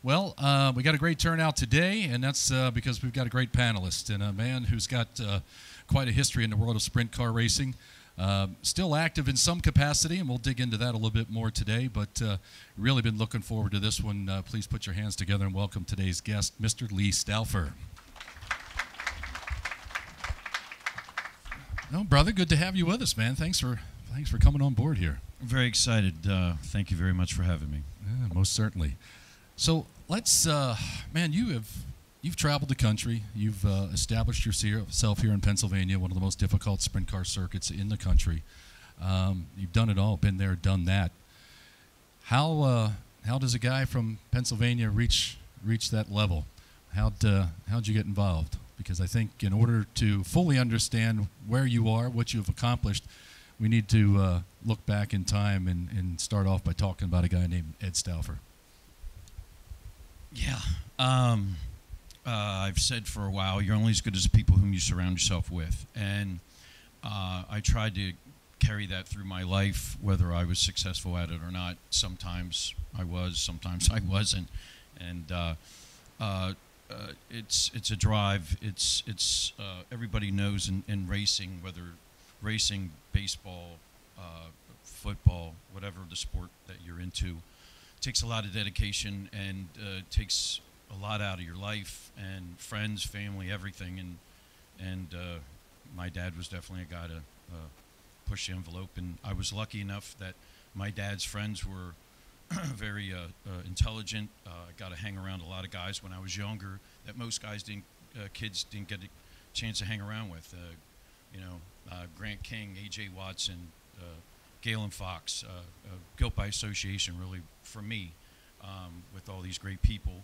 Well, we got a great turnout today, and that's because we've got a great panelist and a man who's got quite a history in the world of sprint car racing. Still active in some capacity, and we'll dig into that a little bit more today, but really been looking forward to this one. Please put your hands together and welcome today's guest, Mr. Lee Stauffer. Oh, brother, good to have you with us, man. Thanks for coming on board here. I'm very excited. Thank you very much for having me. Yeah, most certainly. So let's, man, you've traveled the country. You've established yourself here in Pennsylvania, one of the most difficult sprint car circuits in the country. You've done it all, been there, done that. How does a guy from Pennsylvania reach that level? How'd you get involved? Because I think in order to fully understand where you are, what you've accomplished, we need to look back in time and start off by talking about a guy named Ed Stauffer. Yeah. I've said for a while, you're only as good as the people whom you surround yourself with. And I tried to carry that through my life, whether I was successful at it or not. Sometimes I was, sometimes I wasn't. And it's a drive. It's everybody knows in racing, whether racing, baseball, football, whatever the sport that you're into, takes a lot of dedication and takes a lot out of your life and friends, family, everything. And my dad was definitely a guy to push the envelope. And I was lucky enough that my dad's friends were very intelligent. I got to hang around a lot of guys when I was younger that most kids didn't get a chance to hang around with. Grant King, A.J. Watson, Galen Fox, built by association really for me with all these great people.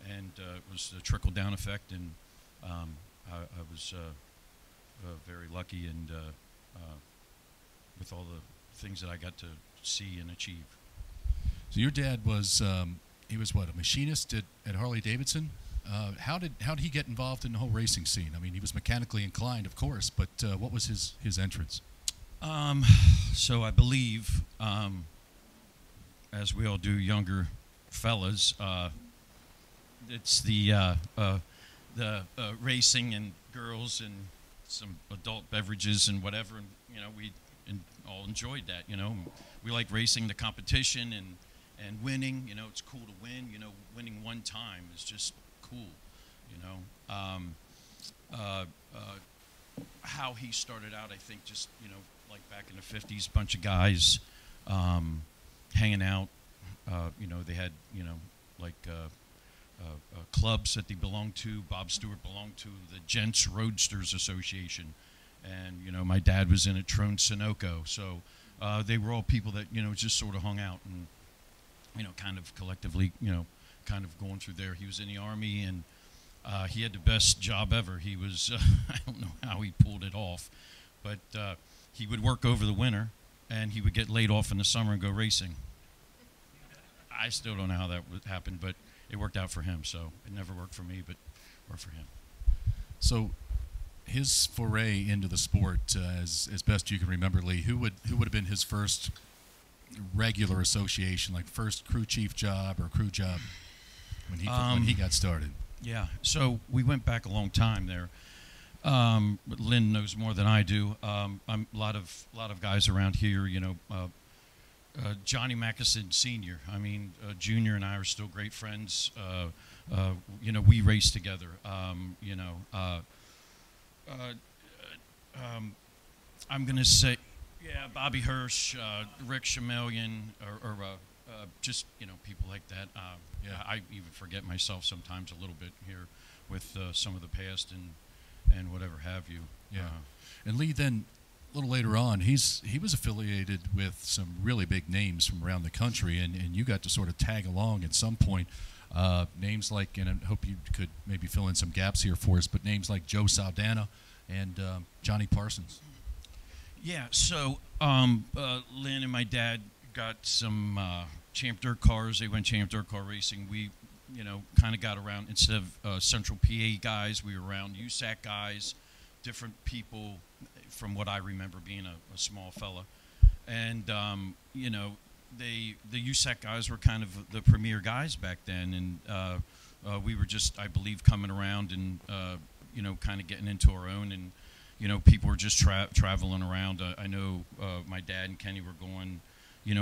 And it was a trickle-down effect, and I was very lucky and with all the things that I got to see and achieve. So your dad was, he was what, a machinist at Harley-Davidson? How did he get involved in the whole racing scene? I mean, he was mechanically inclined, of course, but what was his entrance? So I believe, as we all do, younger fellas, it's the racing and girls and some adult beverages and whatever, and we all enjoyed that. We like racing, the competition, and winning. It's cool to win. Winning one time is just cool. How he started out, I think, just like back in the '50s, bunch of guys hanging out. They had clubs that they belonged to. Bob Stewart belonged to the Gents Roadsters Association, and my dad was in a Trone Sunoco. So they were all people that just sort of hung out and kind of collectively kind of going through there. He was in the Army, and he had the best job ever. He was I don't know how he pulled it off, but he would work over the winter, and he would get laid off in the summer and go racing. I still don't know how that happened, but it worked out for him. So it never worked for me, but worked for him. So his foray into the sport, as best you can remember, Lee, who would have been his first regular association, like first crew chief job or crew job when he got started? Yeah, so we went back a long time there. But Lynn knows more than I do. I'm a lot of guys around here, Johnny Mackison Sr. I mean, Junior and I are still great friends. We race together. I'm going to say, yeah, Bobby Hirsch, Rick Chameleon, or just, people like that. Yeah, I even forget myself sometimes a little bit here with some of the past and whatever have you. Yeah. And Lee, then a little later on, he was affiliated with some really big names from around the country, and you got to sort of tag along at some point. Names like, and I hope you could maybe fill in some gaps here for us, but names like Joe Saldana and Johnny Parsons. Yeah, so Lynn and my dad got some Champ Dirt cars. They went Champ Dirt car racing. We, kind of got around, instead of Central PA guys, we were around USAC guys, different people from what I remember being a small fella. And, the USAC guys were kind of the premier guys back then, and we were just, I believe, coming around and kind of getting into our own, and people were just traveling around. I know my dad and Kenny were going,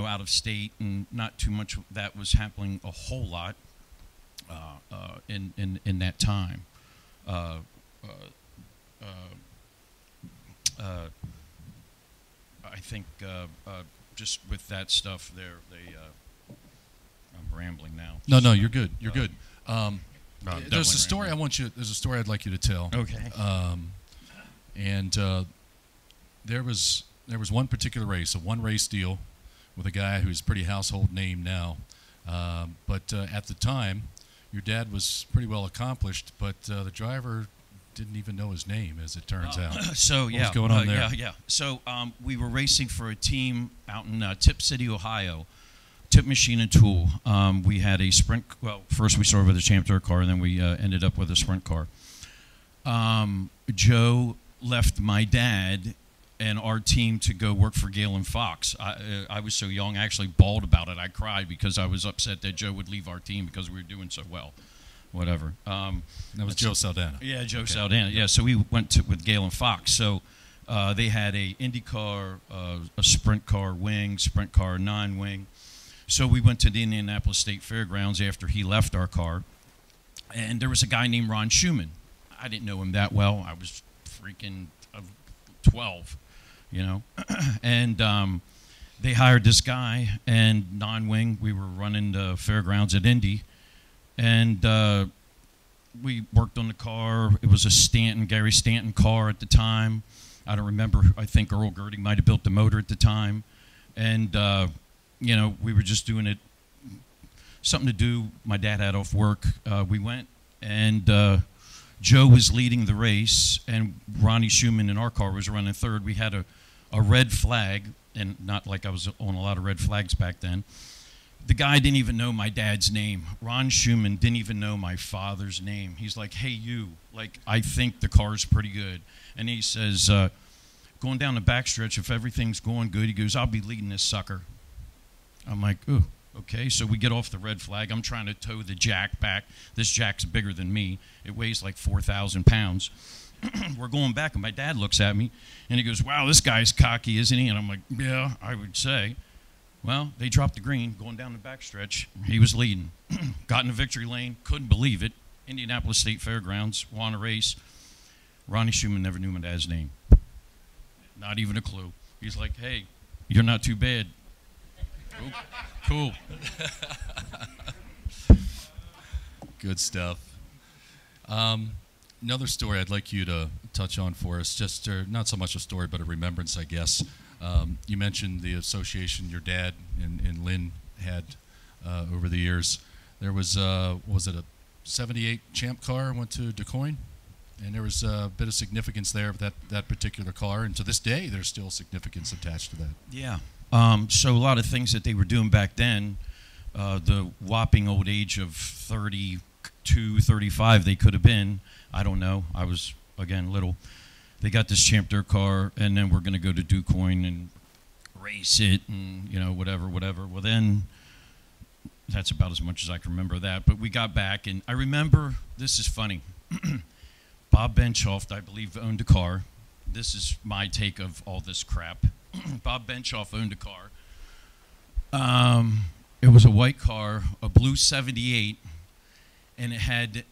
out of state, and not too much of that was happening a whole lot in that time. I think just with that stuff there, I'm rambling now. No, you're good. You're good. There's a story rambling. There's a story I'd like you to tell. Okay. And there was one particular race, a one-race deal, with a guy who's a pretty household name now. But at the time, your dad was pretty well accomplished, but the driver didn't even know his name, as it turns out. So what was going on there? Yeah. So we were racing for a team out in Tip City, Ohio, Tip Machine and Tool. We had a sprint. Well, first we started with a Champ Dirt car, and then we ended up with a sprint car. Joe left my dad and our team to go work for Galen Fox. I was so young, I actually bawled about it. I cried because I was upset that Joe would leave our team because we were doing so well. Whatever. That was Joe Saldana. Yeah, Joe Saldana. Yeah, so we went with Galen Fox. So they had a Indy car, a sprint car wing, sprint car non-wing. So we went to the Indianapolis State Fairgrounds after he left our car. And there was a guy named Ron Schumann. I didn't know him that well. I was freaking 12, and they hired this guy, and non-wing, we were running the fairgrounds at Indy, and we worked on the car. It was a Gary Stanton car at the time. I don't remember. I think Earl Girding might have built the motor at the time, and we were just doing it, something to do. My dad had off work. We went, and Joe was leading the race, and Ronnie Schumann in our car was running third. We had a red flag, and not like I was on a lot of red flags back then. The guy didn't even know my dad's name. Ron Schumann didn't even know my father's name. He's like, hey, you, like, I think the car's pretty good. And he says, going down the backstretch, if everything's going good, he goes, I'll be leading this sucker. I'm like, ooh. Okay, so we get off the red flag. I'm trying to tow the jack back. This jack's bigger than me. It weighs like 4,000 pounds. We're going back, and my dad looks at me, and he goes, wow, this guy's cocky, isn't he? And I'm like, yeah, I would say. Well, they dropped the green, going down the backstretch. He was leading. Got in the victory lane, couldn't believe it. Indianapolis State Fairgrounds, won a race. Ronnie Schumann never knew my dad's name. Not even a clue. He's like, hey, you're not too bad. Cool. Good stuff. Another story I'd like you to touch on for us, just not so much a story, but a remembrance, I guess. You mentioned the association your dad and Lynn had over the years. There was it a 78 Champ car went to DuQuoin? And there was a bit of significance there of that particular car, and to this day there's still significance attached to that. Yeah. So a lot of things that they were doing back then, the whopping old age of 32, 35 they could have been. I don't know. I was, again, little. They got this Champ Dirt car, and then we're going to go to DuQuoin and race it and, whatever. Well, then that's about as much as I can remember that. But we got back, and I remember, this is funny, Bob Benchoff, I believe, owned a car. This is my take of all this crap. Bob Benchoff owned a car. It was a white car, a blue 78, and it had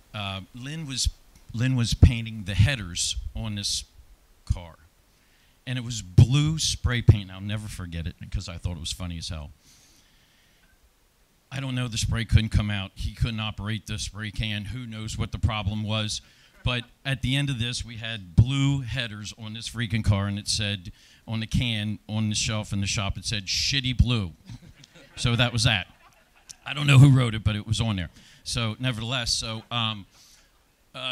Lynn was painting the headers on this car, and it was blue spray paint. I'll never forget it because I thought it was funny as hell. I don't know, the spray couldn't come out. He couldn't operate the spray can. Who knows what the problem was? But at the end of this, we had blue headers on this freaking car, and it said on the can, on the shelf in the shop, it said "Shitty Blue." So that was that. I don't know who wrote it, but it was on there. So nevertheless,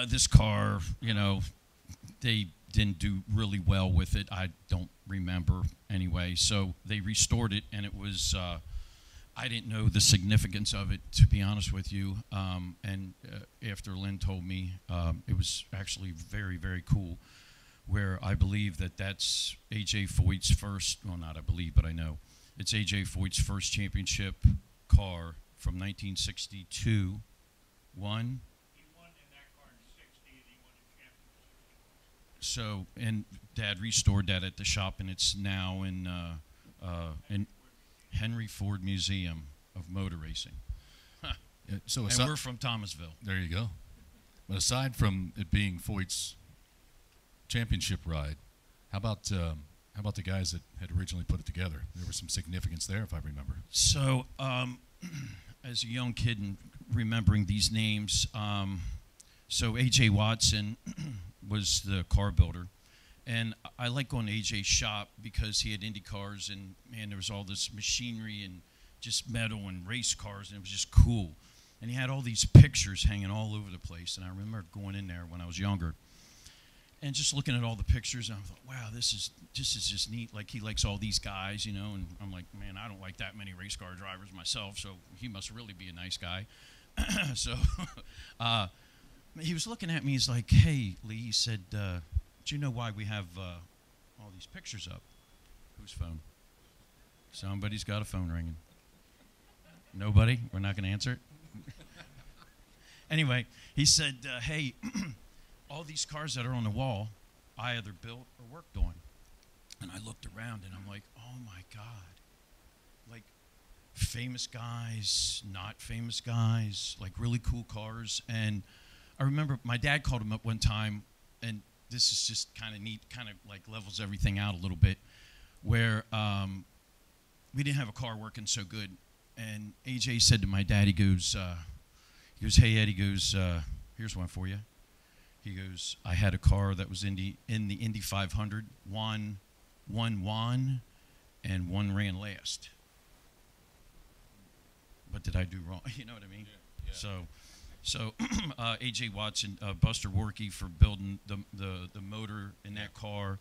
this car, they didn't do really well with it. I don't remember anyway. So they restored it, and it was, I didn't know the significance of it, to be honest with you. After Lynn told me, it was actually very, very cool, where I believe that's A.J. Foyt's first, well, not I believe, but I know, It's A.J. Foyt's first championship car from 1962. Won. He won in that car in '60, and he won the championship. So, and Dad restored that at the shop, and it's now in Henry Ford Museum of Motor Racing. So And we're from Thomasville. there you go. But aside from it being Foyt's championship ride, how about the guys that had originally put it together? There was some significance there, if I remember. So, as a young kid and remembering these names, so A.J. Watson was the car builder. And I like going to A.J.'s shop because he had Indy cars, and, man, there was all this machinery and just metal and race cars, and it was just cool. And he had all these pictures hanging all over the place. And I remember going in there when I was younger and just looking at all the pictures, and I thought, wow, this is just neat. Like, he likes all these guys, you know, and I'm like, man, I don't like that many race car drivers myself, so he must really be a nice guy. So he was looking at me, he's like, hey, Lee, he said, do you know why we have all these pictures up? Whose phone? Somebody's got a phone ringing. Nobody? We're not going to answer it? Anyway, he said, hey, all these cars that are on the wall, I either built or worked on. And I looked around, and I'm like, oh, my God. Like, famous guys, not famous guys, like really cool cars. And I remember my dad called him up one time, and this is just kind of neat, kind of like levels everything out a little bit, where we didn't have a car working so good. And AJ said to my dad, he goes, hey, Ed, he goes, here's one for you. He goes, I had a car that was in the Indy 500, one won, and one ran last. What did I do wrong? You know what I mean? Yeah. So A.J. Watson, Buster Warkey for building the motor in that car.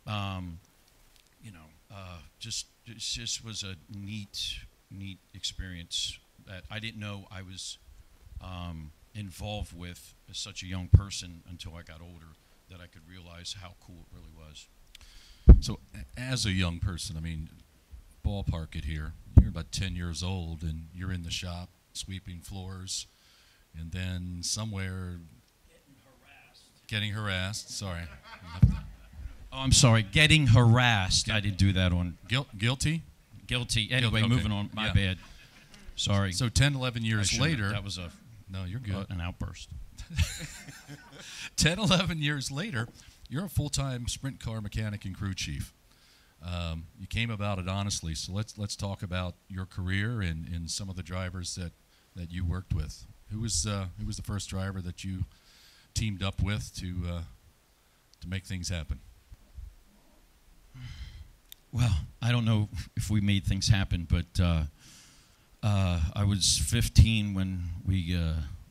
You know, it just was a neat experience that I didn't know I was involved with as such a young person until I got older, that I could realize how cool it really was. So as a young person, I mean, ballpark it here. You're about 10 years old, and you're in the shop sweeping floors, and then somewhere getting harassed. Sorry. Oh, I'm sorry. Getting harassed. I did do that on. Guilty? Guilty. Anyway, okay. Moving on. My bad. Sorry. So 10, 11 years later. That was no, you're good. An outburst. 10, 11 years later, you're a full-time sprint car mechanic and crew chief. You came about it honestly, so let's talk about your career and some of the drivers that you worked with. Who was the first driver that you teamed up with to make things happen? Well, I don't know if we made things happen, but I was 15 when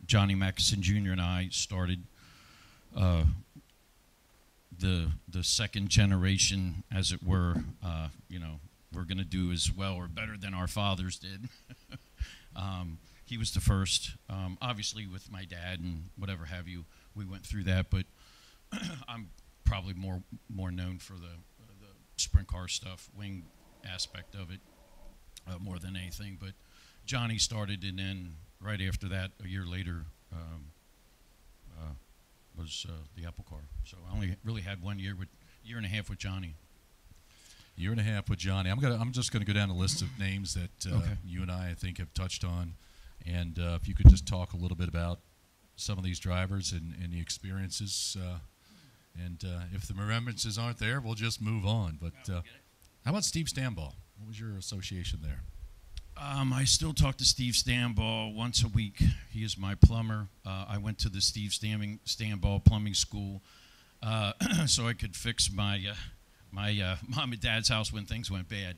Johnny Mackison Jr. and I started the second generation, as it were. You know, we're going to do as well or better than our fathers did. He was the first. Obviously, with my dad and whatever have you, we went through that. But I'm probably more known for the sprint car stuff, wing aspect of it, more than anything. But Johnny started, and then right after that, a year later, was the Apple car. So I only really had 1 year and a half with Johnny. Year and a half with Johnny. I'm just gonna go down a list of names that Okay. you and I think have touched on, and if you could just talk a little bit about some of these drivers and the experiences, and if the remembrances aren't there, we'll just move on. But how about Steve Stanball? What was your association there? I still talk to Steve Stanball once a week. He is my plumber. I went to the Steve Stanball plumbing school so I could fix my mom and dad's house when things went bad.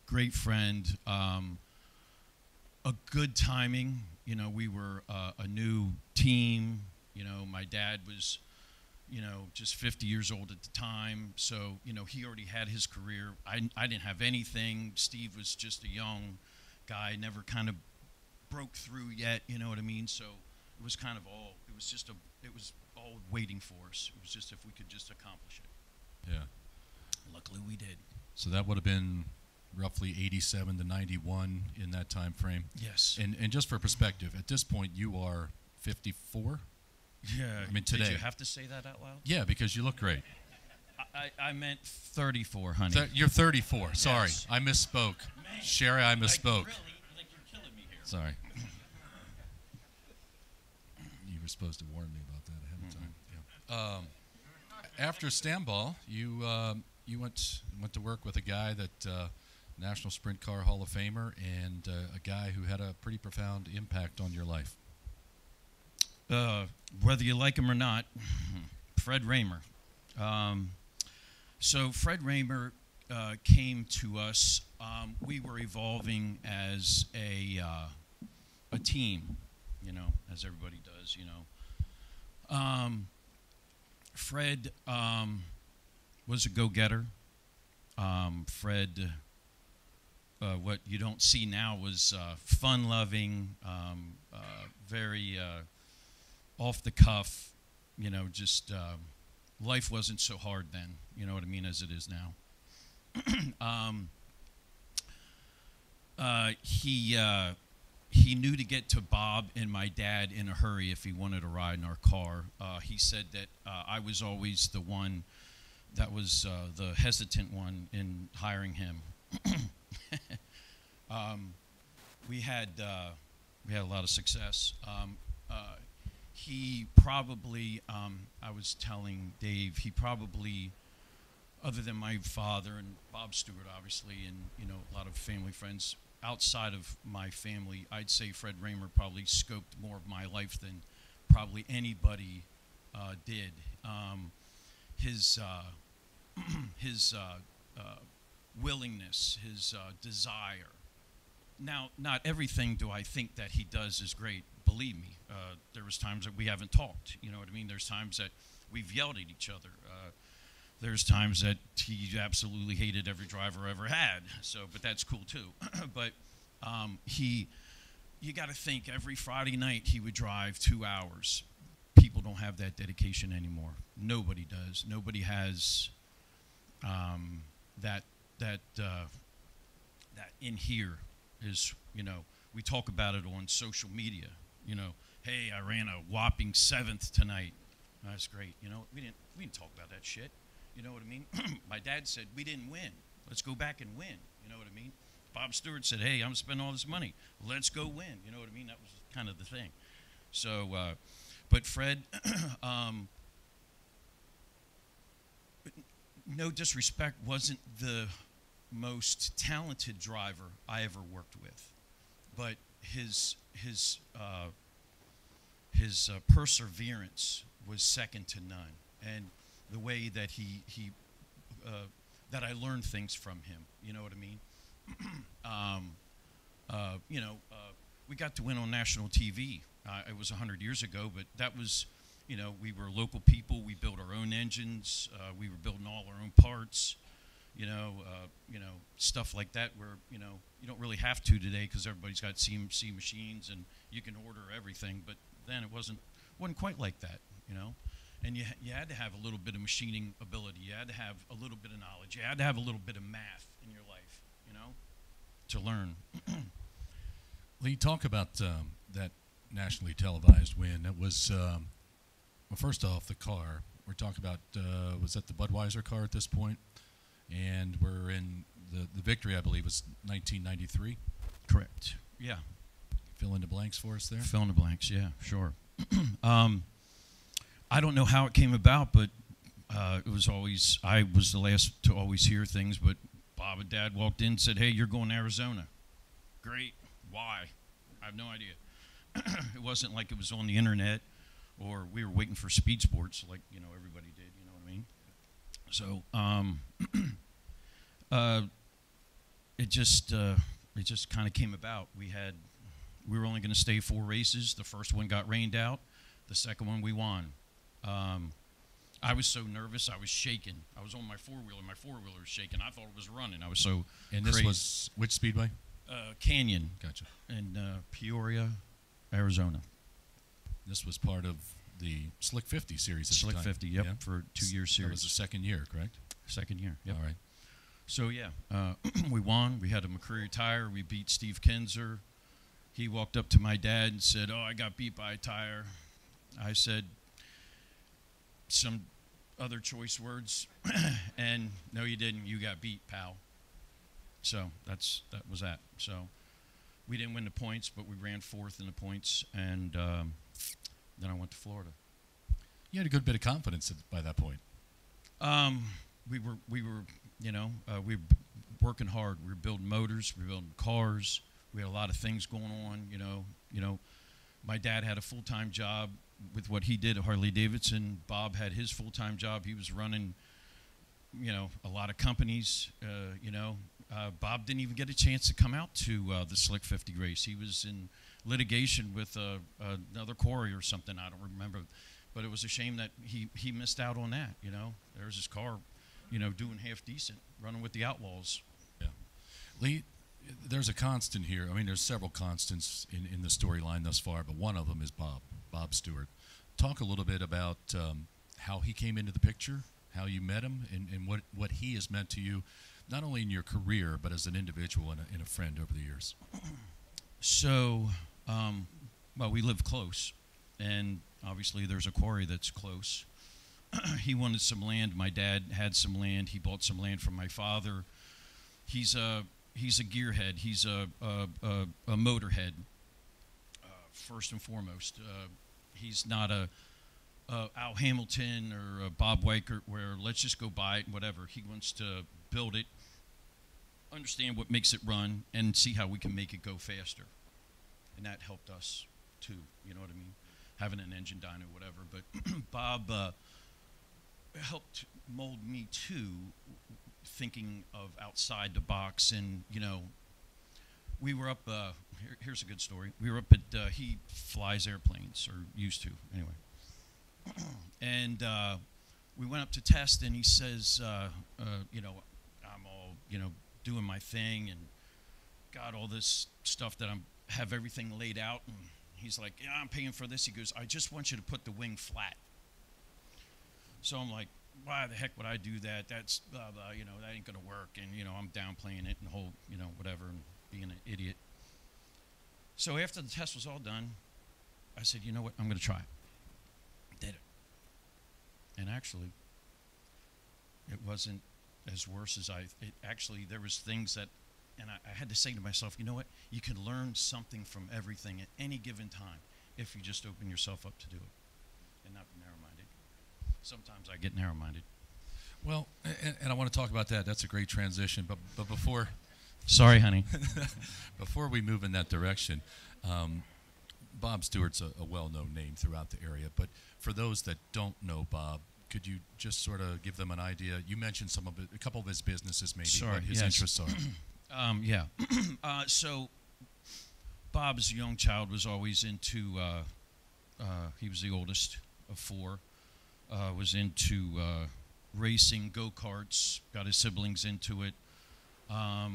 Great friend. A good timing. You know, we were a new team. You know, my dad was, you know, just 50 years old at the time. So, you know, he already had his career. I didn't have anything. Steve was just a young guy, never kind of broke through yet, you know what I mean? So it was kind of all, it was all waiting for us. It was just if we could just accomplish it. Yeah. Luckily we did. So that would have been roughly 87 to 91 in that time frame. Yes. And just for perspective, at this point you are 54. Yeah. I mean, today. Did you have to say that out loud? Yeah, because you look great. I meant 34, honey. You're 34. Sorry, Yes. I misspoke. Sherry, I misspoke. Like you're killing me here. Sorry. You were supposed to warn me about that ahead of time. Yeah. After Stamball, you went to work with a guy that National Sprint Car Hall of Famer and a guy who had a pretty profound impact on your life. Whether you like him or not, Fred Raymer. So Fred Raymer came to us. We were evolving as a team, you know, as everybody does, you know. Fred was a go-getter. Fred, what you don't see now, was fun-loving, very off the cuff, you know, just life wasn't so hard then, you know what I mean, as it is now. He knew to get to Bob and my dad in a hurry if he wanted to ride in our car. He said that I was always the one that was the hesitant one in hiring him. We had a lot of success. He probably, I was telling Dave, he probably, other than my father and Bob Stewart, obviously, and, you know, a lot of family friends, outside of my family, I'd say Fred Raymer probably scoped more of my life than probably anybody did. His willingness, his desire. Now, not everything do I think that he does is great. Believe me, there was times that we haven't talked. You know what I mean? There's times that we've yelled at each other. There's times that he absolutely hated every driver I ever had. So, but that's cool too. But you got to think, every Friday night he would drive 2 hours. People don't have that dedication anymore. Nobody does. Nobody has that in here is, you know, we talk about it on social media. You know, hey, I ran a whopping 7th tonight. That's great. You know, we didn't talk about that shit. You know what I mean? My dad said, we didn't win. Let's go back and win. You know what I mean? Bob Stewart said, hey, I'm spending all this money. Let's go win. You know what I mean? That was kind of the thing. So, but Fred, no disrespect, wasn't the most talented driver I ever worked with. But his perseverance was second to none. And the way that he that I learned things from him, you know what I mean? You know, we got to win on national TV. It was 100 years ago, but that was, you know, we were local people. We built our own engines. We were building all our own parts. You know, stuff like that where, you know, you don't really have to today because everybody's got CNC machines and you can order everything. But then it wasn't quite like that, you know. And you had to have a little bit of machining ability. You had to have a little bit of knowledge. You had to have a little bit of math in your life, you know, to learn. Lee, talk about that nationally televised win. It was, well, first off, the car. We're talking about, was that the Budweiser car at this point? And we're in the victory, I believe, was 1993. Correct. Yeah. Fill in the blanks for us there. Fill in the blanks. Yeah, sure. I don't know how it came about, but it was always, I was the last to always hear things, but Bob and Dad walked in and said, hey, you're going to Arizona. Great. Why? I have no idea. It wasn't like it was on the internet or we were waiting for speed sports like, you know, everybody did, you know what I mean? So it just kind of came about. We were only going to stay 4 races. The first one got rained out. The second one we won. I was so nervous, I was shaking. I was on my four-wheeler. My four-wheeler was shaking. I thought it was running. I was so And this crazy. was which speedway? Canyon. Gotcha. In Peoria, Arizona. This was part of the Slick 50 series at Slick the time. 50, yep, Yeah? for 2-year series. That was the second year, correct? Second year, yep. All right. So yeah, we won. We had a McCreary tire. We beat Steve Kinzer. He walked up to my dad and said, "Oh, I got beat by a tire." I said some other choice words, and no, you didn't. You got beat, pal. So that was that. So we didn't win the points, but we ran fourth in the points, and then I went to Florida. You had a good bit of confidence by that point. We were, we were working hard. We were building motors. We were building cars. We had a lot of things going on. My dad had a full-time job with what he did at Harley Davidson. Bob had his full-time job. He was running, a lot of companies. Bob didn't even get a chance to come out to the Slick 50 race. He was in litigation with another quarry or something. I don't remember. But it was a shame that he missed out on that, There's his car, doing half decent, running with the Outlaws. Yeah. Lee, there's a constant here. I mean, there's several constants in the storyline thus far, but one of them is Bob Stewart. Talk a little bit about how he came into the picture, how you met him, and what he has meant to you, not only in your career, but as an individual and a friend over the years. So, we live close, and obviously there's a quarry that's close. He wanted some land. My dad had some land. He bought some land from my father. He's a gearhead. He's a motorhead, first and foremost. He's not a Al Hamilton or a Bob Weichert where let's just go buy it and whatever. He wants to build it, understand what makes it run, and see how we can make it go faster. And that helped us too, you know what I mean? Having an engine dyno, whatever. But Bob helped mold me too, thinking of outside the box. And, we were up, here's a good story. We were up at, he flies airplanes, or used to, anyway. And we went up to test, and he says, I'm all, doing my thing and got all this stuff that have everything laid out. And he's like, yeah, I'm paying for this. He goes, I just want you to put the wing flat. So I'm like, why the heck would I do that? That's blah, blah, that ain't going to work. And, I'm downplaying it and whole, whatever, and being an idiot. So after the test was all done, I said, you know what, I'm going to try it. Did it. And actually, it wasn't as worse as actually, there was things that, and I had to say to myself, you know what, you can learn something from everything at any given time if you just open yourself up to do it and not be narrow-minded. Sometimes I get narrow-minded. Well, and I want to talk about that. That's a great transition. But before... Sorry, honey. Before we move in that direction, Bob Stewart's a well-known name throughout the area. But for those that don't know Bob, could you just sort of give them an idea? You mentioned a couple of his businesses, maybe, what his interests are. Yeah. So Bob, as a young child, was always into, he was the oldest of four, was into racing, go-karts, got his siblings into it. I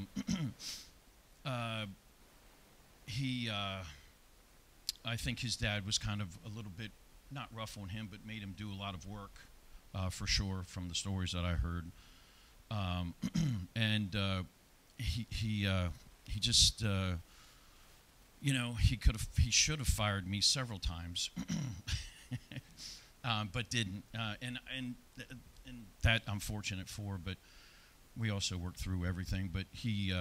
think his dad was kind of a little bit, not rough on him, but made him do a lot of work, for sure, from the stories that I heard. And he just, he should have fired me several times, but didn't. And that I'm fortunate for, but we also worked through everything. But he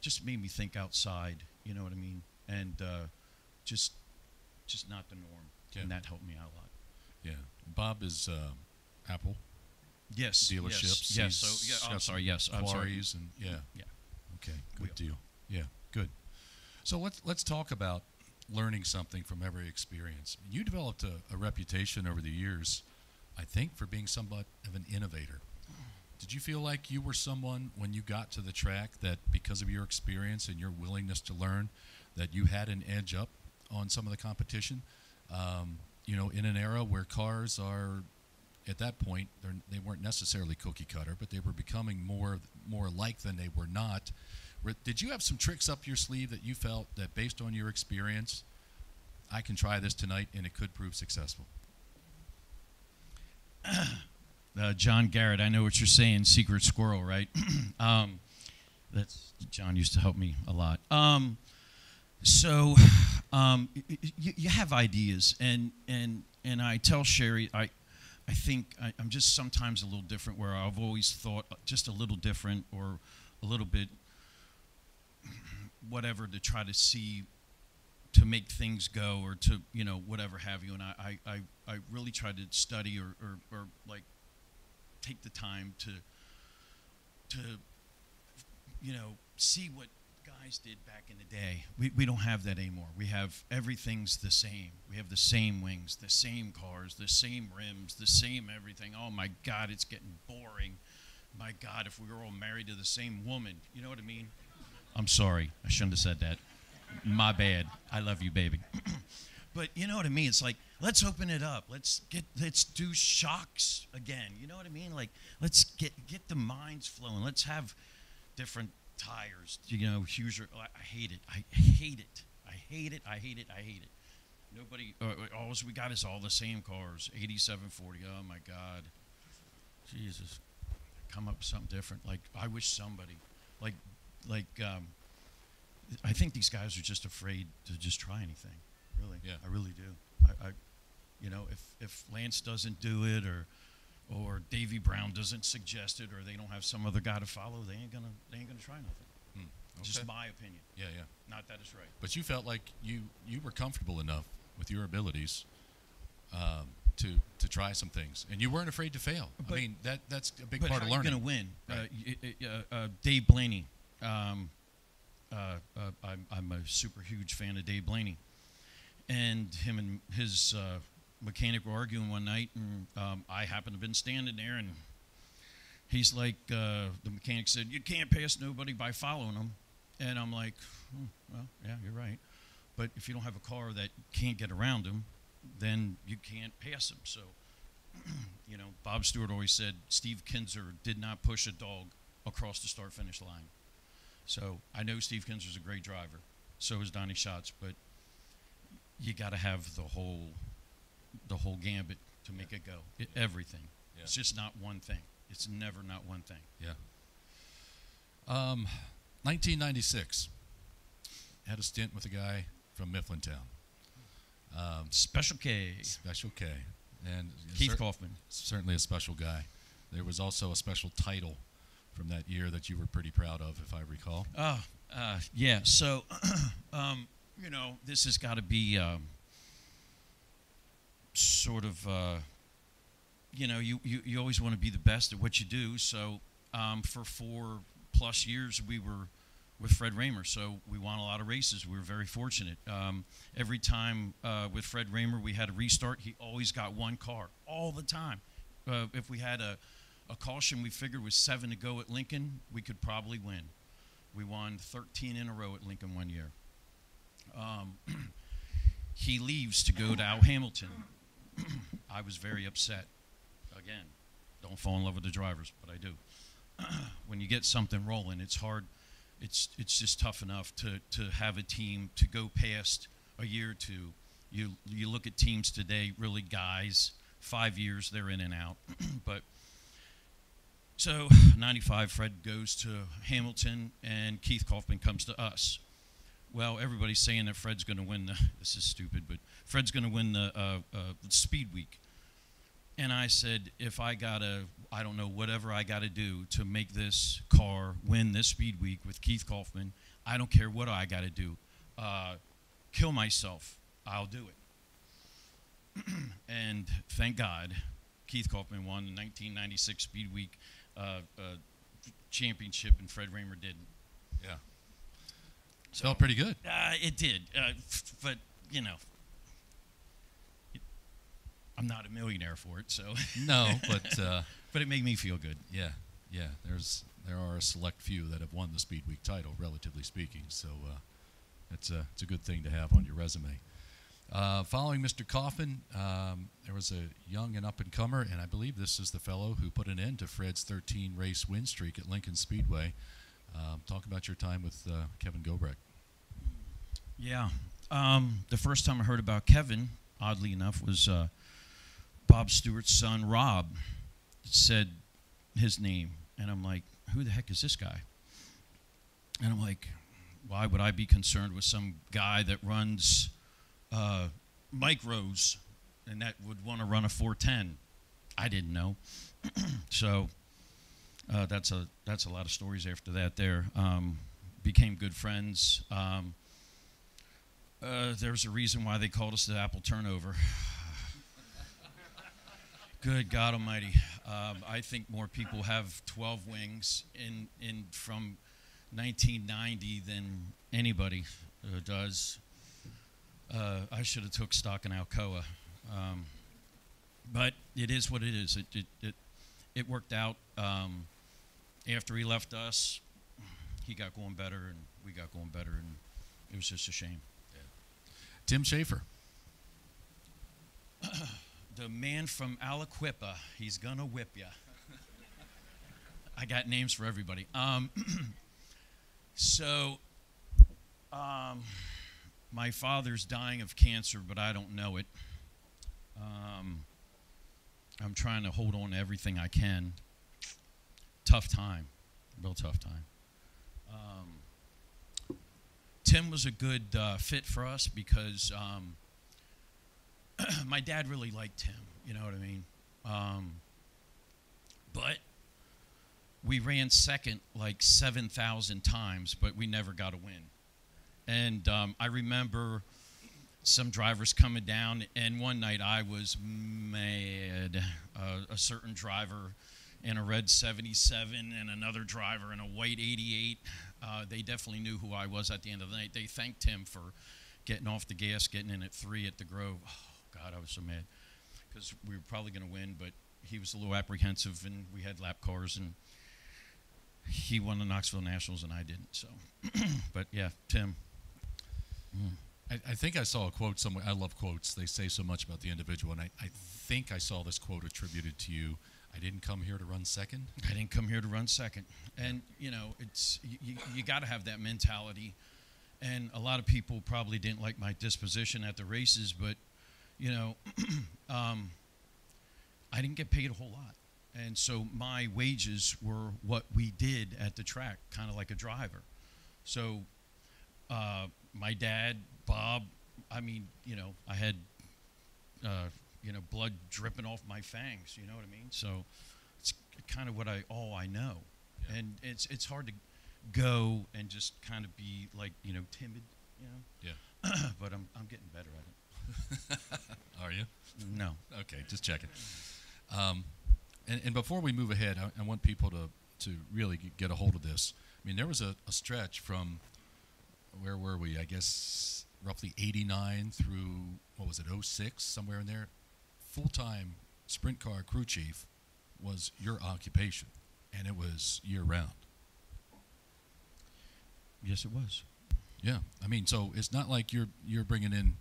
just made me think outside, you know what I mean? And just not the norm. Yeah. And that helped me out a lot. Yeah. Bob is Apple. Yes. Dealerships. Yes. So yeah, I'm sorry. Yes. Quarries and yeah. Okay. Good deal. Yeah. Good. So let's talk about learning something from every experience. You developed a reputation over the years, I think, for being somewhat of an innovator. Did you feel like you were someone when you got to the track that because of your experience and your willingness to learn that you had an edge up on some of the competition? In an era where cars are, at that point, they weren't necessarily cookie cutter, but they were becoming more alike than they were not. Did you have some tricks up your sleeve that you felt that based on your experience, I can try this tonight and it could prove successful? John Garrett, I know what you're saying, secret squirrel, right? That's John used to help me a lot. So you have ideas, and I tell Sherry, I think I'm just sometimes a little different, where I've always thought just a little different or a little bit whatever to try to see to make things go, or to, you know, whatever have you. And I really try to study or like take the time to you know, see what guys did back in the day. We don't have that anymore. We have, everything's the same. We have the same wings, the same cars, the same rims, the same everything. Oh my God, it's getting boring. My God, if we were all married to the same woman, you know what I mean? I'm sorry, I shouldn't have said that. My bad. I love you, baby. But you know what I mean? It's like, let's open it up. Let's do shocks again. You know what I mean? Like, let's get the minds flowing. Let's have different tires. You know, huge. I hate it. I hate it. I hate it. I hate it. I hate it. Nobody. All we got is all the same cars. 8740. Oh my God. Jesus. Come up with something different. Like, I wish somebody, like. I think these guys are just afraid to just try anything. Really, yeah, I really do. I you know, if Lance doesn't do it, or Davy Brown doesn't suggest it, or they don't have some other guy to follow, they ain't gonna try nothing. Okay. Just my opinion. Yeah, yeah. Not that it's right. But you felt like you were comfortable enough with your abilities to try some things, and you weren't afraid to fail. But, I mean, that's a big part of learning. But how are you going to win? Right. Dave Blaney. I'm a super huge fan of Dave Blaney, and him and his mechanic were arguing one night, and I happened to have been standing there, and he's like, the mechanic said, "You can't pass nobody by following them," and I'm like, well, yeah, you're right, but if you don't have a car that can't get around them, then you can't pass them. So, you know, Bob Stewart always said Steve Kinzer did not push a dog across the start-finish line. So I know Steve Kinzer's a great driver. So is Donnie Schatz, but you got to have the whole gambit to make it go. Everything. Yeah. It's just not one thing. It's never not one thing. Yeah. 1996. Had a stint with a guy from Mifflintown. Special K. Special K. And Keith Kaufman. Certainly a special guy. There was also a special title from that year that you were pretty proud of, if I recall. Yeah. So, you know, this has got to be sort of, you know, you always want to be the best at what you do. So, for 4+ years, we were with Fred Raymer, so we won a lot of races. We were very fortunate. Every time with Fred Raymer we had a restart, he always got one car, all the time. If we had a caution we figured was 7 to go at Lincoln, we could probably win. We won 13 in a row at Lincoln one year. He leaves to go to Al Hamilton. I was very upset. Again, don't fall in love with the drivers, but I do. When you get something rolling, it's hard. It's just tough enough to have a team to go past a year or two. You look at teams today, really guys, 5 years, they're in and out. But so 95, Fred goes to Hamilton, and Keith Kaufman comes to us. Well, everybody's saying that Fred's going to win this is stupid, but Fred's going to win the Speed Week. And I said, if I got to, I don't know, whatever I got to do to make this car win this Speed Week with Keith Kaufman, I don't care what I got to do. Kill myself, I'll do it. And thank God, Keith Kaufman won the 1996 Speed Week championship, and Fred Raymer didn't. Yeah. So, felt pretty good. It did, but you know, I'm not a millionaire for it, so no, but but it made me feel good. Yeah, yeah. There are a select few that have won the Speed Week title, relatively speaking. So it's a good thing to have on your resume. Following Mr. Kaufman, there was a young and up-and-comer, and I believe this is the fellow who put an end to Fred's 13-race win streak at Lincoln Speedway. Talk about your time with Kevin Gobrecht. Yeah. The first time I heard about Kevin, oddly enough, was Bob Stewart's son, Rob. said his name, and I'm like, who the heck is this guy? And I'm like, why would I be concerned with some guy that runs micros and that would want to run a 410? I didn't know. So that's a lot of stories after that there. Became good friends. There's a reason why they called us the Apple Turnover. Good God Almighty! I think more people have 12 wings in from 1990 than anybody does. I should have took stock in Alcoa, but it is what it is. It worked out. After he left us, he got going better, and we got going better, and it was just a shame. Tim Stauffer. The man from Aliquippa, he's gonna whip ya. I got names for everybody. My father's dying of cancer, but I don't know it. I'm trying to hold on to everything I can. Tough time, real tough time. Tim was a good fit for us because my dad really liked him, you know what I mean? But we ran second like 7,000 times, but we never got a win. And I remember some drivers coming down, and one night I was mad. A certain driver in a red 77 and another driver in a white 88. They definitely knew who I was at the end of the night. They thanked him for getting off the gas, getting in at 3 at the Grove. Oh, God, I was so mad because we were probably going to win, but he was a little apprehensive, and we had lap cars, and he won the Knoxville Nationals, and I didn't. So, but, yeah, Tim. I think I saw a quote somewhere. I love quotes. They say so much about the individual, and I think I saw this quote attributed to you. I didn't come here to run second. I didn't come here to run second. And, you know, it's you got to have that mentality. And a lot of people probably didn't like my disposition at the races, but, you know, I didn't get paid a whole lot. And so my wages were what we did at the track, kind of like a driver. So my dad, Bob, I mean, you know, I had, you know, blood dripping off my fangs, you know what I mean? So it's kind of all I know. Yeah. And it's hard to go and just kind of be like, you know, timid, you know? Yeah. But I'm getting better at it. Are you? No. Okay, just checking. And before we move ahead, I want people to really get a hold of this. I mean, there was a stretch from, where were we? I guess roughly 89 through, what was it, 06, somewhere in there. Full-time sprint car crew chief was your occupation, and it was year-round. Yes, it was. Yeah, I mean, so it's not like you're bringing in,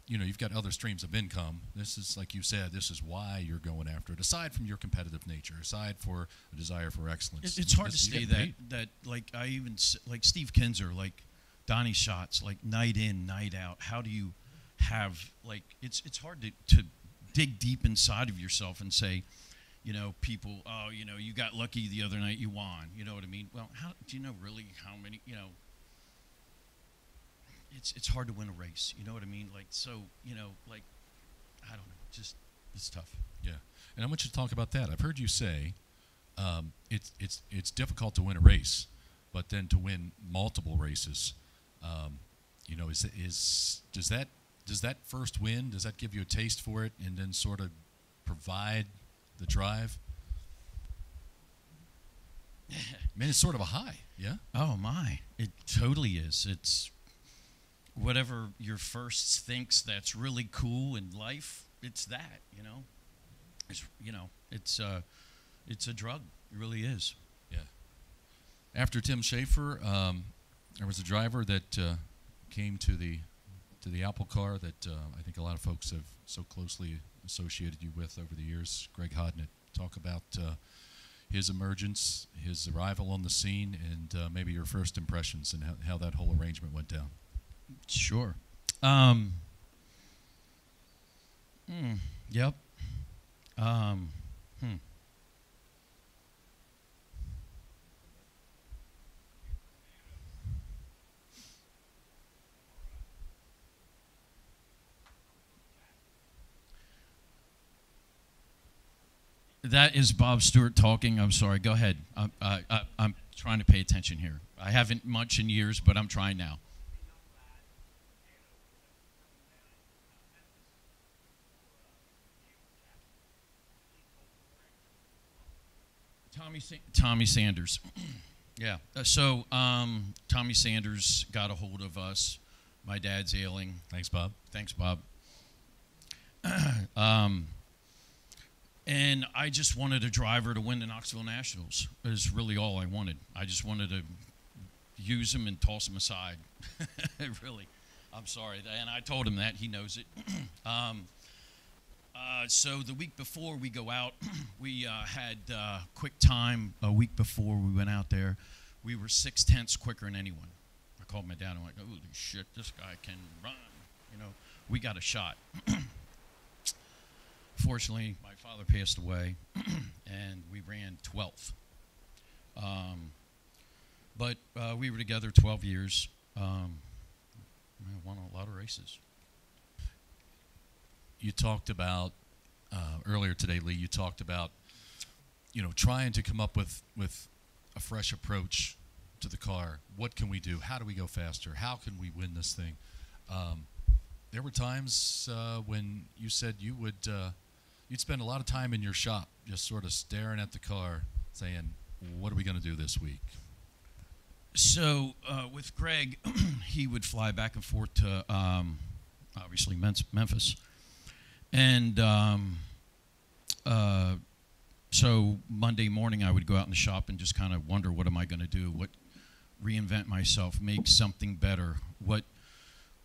you know, you've got other streams of income. This is, like you said, this is why you're going after it. Aside from your competitive nature, aside for a desire for excellence, it's hard to say that like I even like Steve Kinzer, like Donnie Schatz, like night in, night out. How do you have like it's hard to dig deep inside of yourself and say, you know, people, oh, you know, you got lucky the other night, you won. You know what I mean? Well, how do you know really how many, you know? It's hard to win a race. You know what I mean? Like, so, you know, like, I don't know. Just, it's tough. Yeah. And I want you to talk about that. I've heard you say it's difficult to win a race, but then to win multiple races, you know, does that first win, does that give you a taste for it and then sort of provide the drive? Man, it's sort of a high, yeah? Oh, my. It totally is. It's whatever your first thinks that's really cool in life, it's that, you know? It's a drug. It really is. Yeah. After Tim Stauffer, there was a driver that came to the Apple car that I think a lot of folks have so closely associated you with over the years, Greg Hodnett. Talk about his emergence, his arrival on the scene, and maybe your first impressions and how that whole arrangement went down. Sure. Yep. Hmm. That is Bob Stewart talking. I'm sorry. Go ahead. I'm trying to pay attention here. I haven't much in years, but I'm trying now. Tommy Sanders. Yeah. Tommy Sanders got a hold of us. My dad's ailing. Thanks, Bob. Thanks, Bob. And I just wanted a driver to win the Knoxville Nationals. Is really all I wanted. I just wanted to use him and toss him aside. Really. I'm sorry. And I told him that. He knows it. So the week before we go out, we had quick time a week before we went out there. We were 0.6 quicker than anyone. I called my dad and I'm like, holy shit, this guy can run. You know, we got a shot. Fortunately, my father passed away, and we ran 12th. But we were together 12 years. We won a lot of races. You talked about earlier today, Lee. You talked about trying to come up with a fresh approach to the car. What can we do? How do we go faster? How can we win this thing? There were times when you said you'd spend a lot of time in your shop just sort of staring at the car, saying, "What are we going to do this week?" So with Greg, he would fly back and forth to obviously Memphis. And so Monday morning, I would go out in the shop and just kind of wonder, what am I going to do? Reinvent myself, make something better.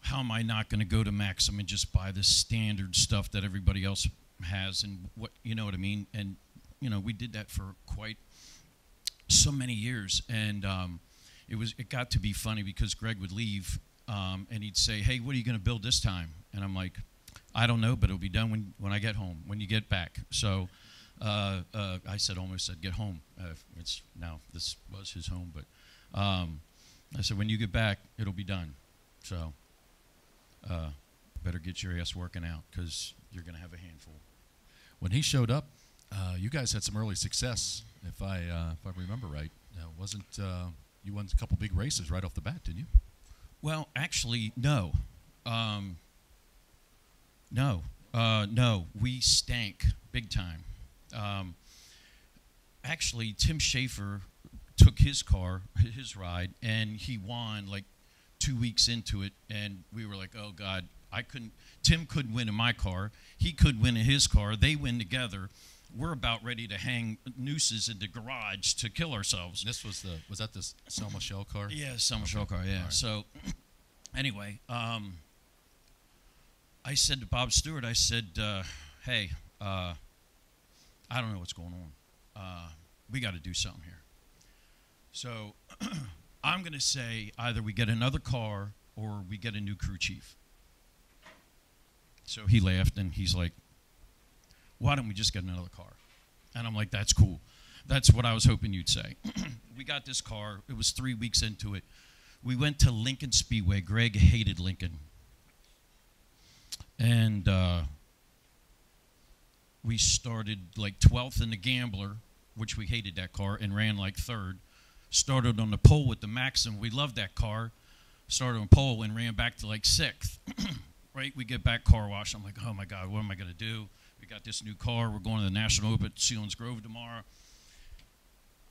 How am I not going to go to Maxim and just buy the standard stuff that everybody else has? And you know what I mean? And, we did that for quite so many years. And it got to be funny because Greg would leave and he'd say, "Hey, what are you going to build this time?" And I'm like, "I don't know, but it'll be done when I get home, when you get back." So I almost said, "Get home." This was his home, but I said, "When you get back, it'll be done." So better get your ass working out because you're going to have a handful. When he showed up, you guys had some early success, if I remember right. Wasn't you won a couple big races right off the bat, didn't you? Well, actually, no. No, we stank big time. Actually, Tim Schaefer took his ride, and he won like 2 weeks into it, and we were like, oh, God, Tim couldn't win in my car. He could win in his car. They win together. We're about ready to hang nooses in the garage to kill ourselves. This was that the Selma Shell car? Yeah, Selma Shell car, yeah. Right. So anyway, I said to Bob Stewart, I said, hey, I don't know what's going on. We got to do something here. So I'm going to say either we get another car or we get a new crew chief. So he laughed, and he's like, why don't we just get another car? And I'm like, that's cool. That's what I was hoping you'd say. We got this car. It was 3 weeks into it. We went to Lincoln Speedway. Greg hated Lincoln. And we started like 12th in the Gambler, which we hated that car, and ran like 3rd. Started on the pole with the Maxim. We loved that car. Started on pole and ran back to like 6th. Right? We get back car wash. I'm like, oh, my God, what am I going to do? We got this new car. We're going to the National Open at Sealands Grove tomorrow.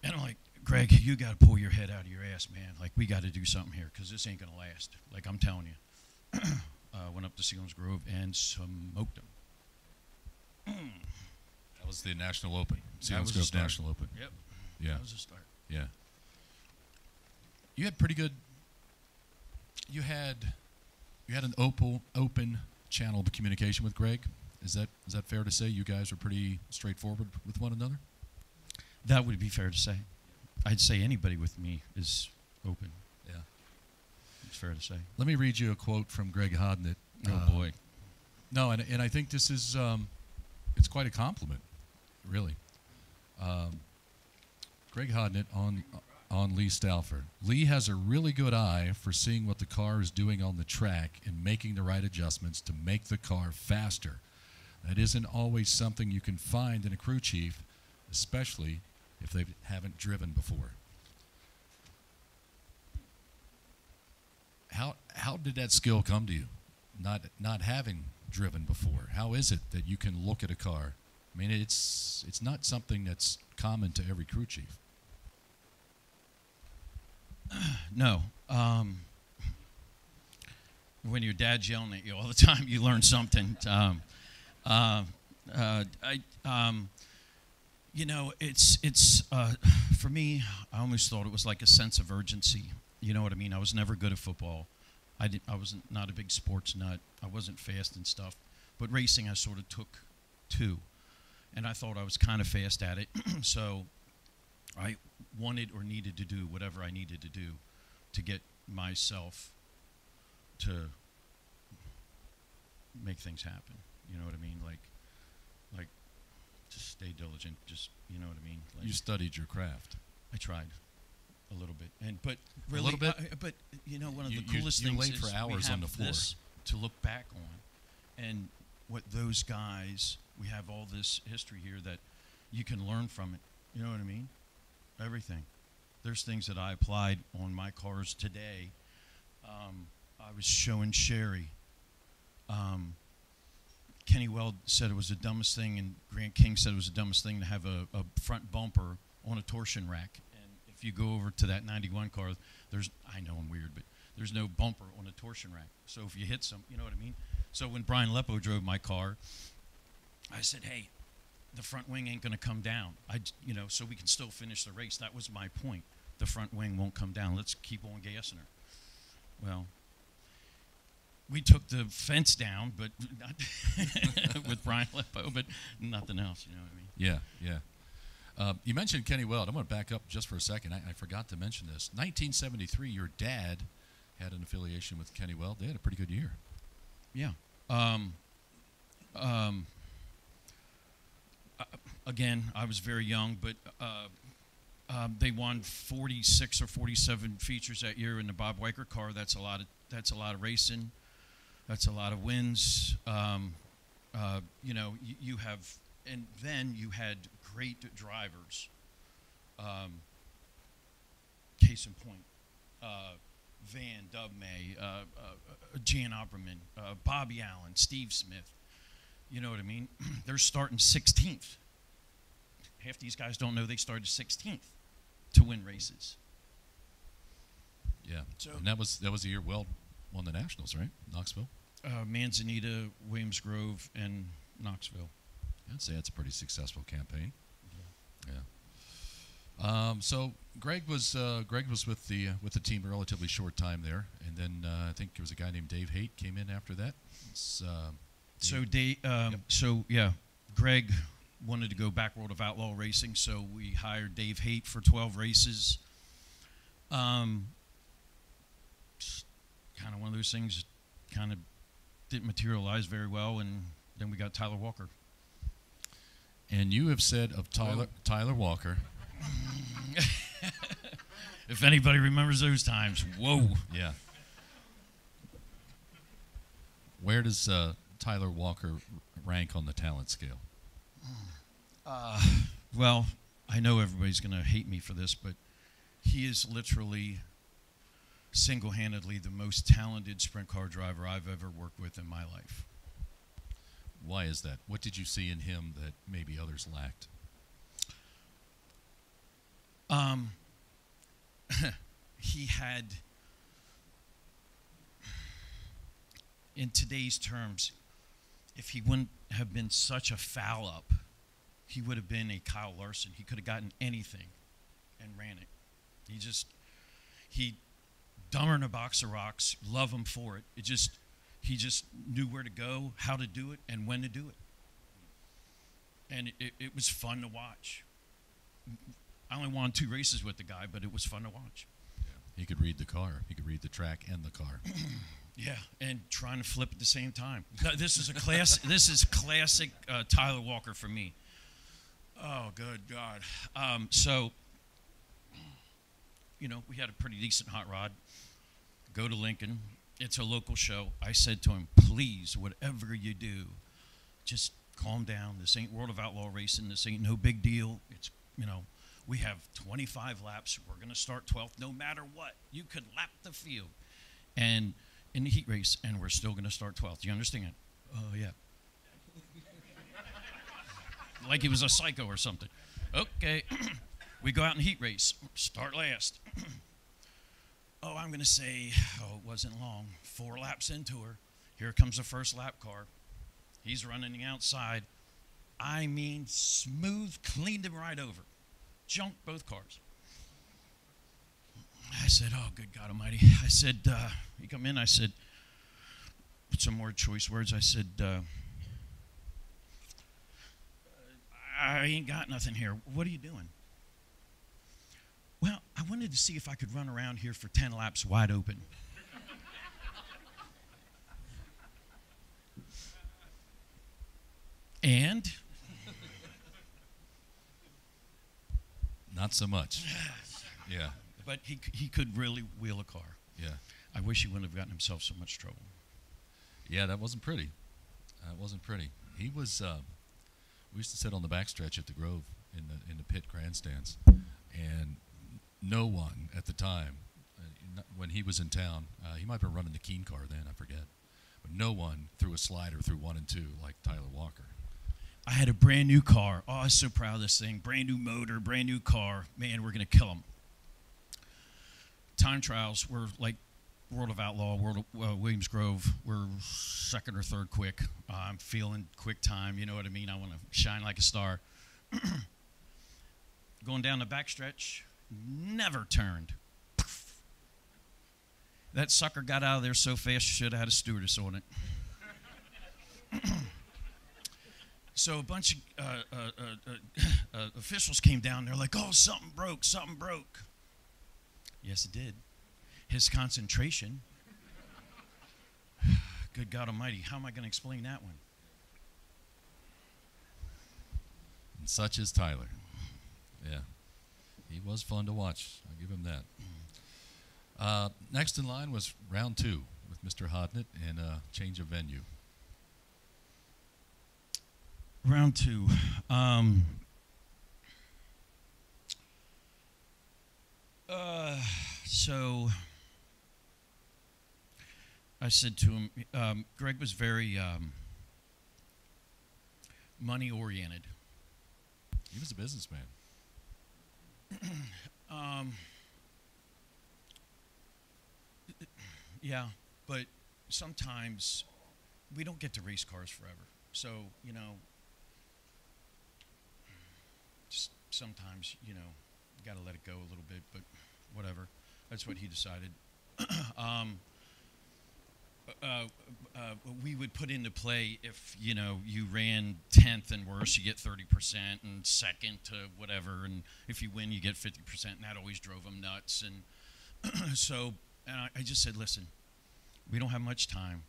And I'm like, Greg, you got to pull your head out of your ass, man. Like, we got to do something here because this ain't going to last. Like, I'm telling you. Went up to Sealands Grove and smoked them. That was the National Open. Sealands Grove National Open. Yep. Yeah. That was a start. Yeah. You had pretty good. You had an open channel of communication with Greg. Is that fair to say? You guys were pretty straightforward with one another? That would be fair to say. I'd say anybody with me is open. Yeah. It's fair to say. Let me read you a quote from Greg Hodnett. Oh, boy. No, and I think this is it's quite a compliment, really. Greg Hodnett on Lee Stauffer. Lee has a really good eye for seeing what the car is doing on the track and making the right adjustments to make the car faster. That isn't always something you can find in a crew chief, especially if they haven't driven before. How did that skill come to you, not having driven before? How is it that you can look at a car? I mean, it's not something that's common to every crew chief. No. When your dad's yelling at you all the time, you learn something. It's for me, I always thought it was like a sense of urgency. You know what I mean? I was never good at football. I wasn't not a big sports nut. I wasn't fast and stuff. But racing, I sort of took to. And I thought I was kind of fast at it. So I wanted or needed to do whatever I needed to do to get myself to make things happen. You know what I mean? Like just stay diligent. Just, you know what I mean? Like, You studied your craft. I tried a little bit, but really, a little bit. But you know, one of You- the coolest you things laid is for hours we have on the floor. this to look back on, and what those guys. We have all this history here that you can learn from it. You know what I mean? Everything. There's things that I applied on my cars today. I was showing Sherry. Kenny Weld said it was the dumbest thing, and Grant King said it was the dumbest thing to have a front bumper on a torsion rack. And if you go over to that 91 car, I know I'm weird, but there's no bumper on a torsion rack. So if you hit some, you know what I mean? So when Brian Leppo drove my car, I said, hey, the front wing ain't going to come down. So we can still finish the race. That was my point. The front wing won't come down. Let's keep on gassing her. Well, we took the fence down, but not with Brian Leppo, but nothing else. You know what I mean? Yeah. You mentioned Kenny Weld. I'm going to back up just for a second. I forgot to mention this. 1973, your dad had an affiliation with Kenny Weld. They had a pretty good year. Yeah. Again, I was very young, but they won 46 or 47 features that year in the Bob Weicker car. That's a lot of racing. That's a lot of wins. You have, and then you had great drivers. Case in point, Van Dub May, Jan Opperman, Bobby Allen, Steve Smith. You know what I mean? They're starting 16th. Half these guys don't know they started 16th to win races. Yeah. So, and that was the year Weld won the Nationals, right? Knoxville. Manzanita, Williams Grove, and Knoxville. I'd say that's a pretty successful campaign. Yeah. So Greg was with the team a relatively short time there, and then I think there was a guy named Dave Haight came in after that. Greg wanted to go back World of Outlaw Racing, so we hired Dave Haight for 12 races. Kind of one of those things, kind of didn't materialize very well, and then we got Tyler Walker. And you have said of Tyler Walker. If anybody remembers those times, whoa. Yeah. Where does Tyler Walker rank on the talent scale? Well, I know everybody's going to hate me for this, but he is literally single-handedly the most talented sprint car driver I've ever worked with in my life. Why is that? What did you see in him that maybe others lacked? He had, in today's terms, if he wouldn't have been such a foul up, he would have been a Kyle Larson. He could have gotten anything and ran it. He dumber than a box of rocks, love him for it. He just knew where to go, how to do it, and when to do it. And it was fun to watch. I only won 2 races with the guy, but it was fun to watch. Yeah. He could read the car. He could read the track and the car. Yeah, and trying to flip at the same time. This is classic Tyler Walker for me. Oh, good God. So, you know, we had a pretty decent hot rod. Go to Lincoln. It's a local show. I said to him, please, whatever you do, just calm down. This ain't World of Outlaw Racing. This ain't no big deal. It's, you know, we have 25 laps. We're going to start 12th no matter what. You could lap the field. And in the heat race, and we're still going to start 12th. Do you understand? Oh, yeah. Like he was a psycho or something. Okay. We go out in heat race. Start last. Oh, I'm going to say, it wasn't long. 4 laps into her. Here comes the first lap car. He's running the outside. I mean, smooth, cleaned him right over. Junked both cars. I said, oh, good God almighty. I said, he come in, I said, put some more choice words. I said, I ain't got nothing here. What are you doing? Well, I wanted to see if I could run around here for 10 laps wide open. And? Not so much. Yeah. But he could really wheel a car. Yeah. I wish he wouldn't have gotten himself so much trouble. Yeah, that wasn't pretty. That wasn't pretty. He was. We used to sit on the backstretch at the Grove in the pit grandstands, and no one at the time, when he was in town, he might have been running the Keen car then, I forget, but no one threw a slider through 1 and 2 like Tyler Walker. I had a brand new car. Oh, I was so proud of this thing. Brand new motor, brand new car. Man, we're going to kill him. Time trials were like World of Outlaw, Williams Grove. We're second or third quick. I'm feeling quick time. You know what I mean? I want to shine like a star. Going down the backstretch, never turned. That sucker got out of there so fast, you should have had a stewardess on it. So a bunch of officials came down. They're like, oh, something broke, something broke. Yes, it did. His concentration. Good God almighty, how am I going to explain that one? And such is Tyler. Yeah. He was fun to watch. I'll give him that. Next in line was round 2 with Mr. Hodnett and a change of venue. Round 2. So I said to him, Greg was very money-oriented. He was a businessman. Yeah, but sometimes we don't get to race cars forever. So, you know, just sometimes, you know, you got to let it go a little bit, but whatever. That's what he decided. We would put into play if, you know, you ran 10th and worse, you get 30%, and second to whatever, and if you win, you get 50%, and that always drove him nuts. And so, and I just said, listen, we don't have much time.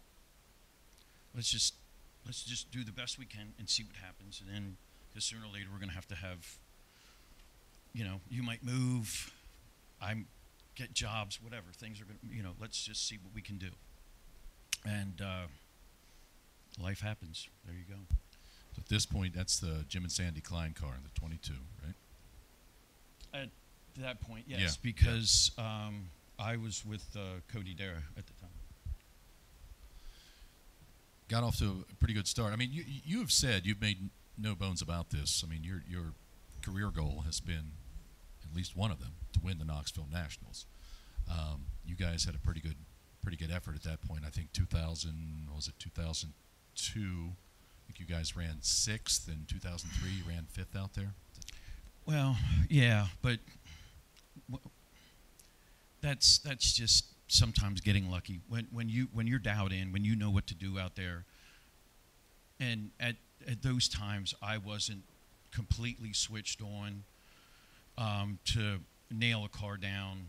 Let's just do the best we can and see what happens, and then, because sooner or later we're going to have, you know, you might move, I get jobs, whatever. Things are going to, you know, let's just see what we can do. And life happens. There you go. So at this point, that's the Jim and Sandy Klein car, the 22, right? At that point, yes, Yeah. because I was with Cody Dara at the time. Got off to a pretty good start. I mean, you have said, you've made no bones about this. I mean, your career goal has been, at least one of them, to win the Knoxville Nationals. You guys had a pretty good effort at that point. I think 2000, was it 2002? I think you guys ran 6th. In 2003, you ran 5th out there. Well, yeah, but that's just sometimes getting lucky. When you're dialed in, when you know what to do out there. And at those times, I wasn't completely switched on to nail a car down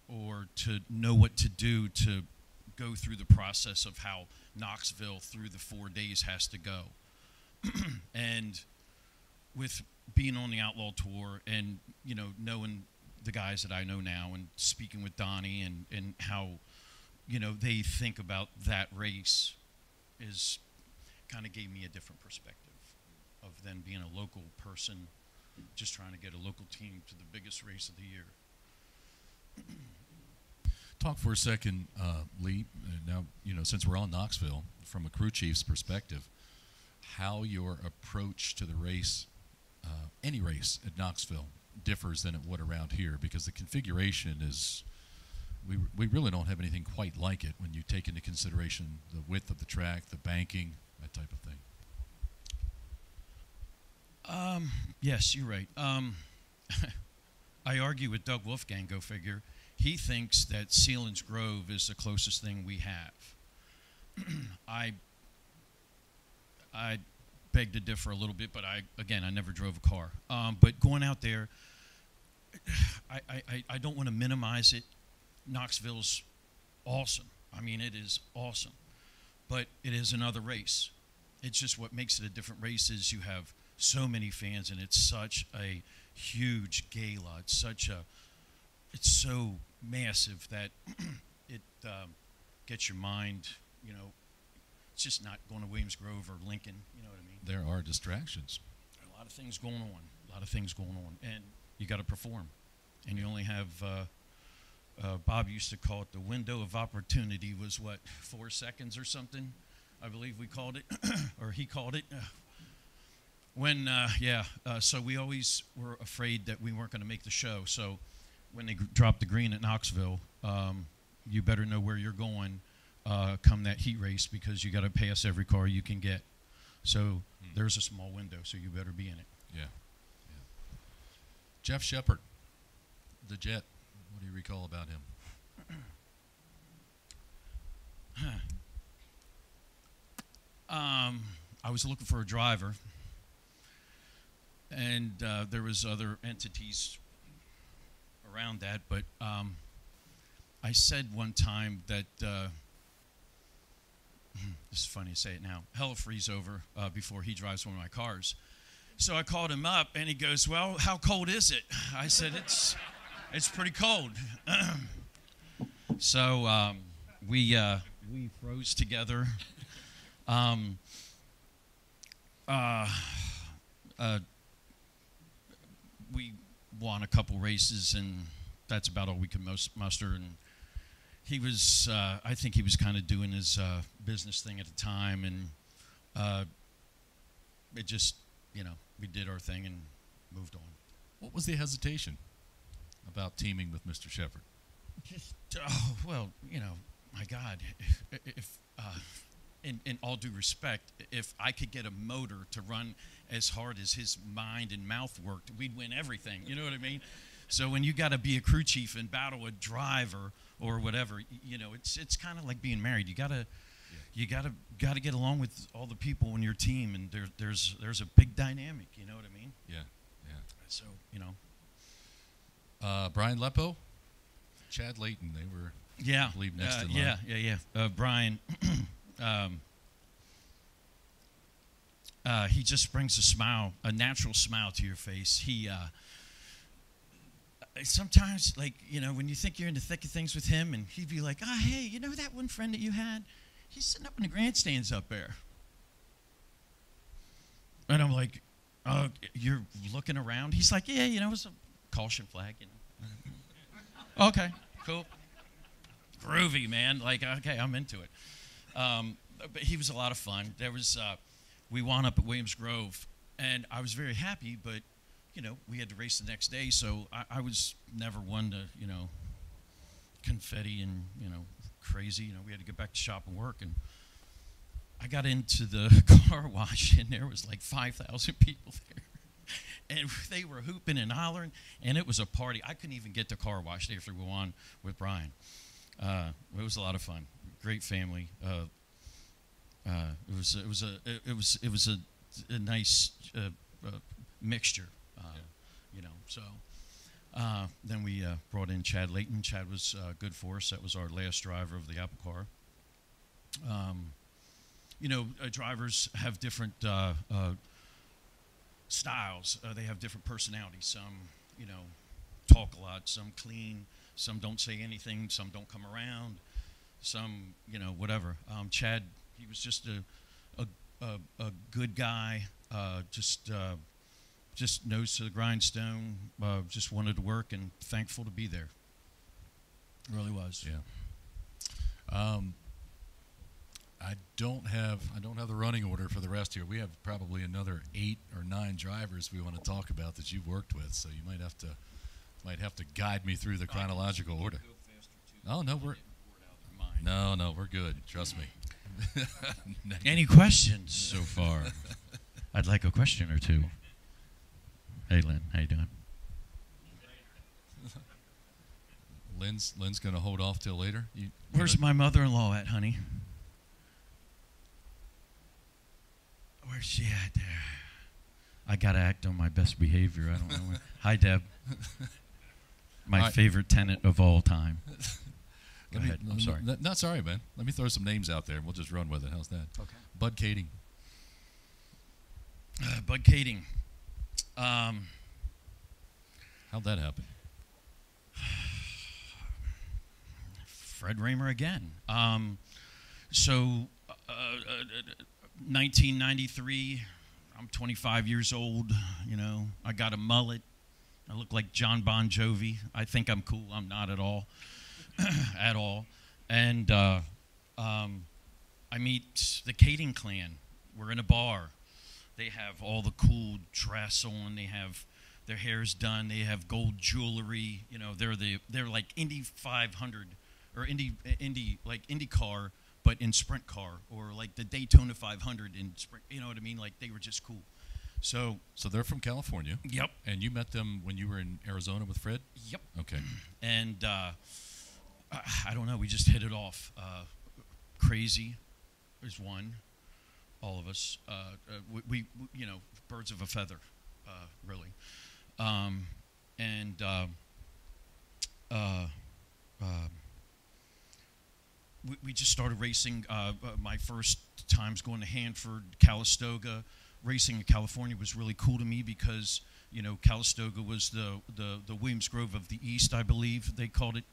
or to know what to do to go through the process of how Knoxville through the 4 days has to go. And with being on the Outlaw Tour and, you know, knowing the guys that I know now and speaking with Donnie and how, you know, they think about that race is kind of gave me a different perspective of then being a local person just trying to get a local team to the biggest race of the year. Talk for a second, Lee. Now, you know, since we're on Knoxville, from a crew chief's perspective, how your approach to the race, any race at Knoxville, differs than it would around here, because the configuration is, we really don't have anything quite like it when you take into consideration the width of the track, the banking, that type of thing. Yes, you're right. I argue with Doug Wolfgang, go figure. He thinks that Sealands Grove is the closest thing we have. I beg to differ a little bit, but I never drove a car. But going out there, I don't want to minimize it. Knoxville's awesome. I mean, it is awesome. But it is another race. It's just what makes it a different race is you have so many fans, and it's such a huge gala. It's so massive that it gets your mind, you know, it's just not going to Williams Grove or Lincoln, you know what I mean? There are distractions. There are a lot of things going on, and you got to perform. And you only have, Bob used to call it the window of opportunity was what, 4 seconds or something? I believe we called it, or he called it. So we always were afraid that we weren't going to make the show. So when they dropped the green at Knoxville, you better know where you're going come that heat race, because you got to pass every car you can get. So there's a small window, so you better be in it. Yeah. Jeff Shepard, the Jet. What do you recall about him? I was looking for a driver, and there was other entities around that, but I said one time that this is funny to say it now. Hell will freeze over before he drives one of my cars. So I called him up, and he goes, "Well, how cold is it?" I said, "It's pretty cold." So we froze together. We won a couple races, and that's about all we could muster. And he was, I think he was kind of doing his business thing at the time, and it just, you know, we did our thing and moved on. What was the hesitation about teaming with Mr. Shepard? Just, well, you know, my God, if in all due respect, if I could get a motor to run as hard as his mind and mouth worked, we'd win everything. You know what I mean? So when you got to be a crew chief and battle a driver or whatever, you know, it's kind of like being married. You gotta get along with all the people on your team, and there's a big dynamic. You know what I mean? Yeah. So you know, Brian Lepo, Chad Layton, they were I believe next in line. Brian. He just brings a smile, a natural smile to your face. He sometimes, like, you know, when you think you're in the thick of things with him, and he'd be like, hey, you know that one friend that you had? He's sitting up in the grandstands up there. And I'm like, you're looking around? He's like, yeah, you know, it's a caution flag, you know. Okay, cool. Groovy, man. Like, okay, I'm into it. But he was a lot of fun. There was, we wound up at Williams Grove, and I was very happy, but, you know, we had to race the next day, so I was never one to, you know, confetti and, you know, crazy. You know, we had to get back to shop and work, and I got into the car wash, and there was like 5,000 people there. And they were hooping and hollering, and it was a party. I couldn't even get the car washed after we won with Brian. It was a lot of fun. Great family. It was a nice mixture, you know. So then we brought in Chad Layton. Chad was good for us. That was our last driver of the Apple car. You know, drivers have different styles. They have different personalities. Some, talk a lot. Some clean. Some don't say anything. Some don't come around. Some, whatever. Chad, he was just a good guy. Just nose to the grindstone. Just wanted to work and thankful to be there. Really was. Yeah. I don't have the running order for the rest here. We have probably another 8 or 9 drivers we want to talk about that you've worked with. So you might have to guide me through the chronological order. Oh no, we're good. Trust me. Any questions so far? I'd like a question or two. Hey, Lynn, how you doing? Lynn's going to hold off till later. Where's my mother-in-law at, honey? Where's she at there? I got to act on my best behavior. I don't know. Hi, Deb. My favorite tenant of all time. Go ahead. I'm sorry. No, sorry, man. Let me throw some names out there, and we'll just run with it. How's that? Okay. Bud Kading. Bud Kading. How'd that happen? Fred Raymer again. 1993, I'm 25 years old, I got a mullet. I look like John Bon Jovi. I think I'm cool. I'm not at all. At all. And I meet the Kading clan. We're in a bar. They have all the cool dress on. They have their hair's done. They have gold jewelry. They're like Indy 500 or Indy car, but in sprint car, or like the Daytona 500 in sprint. You know what I mean? Like, they were just cool. So they're from California. Yep. And you met them when you were in Arizona with Fred? Yep. Okay. And I don't know. We just hit it off. Crazy is one. All of us. We birds of a feather, really. We just started racing. My first times going to Hanford, Calistoga. Racing in California was really cool to me because, Calistoga was the Williams Grove of the East, I believe they called it.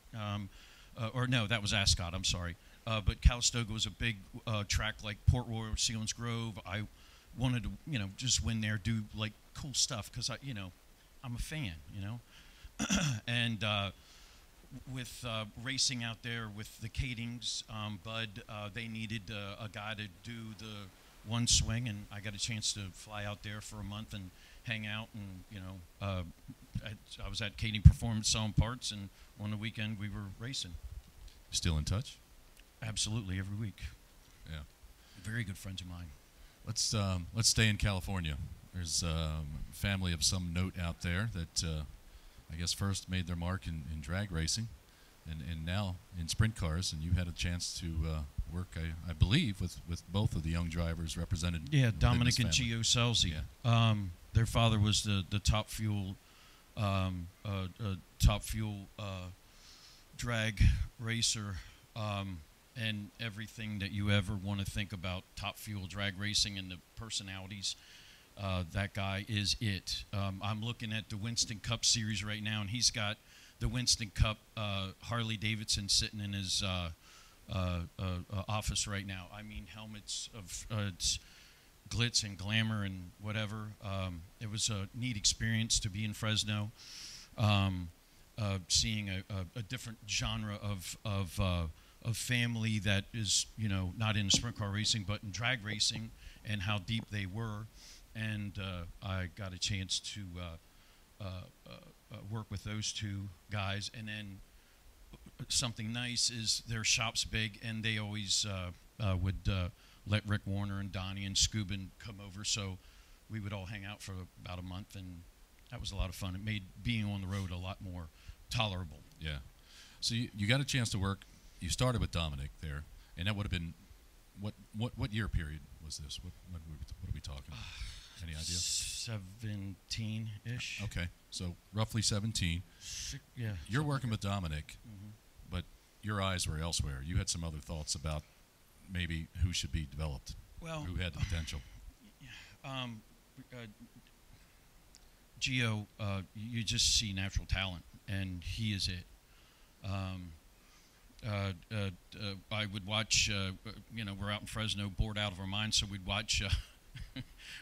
Or no, that was Ascot, I'm sorry. But Calistoga was a big track like Port Royal, Sealands Grove. I wanted to, just win there, do like cool stuff because I'm a fan, And with racing out there with the Kadings, Bud, they needed a guy to do the one swing, and I got a chance to fly out there for a month and hang out, and I was at Kading Performance selling parts, and on the weekend we were racing. Still in touch? Absolutely, every week. Yeah. Very good friends of mine. Let's stay in California. There's a family of some note out there that I guess first made their mark in drag racing, and now in sprint cars. And you had a chance to work, I believe, with both of the young drivers represented. Yeah, Dominic and Gio Selzy. Yeah. Their father was the top fuel drag racer, and everything that you ever want to think about top fuel drag racing and the personalities. That guy is it. I'm looking at the Winston Cup series right now, and he's got the Winston Cup Harley Davidson sitting in his office right now. I mean, helmets of it's glitz and glamour and whatever. It was a neat experience to be in Fresno, seeing a different genre of family that is, not in sprint car racing but in drag racing, and how deep they were. And I got a chance to work with those two guys. And then something nice is their shop's big, and they always would let Rick Warner and Donnie and Scuban come over. So we would all hang out for about a month, and that was a lot of fun. It made being on the road a lot more tolerable. Yeah. So you got a chance to work. You started with Dominic there, and that would have been what year period was this? What are we talking? Any idea? 17-ish. Okay, so roughly 17. Yeah. You're working with Dominic, but your eyes were elsewhere. You had some other thoughts about maybe who should be developed, well, who had the potential. Gio, you just see natural talent, and he is it. Um, I would watch, we're out in Fresno, bored out of our minds, so we'd watch,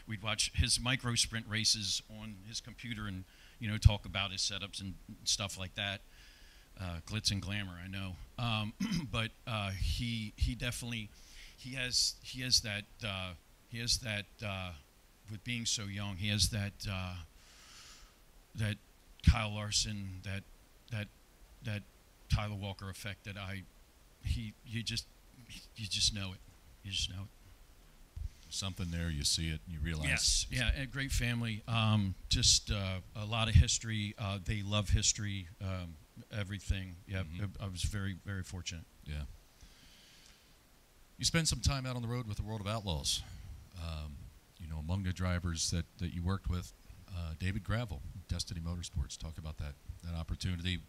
we'd watch his micro sprint races on his computer, and talk about his setups and stuff like that. Glitz and glamour, I know, but he definitely he has that with being so young, he has that that Kyle Larson, that Tyler Walker effect that you just know it. You just know it. Something there, you see it, you realize. Yes, yeah, a great family. Just a lot of history. They love history. Everything. Yeah, I was very, very fortunate. Yeah. You spent some time out on the road with the World of Outlaws. Among the drivers that you worked with, David Gravel, Destiny Motorsports. Talk about that opportunity,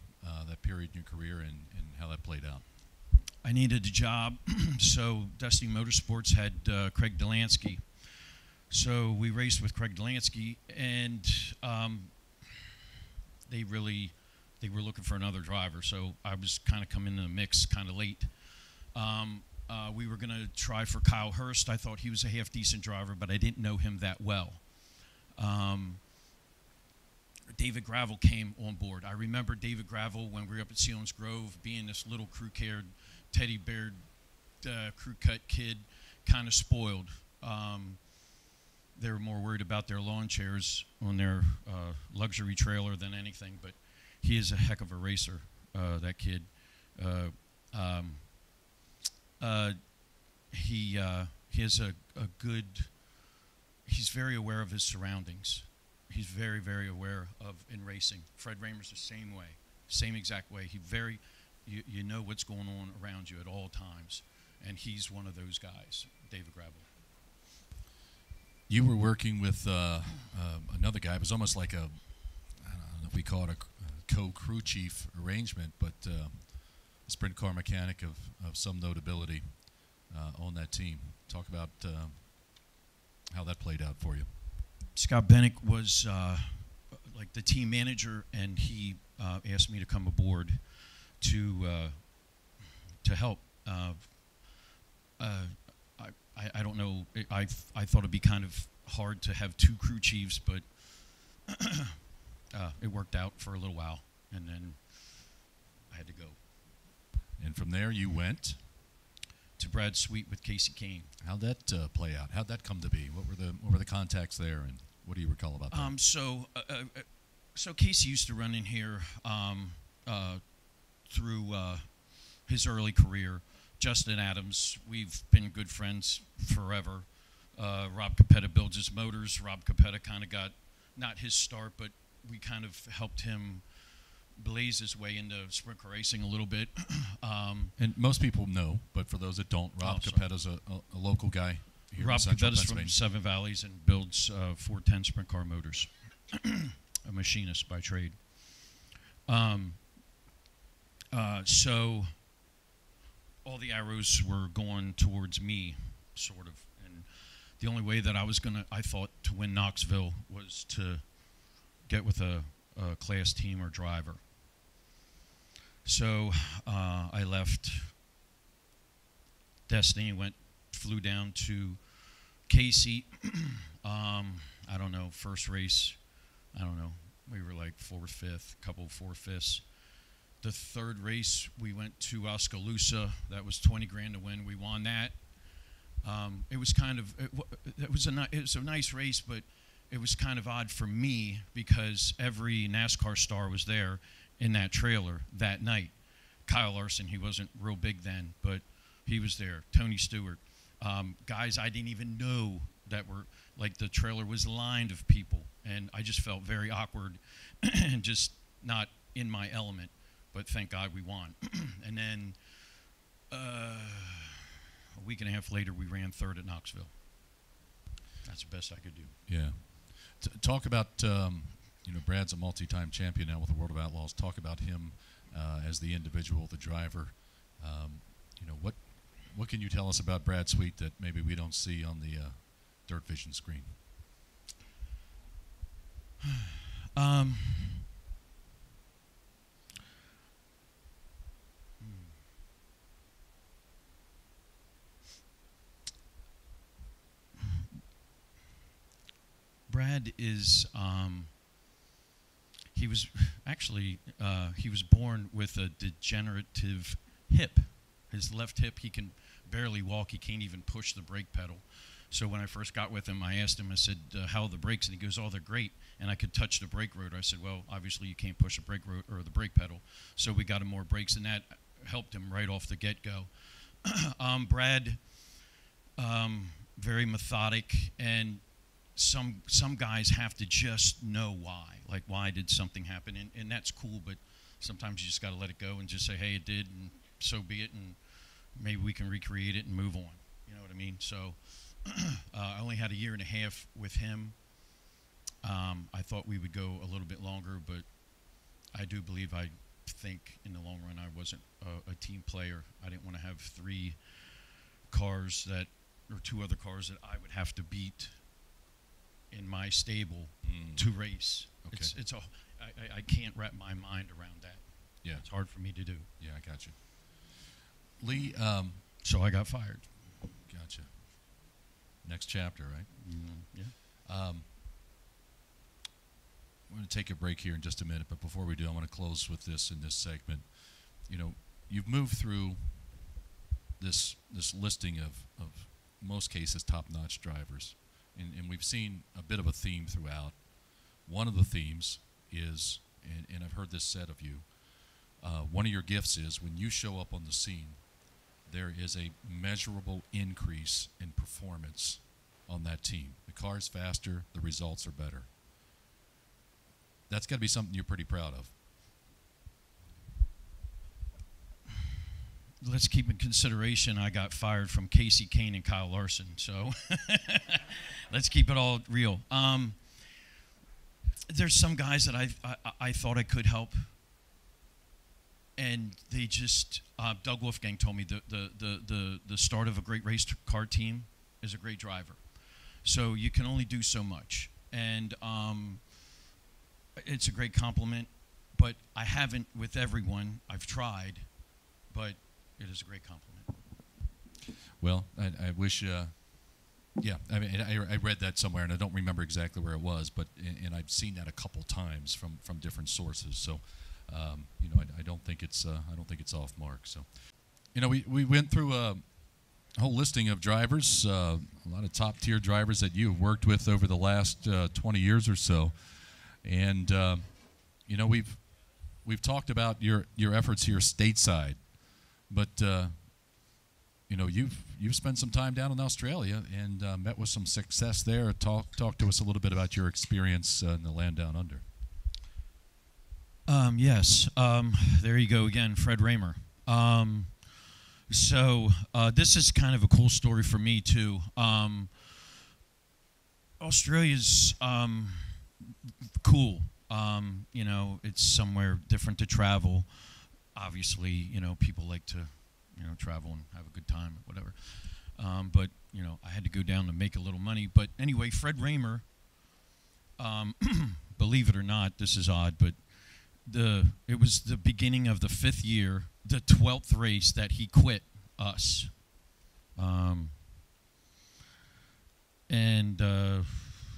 that period in your career, and how that played out. I needed a job, so Destiny Motorsports had Craig Delansky. So we raced with Craig Delansky, and they were looking for another driver. So I was kind of coming in the mix kind of late. We were going to try for Kyle Hurst. I thought he was a half-decent driver, but I didn't know him that well. David Gravel came on board. I remember David Gravel when we were up at Sealands Grove being this little crew-cared, teddy bear, crew-cut kid, kind of spoiled. They were more worried about their lawn chairs on their luxury trailer than anything, but he is a heck of a racer, that kid. He has a good, he's very aware of his surroundings. He's very, very aware of in racing. Fred Raymer's the same way, same exact way. You know what's going on around you at all times, and he's one of those guys, David Gravel. You were working with another guy. It was almost like I don't know if we call it a co-crew chief arrangement, but a sprint car mechanic of some notability on that team. Talk about how that played out for you. Scott Bennick was like the team manager, and he asked me to come aboard to help. I don't know. I thought it'd be kind of hard to have two crew chiefs, but it worked out for a little while, and then I had to go. And from there, you went to Brad Sweet with Casey Kane. How'd that play out? How'd that come to be? What were the contacts there, and what do you recall about that? So Casey used to run in here through his early career. Justin Adams, we've been good friends forever. Rob Capetta builds his motors. Rob Capetta kind of got, not his start, but we kind of helped him blaze his way into sprint car racing a little bit. And most people know, but for those that don't, Rob Capetta's a local guy here Rob in Central Capetta's Pennsylvania. from Seven Valleys and builds 410 sprint car motors. A machinist by trade. So all the arrows were going towards me, sort of. And the only way that I thought to win Knoxville was to get with a class team or driver. So I left Destiny, flew down to Casey. I don't know, first race, I don't know, we were like 4th, 5th, couple of 4th, 5ths. The third race, we went to Oskaloosa. That was 20 grand to win. We won that. It was kind of, it was a nice race, but it was kind of odd for me because every NASCAR star was there in that trailer that night. Kyle Larson, he wasn't real big then, but he was there. Tony Stewart. Guys I didn't even know that were, like, the trailer was lined of people, and I just felt very awkward and just not in my element. But thank God we won. And then a week and a half later, we ran 3rd at Knoxville. That's the best I could do. Yeah. Talk about, Brad's a multi-time champion now with the World of Outlaws. Talk about him as the individual, the driver. What can you tell us about Brad Sweet that maybe we don't see on the Dirt Vision screen? Um, Brad is, he was actually, he was born with a degenerative hip. His left hip, he can barely walk. He can't even push the brake pedal. So when I first got with him, I asked him, I said, how are the brakes? And he goes, oh, they're great. And I could touch the brake rotor. I said, well, obviously you can't push the brake rotor or the brake pedal. So we got him more brakes, and that helped him right off the get-go. Brad, very methodic, and some guys have to just know why. Like, why did something happen? And that's cool, but sometimes you just got to let it go and just say, hey, it did, and so be it, and maybe we can recreate it and move on. You know what I mean? So I only had a year and a half with him. I thought we would go a little bit longer, but I do believe, I think in the long run, I wasn't a team player. I didn't want to have 3 cars that, or 2 other cars that I would have to beat in my stable to race. Okay. I can't wrap my mind around that. Yeah. It's hard for me to do. Yeah, I got you. Lee, So I got fired. gotcha. Next chapter, right? Yeah. I'm going to take a break here in just a minute, but before we do, I want to close with this in this segment. You know, you've moved through this listing of most cases top-notch drivers, and we've seen a bit of a theme throughout. One of the themes is, and I've heard this said of you, one of your gifts is when you show up on the scene, there is a measurable increase in performance on that team. The car's faster, the results are better. That's got to be something you're pretty proud of. Let's keep in consideration I got fired from Casey Kane and Kyle Larson, so let's keep it all real. There's some guys that I thought I could help, and they just Doug Wolfgang told me the start of a great race car team is a great driver. So you can only do so much, and it's a great compliment, but I haven't with everyone. I've tried, but it is a great compliment. Well, I wish, yeah, I mean, I read that somewhere, and I don't remember exactly where it was, but and I've seen that a couple times from different sources. So, you know, I don't think it's off mark. So, you know, we went through a whole listing of drivers, a lot of top tier drivers that you've worked with over the last 20 years or so, and you know, we've talked about your efforts here stateside. But you know, you've spent some time down in Australia and met with some success there. Talk to us a little bit about your experience in the land down under. Yes, there you go again, Fred Raymer. So this is kind of a cool story for me too. Australia's cool. You know, it's somewhere different to travel. Obviously, you know, people like to, you know, travel and have a good time, whatever. But, you know, I had to go down to make a little money. But anyway, Fred Raymer, believe it or not, this is odd, but it was the beginning of the 5th year, the 12th race that he quit us.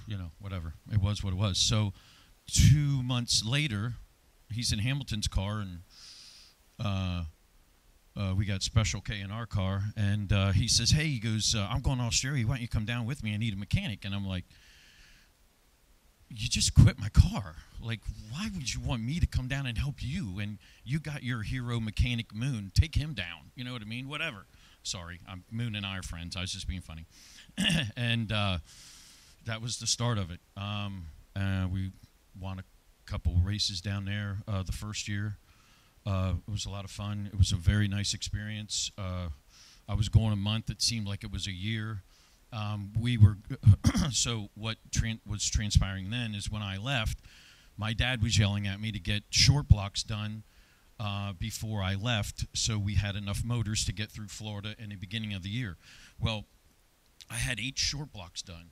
You know, whatever. It was what it was. So 2 months later, he's in Hamilton's car, and we got Special K in our car, and he says, hey, he goes, I'm going to Australia. Why don't you come down with me? I need a mechanic. And I'm like, you just quit my car. Like, why would you want me to come down and help you? And you got your hero mechanic, Moon. Take him down. You know what I mean? Whatever. Sorry, Moon and I are friends. I was just being funny. And that was the start of it. We won a couple races down there the first year. It was a lot of fun. It was a very nice experience. I was going a month. It seemed like it was a year. We were so what was transpiring then is when I left, my dad was yelling at me to get short blocks done before I left, so we had enough motors to get through Florida in the beginning of the year. Well, I had 8 short blocks done,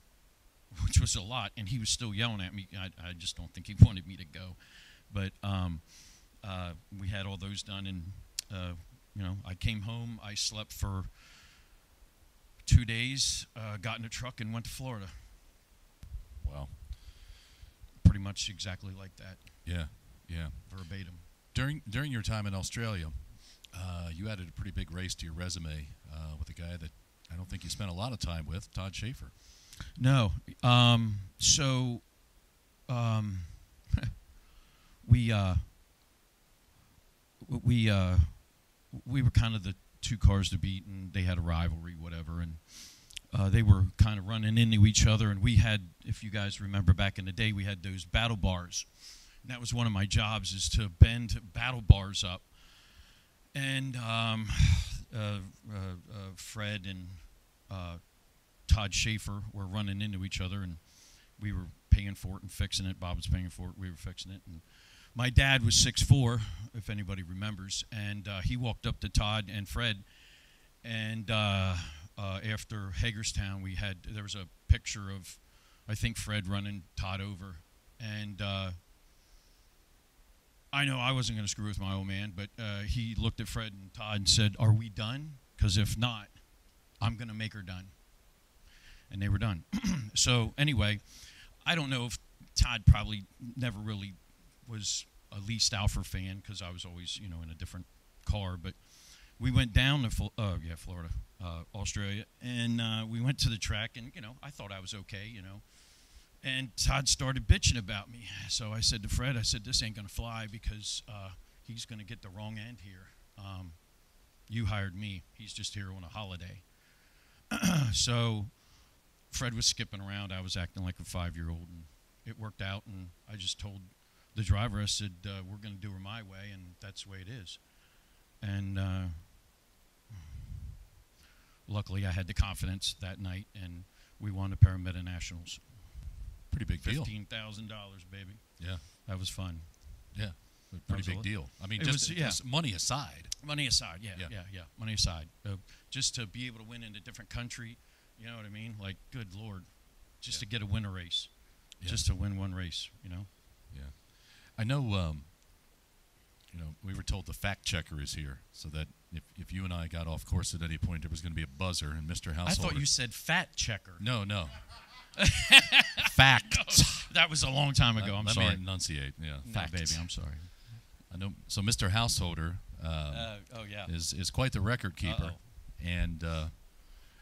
which was a lot, and he was still yelling at me. I just don't think he wanted me to go. But we had all those done, and I came home. I slept for 2 days, got in a truck, and went to Florida. Wow. Pretty much exactly like that. Yeah, yeah. Verbatim. During your time in Australia, you added a pretty big race to your resume with a guy that I don't think you spent a lot of time with, Todd Stauffer. No. We were kind of the two cars to beat, and they had a rivalry, whatever, and they were kind of running into each other, and we had, if you guys remember back in the day, we had those battle bars, and that was one of my jobs, is to bend battle bars up, and Fred and Todd Stauffer were running into each other, and we were paying for it and fixing it. Bob was paying for it, we were fixing it, and my dad was 6'4", if anybody remembers, and he walked up to Todd and Fred, and after Hagerstown, there was a picture of, I think, Fred running Todd over, and I know I wasn't going to screw with my old man, but he looked at Fred and Todd and said, "Are we done? Because if not, I'm going to make her done." And they were done. So anyway, I don't know if Todd probably never really was a Lee Stauffer fan, because I was always, in a different car. But we went down to Florida, Australia, and we went to the track, and I thought I was okay, And Todd started bitching about me. So I said to Fred, I said, "This ain't gonna fly, because he's gonna get the wrong end here. You hired me. He's just here on a holiday." So Fred was skipping around. I was acting like a 5-year-old, and it worked out. And I just told the driver, I said, "We're going to do her my way, and that's the way it is." And luckily, I had the confidence that night, and we won the Parameta Nationals. Pretty big deal. $15,000, baby. Yeah. That was fun. Yeah. Pretty big deal. I mean, just money aside. Money aside, yeah. Money aside. Just to be able to win in a different country, you know what I mean? Like, good Lord. Just to get a winner race. Yeah. Just to win one race, Yeah. I know, we were told the fact checker is here, so that if you and I got off course at any point, there was going to be a buzzer, and Mr. Householder. I thought you said fat checker. No. Fact. No, that was a long time ago. I'm sorry. Let me enunciate. Yeah. Fact, baby. I'm sorry. I know. So Mr. Householder is quite the record keeper. And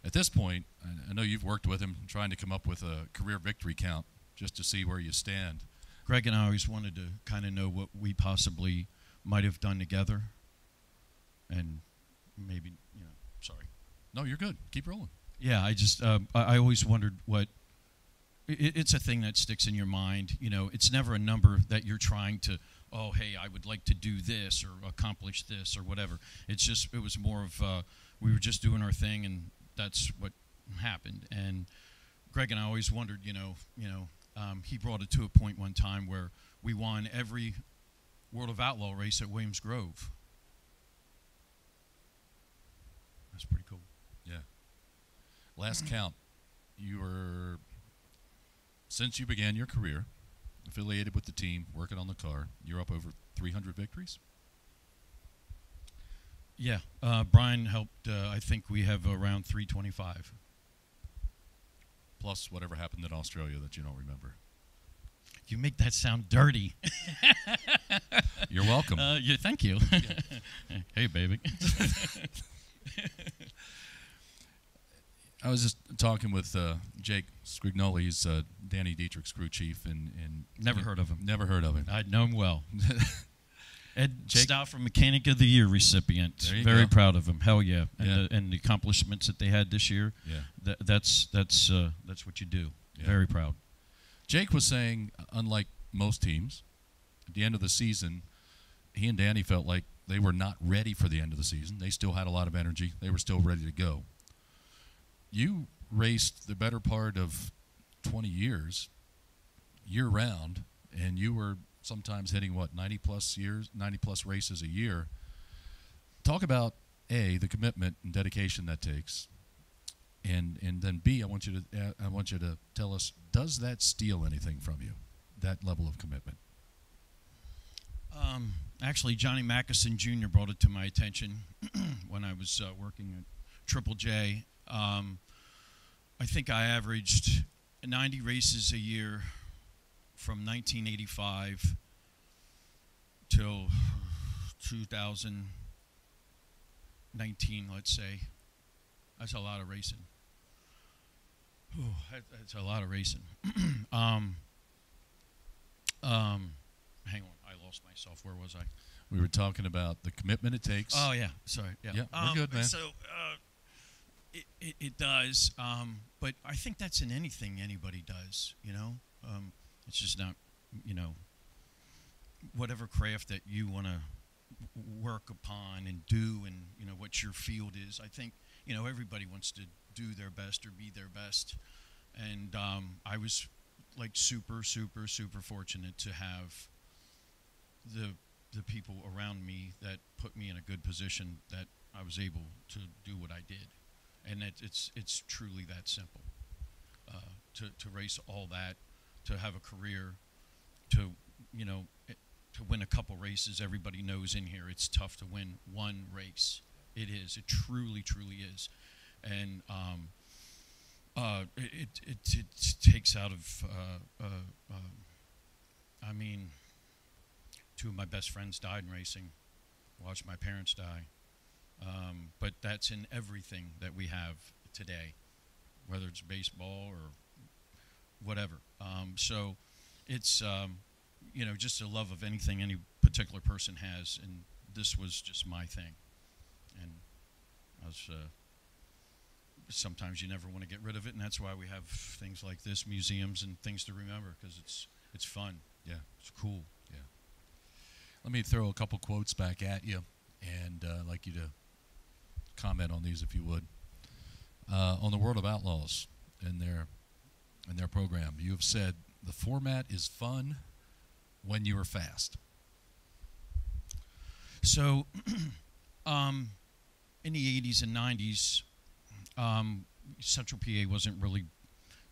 at this point, I know you've worked with him trying to come up with a career victory count just to see where you stand. Greg and I always wanted to kind of know what we possibly might have done together. And maybe, sorry. No, you're good. Keep rolling. Yeah, I always wondered what, it's a thing that sticks in your mind. It's never a number that you're trying to, oh, hey, I would like to do this or accomplish this or whatever. It was more of, we were just doing our thing, and that's what happened. And Greg and I always wondered, he brought it to a point one time where we won every World of Outlaw race at Williams Grove. That's pretty cool. Yeah. Last count, you were, since you began your career, affiliated with the team, working on the car, you're up over 300 victories? Yeah. Brian helped, I think we have around 325. Plus whatever happened in Australia that you don't remember. You make that sound dirty. You're welcome. Yeah, thank you. Yeah. Hey, baby. I was just talking with Jake Scrignoli. He's Danny Dietrich's crew chief, and never heard of him. Never heard of him. I know him well. Ed Stauffer Mechanic of the Year recipient. Very go. proud of him. Hell yeah. And the accomplishments that they had this year. Yeah. That's what you do. Yeah. Very proud. Jake was saying, unlike most teams, at the end of the season, he and Danny felt like they were not ready for the end of the season. They still had a lot of energy. They were still ready to go. You raced the better part of 20 years, year-round, and you were sometimes hitting, 90-plus races a year. Talk about, A, the commitment and dedication that takes, And then B, I want you to tell us, does that steal anything from you, that level of commitment? Actually, Johnny Mackison Jr. brought it to my attention when I was working at Triple J. I think I averaged 90 races a year from 1985 till 2019, let's say. That's a lot of racing. Ooh, that's a lot of racing. Hang on, I lost myself. Where was I? We were talking about the commitment it takes. Oh, yeah, sorry. Yeah, we're good, man. So it does, but I think that's in anything anybody does, you know? It's just not, you know, whatever craft that you want to work upon and do, and, you know, what your field is. I think, you know, everybody wants to do their best or be their best. And I was, like, super, super, super fortunate to have the people around me that put me in a good position that I was able to do what I did. And it's truly that simple. To race all that, to have a career, to, you know, to win a couple races. Everybody knows in here it's tough to win one race. It is. It truly, truly is. And it takes out of, I mean, two of my best friends died in racing. Watched my parents die. But that's in everything that we have today, whether it's baseball or whatever. So it's, you know, just a love of anything any particular person has, and this was just my thing. And I was, sometimes you never want to get rid of it, and that's why we have things like this, museums and things to remember, because it's fun. Yeah. It's cool. Yeah. Let me throw a couple quotes back at you, and I'd like you to comment on these if you would. On the World of Outlaws and their program, you have said the format is fun when you are fast. So, in the 80s and 90s, Central PA wasn't really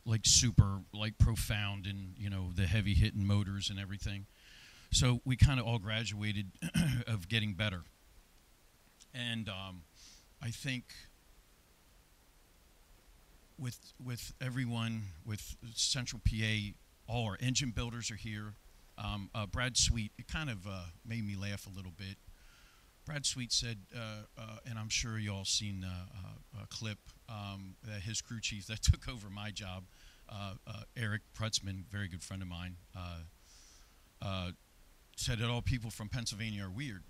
like super like profound in, you know, the heavy hitting motors and everything. So we kind of all graduated of getting better. And I think with everyone, with Central PA, all our engine builders are here. Brad Sweet, it kind of made me laugh a little bit. Brad Sweet said, and I'm sure you all seen a clip that his crew chief that took over my job, Eric Prutzman, very good friend of mine, said that all people from Pennsylvania are weird.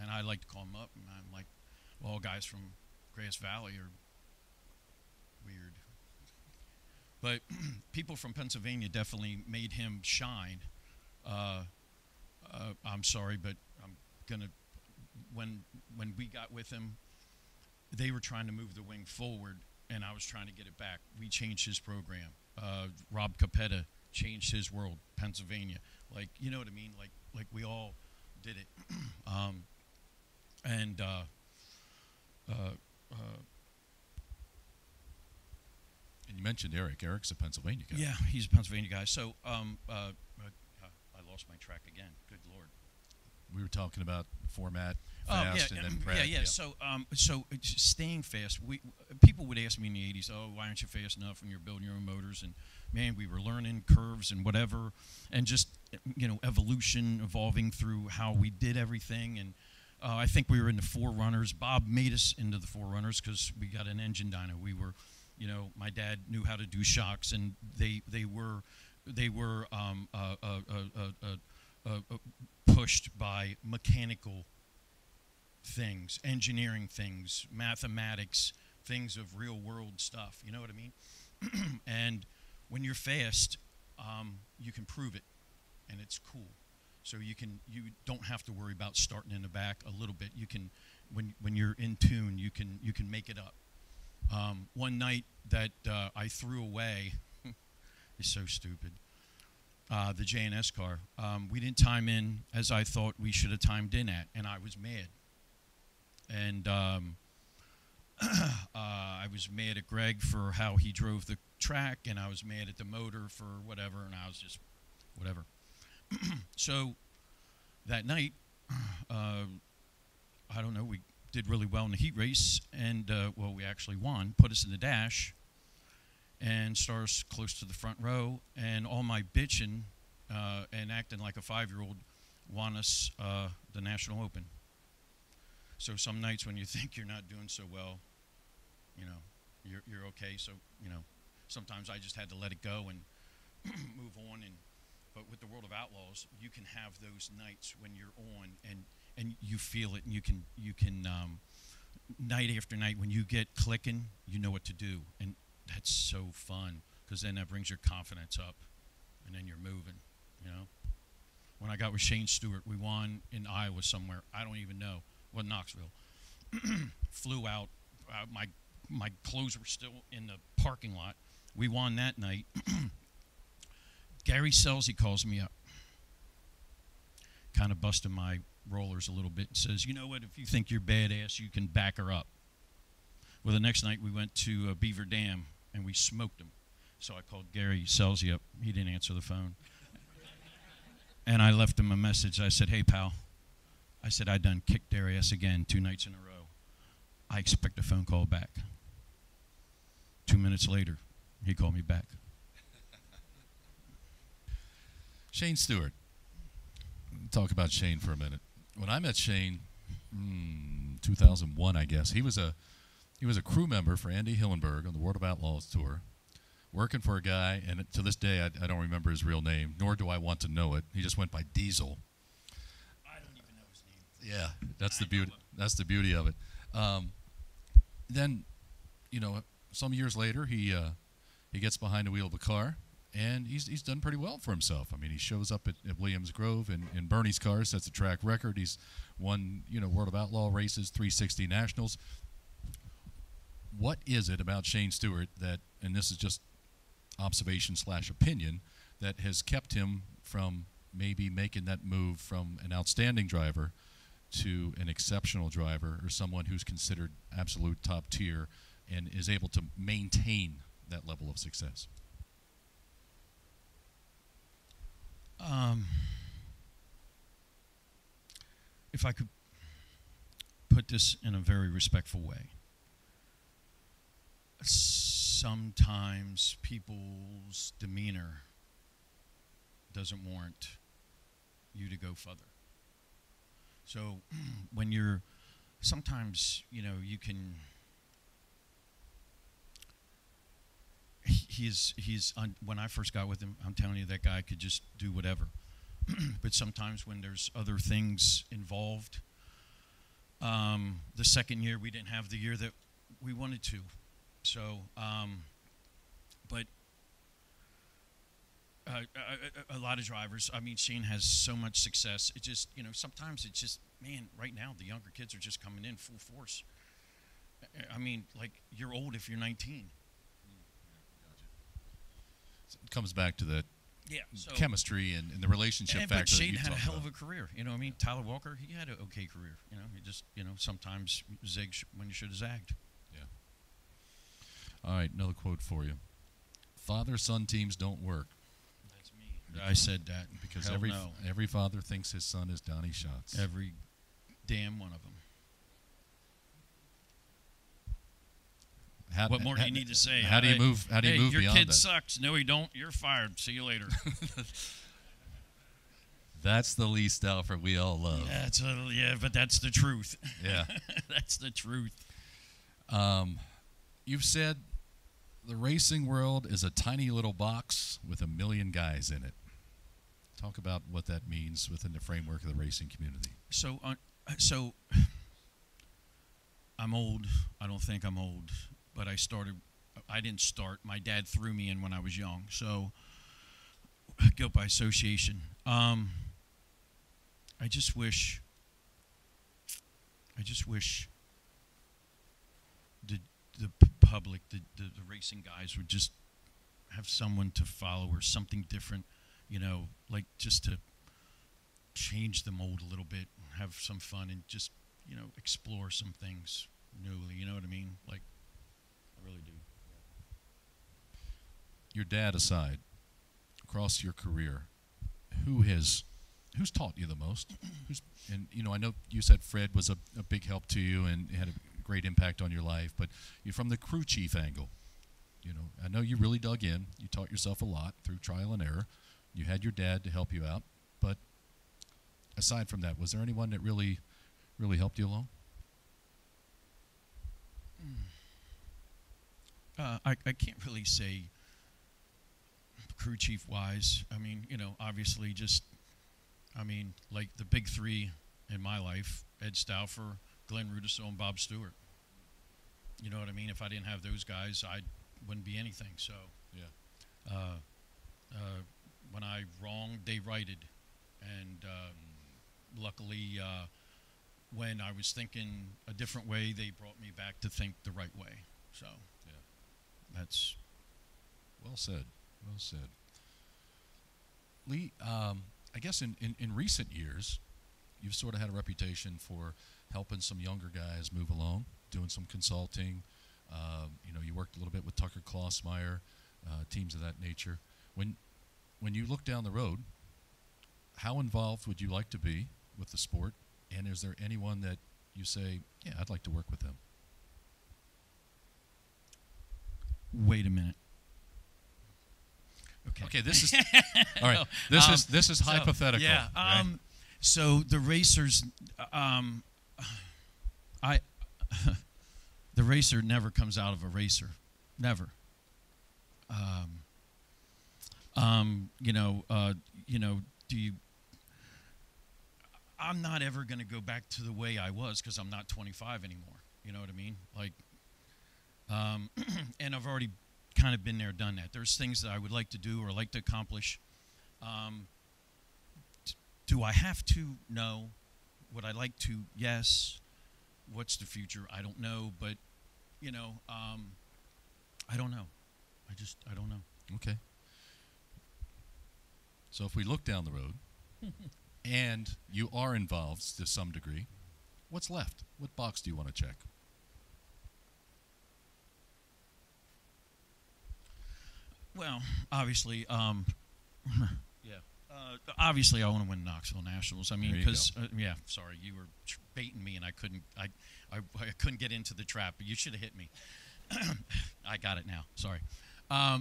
And I like to call them up, and I'm like, well, all guys from Grass Valley are weird. But people from Pennsylvania definitely made him shine. I'm sorry, but I'm gonna. When we got with him, they were trying to move the wing forward, and I was trying to get it back. We changed his program. Rob Capetta changed his world, Pennsylvania. Like, you know what I mean? Like we all did it. And you mentioned Eric. Eric's a Pennsylvania guy. Yeah, he's a Pennsylvania guy. So I lost my track again. Good Lord. We were talking about format, fast, and then Brad. Yeah. So staying fast. People would ask me in the 80s, oh, why aren't you fast enough when you're building your own motors? And man, we were learning curves and whatever, and just, you know, evolution, evolving through how we did everything. And I think we were in the Forerunners. Bob made us into the Forerunners because we got an engine dyno. We were, you know, my dad knew how to do shocks, and they were pushed by mechanical things, engineering things, mathematics, things of real world stuff. You know what I mean? And when you're fast, you can prove it, and it's cool. So you don't have to worry about starting in the back a little bit. You can, when you're in tune, you can make it up. One night that I threw away, it's so stupid. The J&S car. We didn't time in as I thought we should have timed in at, and I was mad. And I was mad at Greg for how he drove the track, and I was mad at the motor for whatever, and I was just whatever. So that night, I don't know, we did really well in the heat race, and well, we actually won, put us in the dash, and started us close to the front row, and all my bitching and acting like a 5-year-old won us the National Open. So some nights when you think you're not doing so well, you know, you're okay. So, you know, sometimes I just had to let it go and move on. But with the World of Outlaws, you can have those nights when you're on and you feel it, and you can night after night when you get clicking, you know what to do, and that's so fun because then that brings your confidence up, and then you're moving, you know. When I got with Shane Stewart, we won in Iowa somewhere. I don't even know. Well, Knoxville. Flew out. My clothes were still in the parking lot. We won that night. Gary Selzy calls me up, kind of busting my rollers a little bit, and says, you know what, if you think you're badass, you can back her up. Well, the next night we went to Beaver Dam, and we smoked him. So I called Gary Selzy up. He didn't answer the phone. And I left him a message. I said, hey, pal. I said, I done kicked their ass again 2 nights in a row. I expect a phone call back. 2 minutes later, he called me back. Shane Stewart. Talk about Shane for a minute. When I met Shane, 2001, I guess, he was a crew member for Andy Hillenberg on the World of Outlaws tour, working for a guy, and to this day I don't remember his real name, nor do I want to know it. He just went by Diesel. I don't even know his name. Yeah, that's the beauty. That's the beauty of it. Then, you know, some years later, he gets behind the wheel of a car, and he's done pretty well for himself. I mean, he shows up at Williams Grove in Bernie's car, sets a track record. He's won, you know, World of Outlaw races, 360 Nationals. What is it about Shane Stewart that, and this is just observation/opinion, that has kept him from maybe making that move from an outstanding driver to an exceptional driver, or someone who's considered absolute top tier and is able to maintain that level of success? If I could put this in a very respectful way, sometimes people's demeanor doesn't warrant you to go further. So when you're, sometimes, you know, you can, when I first got with him, I'm telling you, that guy could just do whatever. But sometimes when there's other things involved, the second year we didn't have the year that we wanted to. So, but a lot of drivers, I mean, Shane has so much success. It just, you know, sometimes it's just, man, right now the younger kids are just coming in full force. I mean, like, you're old if you're 19. It comes back to the so chemistry and the relationship factor. But Shane that you had a hell about. of a career. You know what I mean? Tyler Walker, he had an okay career. You know, he just, you know, sometimes zigged when you should have zagged. Yeah. All right, another quote for you. Father-son teams don't work. That's me. I said that. Because hell no. every father thinks his son is Donnie Schatz. Every damn one of them. What more do you need to say? How do you move? How do you move your beyond kid that? sucks. No, he don't. You're fired. See you later. That's the Lee Stauffer we all love. Yeah, but that's the truth. Yeah, that's the truth. You've said the racing world is a tiny little box with a million guys in it. Talk about what that means within the framework of the racing community. So I'm old. I don't think I'm old. But I didn't start. My dad threw me in when I was young. So, guilt by association. I just wish the public, the racing guys would just have someone to follow or something different, you know, like just to change the mold a little bit, have some fun and just, you know, explore some things. newly. You know what I mean? Like, I really do. Your dad aside, across your career, who's taught you the most? And I know you said Fred was a big help to you and had a great impact on your life, but you're from the crew chief angle. I know you really dug in. You taught yourself a lot through trial and error. You had your dad to help you out, but aside from that, was there anyone that really helped you along? I can't really say crew chief wise. I mean, obviously like the big three in my life: Ed Stauffer, Glenn Rudiso, and Bob Stewart. You know what I mean? If I didn't have those guys, I wouldn't be anything. So yeah. When I wronged, they righted, and luckily, when I was thinking a different way, they brought me back to think the right way. So Yeah. that's Well said. Well said. Lee, I guess in recent years, you've sort of had a reputation for helping some younger guys move along, doing some consulting. You worked a little bit with Tucker Klossmeyer, teams of that nature. When you look down the road, how involved would you like to be with the sport? And is there anyone that you say, yeah, I'd like to work with them? Wait a minute. Okay, this is all right. This is hypothetical. Yeah. Right? So the racers, the racer never comes out of a racer, never. Do you? I'm not ever going to go back to the way I was because I'm not 25 anymore. You know what I mean? Like, and I've already kind of been there, done that. There's things that I would like to do or like to accomplish. Do I have to? No. Would I like to? Yes. What's the future? I don't know. But, I don't know. I don't know. Okay. So if we look down the road, and you are involved to some degree, what's left? What box do you want to check? Well, obviously, obviously, I want to win Knoxville Nationals. I mean, because sorry, you were baiting me, and I couldn't get into the trap. But you should have hit me. I got it now. Sorry.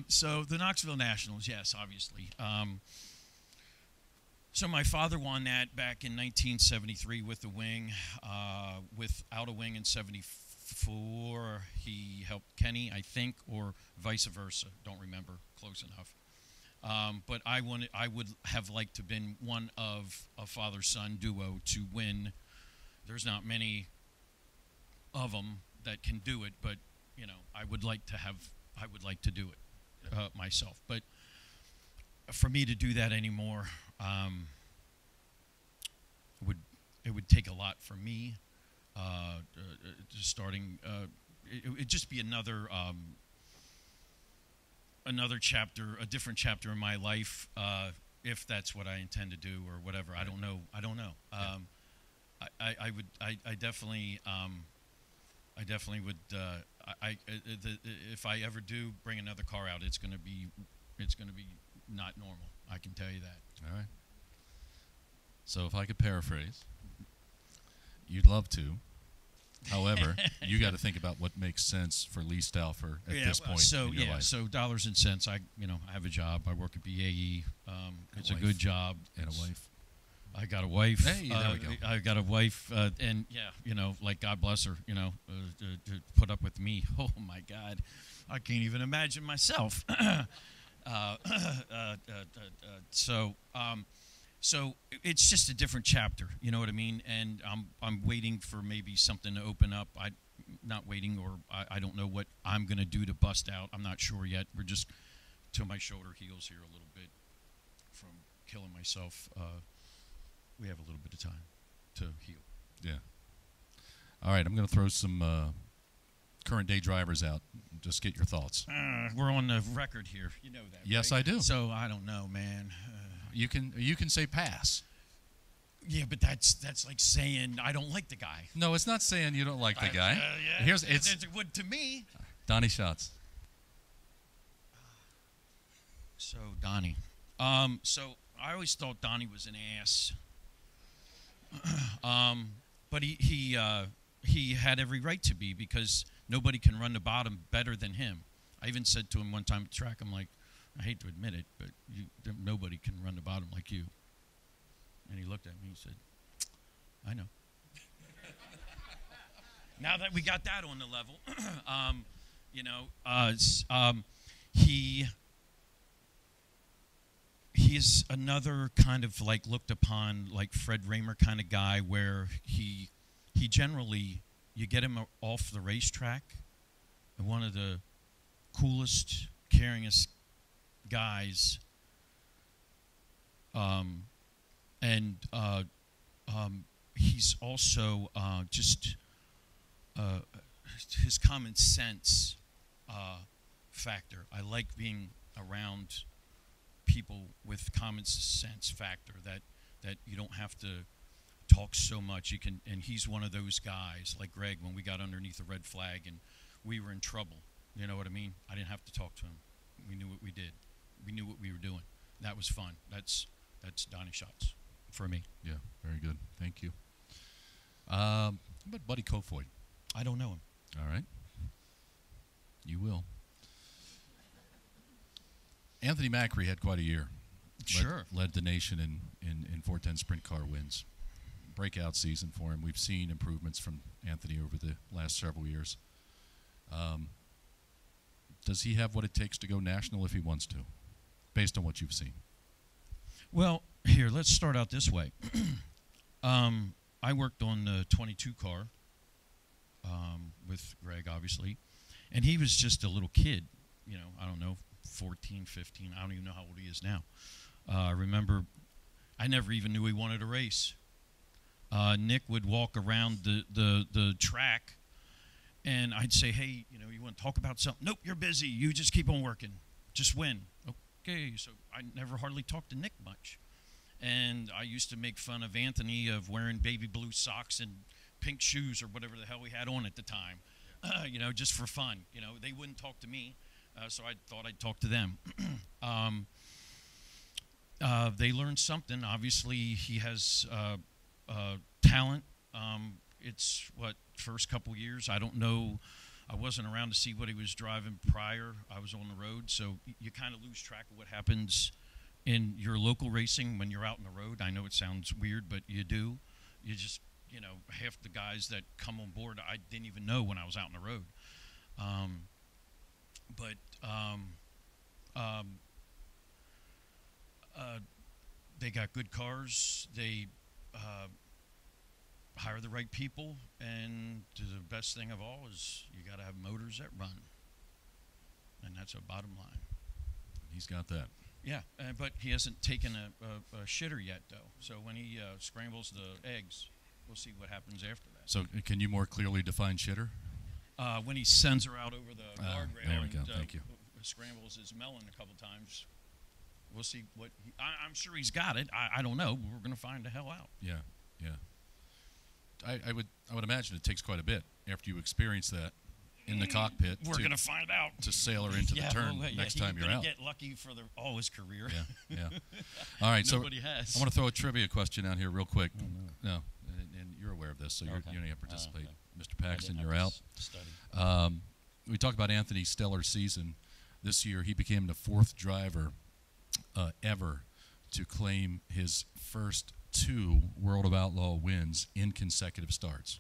So the Knoxville Nationals, yes, obviously. So my father won that back in 1973 with the wing. Without a wing in 74, he helped Kenny, I think, or vice versa. Don't remember. Close enough. But I would have liked to have been one of a father-son duo to win. There's not many of them that can do it, but I would like to do it myself. But for me to do that anymore, it would take a lot for me. Starting, it'd just be another chapter, a different chapter in my life, if that's what I intend to do or whatever. I don't know. I definitely would. If I ever do bring another car out, it's gonna be not normal. I can tell you that. All right. So if I could paraphrase, you'd love to. However, you got to think about what makes sense for Lee Stauffer at this point in your life. So dollars and cents. I have a job. I work at BAE. It's a good job. And a wife. I got a wife. Hey, there we go. I got a wife, and like God bless her, to put up with me. Oh my God, I can't even imagine myself. So it's just a different chapter, you know what I mean? And I'm waiting for maybe something to open up. I'm not waiting, or I don't know what I'm going to do to bust out. I'm not sure yet. We're just till my shoulder heals here a little bit from killing myself. We have a little bit of time to heal. Yeah. All right, I'm going to throw some current day drivers out. Just get your thoughts. We're on the record here. You know that. Yes, right? I do. So I don't know, man. You can say pass. Yeah, but that's like saying I don't like the guy. No, it's not saying you don't like the guy. Yeah, Here's it would to me. Donnie Schatz. So Donnie, so I always thought Donnie was an ass. But he had every right to be because nobody can run the bottom better than him. I even said to him one time at the track, I'm like, I hate to admit it, but nobody can run the bottom like you. And he looked at me and said, I know. Now that we got that on the level, he's another kind of like looked upon like Fred Raymer kind of guy where he generally, you get him off the racetrack, and one of the coolest, caringest guys, he's also just his common sense factor. I like being around people with common sense factor that you don't have to talk so much. You can, and he's one of those guys like Greg when we got underneath the red flag and we were in trouble. You know what I mean? I didn't have to talk to him. We knew what we did. We knew what we were doing. That was fun. That's Donnie Schatz for me. Yeah, very good. Thank you. How about Buddy Kofoid? I don't know him. All right. You will. Anthony Macri had quite a year. Sure. Led the nation in 410 sprint car wins. Breakout season for him. We've seen improvements from Anthony over the last several years. Does he have what it takes to go national if he wants to, based on what you've seen? Well, here, let's start out this way. I worked on the 22 car with Greg, obviously, and he was just a little kid, I don't know, 14, 15, I don't even know how old he is now. I remember I never even knew he wanted to race. Nick would walk around the track, and I'd say, hey, you want to talk about something? Nope, you're busy. You just keep on working. Just win. Okay, so I never hardly talked to Nick much. And I used to make fun of Anthony of wearing baby blue socks and pink shoes or whatever the hell we had on at the time, just for fun. They wouldn't talk to me, so I thought I'd talk to them. They learned something. Obviously, he has talent. It's first couple years. I don't know. I wasn't around to see what he was driving prior. I was on the road, so you kind of lose track of what happens in your local racing when you're out on the road. I know it sounds weird, but you do. You just, half the guys that come on board, I didn't even know when I was out on the road. They got good cars. They hire the right people, and the best thing of all is you got to have motors that run, and that's a bottom line. He's got that. Yeah, but he hasn't taken a shitter yet, though. So when he scrambles the eggs, we'll see what happens after that. So can you more clearly define shitter? When he sends her out over the guardrail there we go. and Thank you. Scrambles his melon a couple times, we'll see what I'm sure he's got it. I don't know. We're going to find the hell out. Yeah, yeah. I would imagine it takes quite a bit after you experience that in the cockpit. We're going to find out. To sail her into the turn next time you're out. Get lucky for all his career. Yeah, yeah. All right, Nobody has. I want to throw a trivia question out here real quick. Oh, no, and you're aware of this, so you don't have to participate. Okay. Mr. Paxton, you're out. We talked about Anthony's stellar season. This year, he became the fourth driver ever to claim his first 2 World of Outlaw wins in consecutive starts.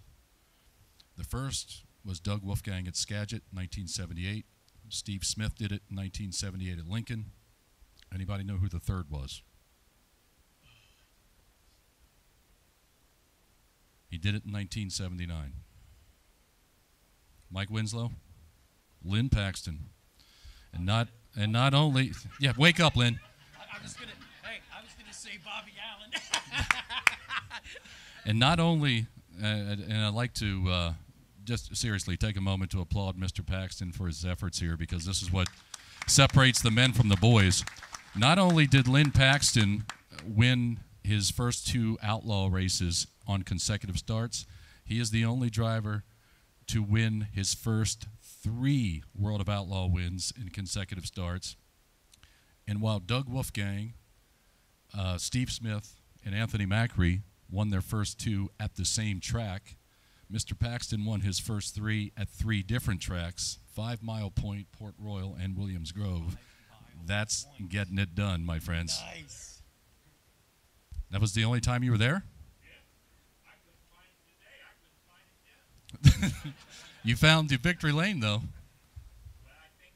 The first was Doug Wolfgang at Skagit, 1978. Steve Smith did it in 1978 at Lincoln. Anybody know who the third was? He did it in 1979. Mike Winslow, Lynn Paxton, and not only wake up, Lynn. I was gonna say Bobby Allen. And not only, and I'd like to just seriously take a moment to applaud Mr. Paxton for his efforts here, because this is what separates the men from the boys. Not only did Lynn Paxton win his first 2 outlaw races on consecutive starts. He is the only driver to win his first 3 World of Outlaw wins in consecutive starts. And while Doug Wolfgang, Steve Smith, and Anthony Macri won their first 2 at the same track, Mr. Paxton won his first 3 at 3 different tracks, 5 Mile Point, Port Royal, and Williams Grove. That's getting it done, my friends. Nice. That was the only time you were there? Yeah. I couldn't find it today. I couldn't find it yet. You found the victory lane, though. But I think,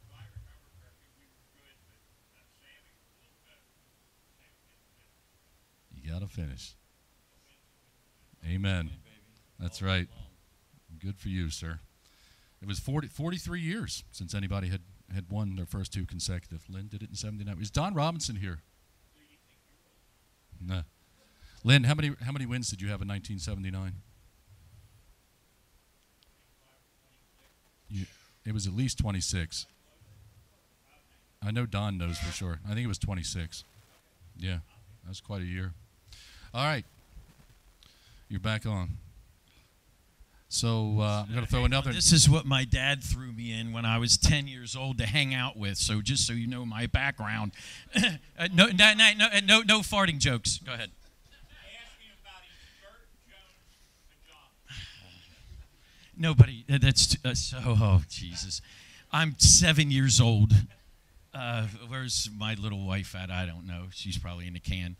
if I remember correctly, we were good, but Sammy was a little better. Sammy didn't win. You got to finish. Amen. That's right. Good for you, sir. It was 43 years since anybody had won their first 2 consecutive. Lynn did it in 79. Is Don Robinson here? No. Lynn, how many wins did you have in 1979? It was at least 26. I know Don knows for sure. I think it was 26. Yeah, that was quite a year. All right. You're back on. So I'm going to throw another. This is what my dad threw me in when I was 10 years old to hang out with. So just so you know my background. No farting jokes. Go ahead. I asked him about his Burt Jones pajama. Nobody. That's so. Oh Jesus! I'm 7 years old. Where's my little wife at? I don't know. She's probably in a can.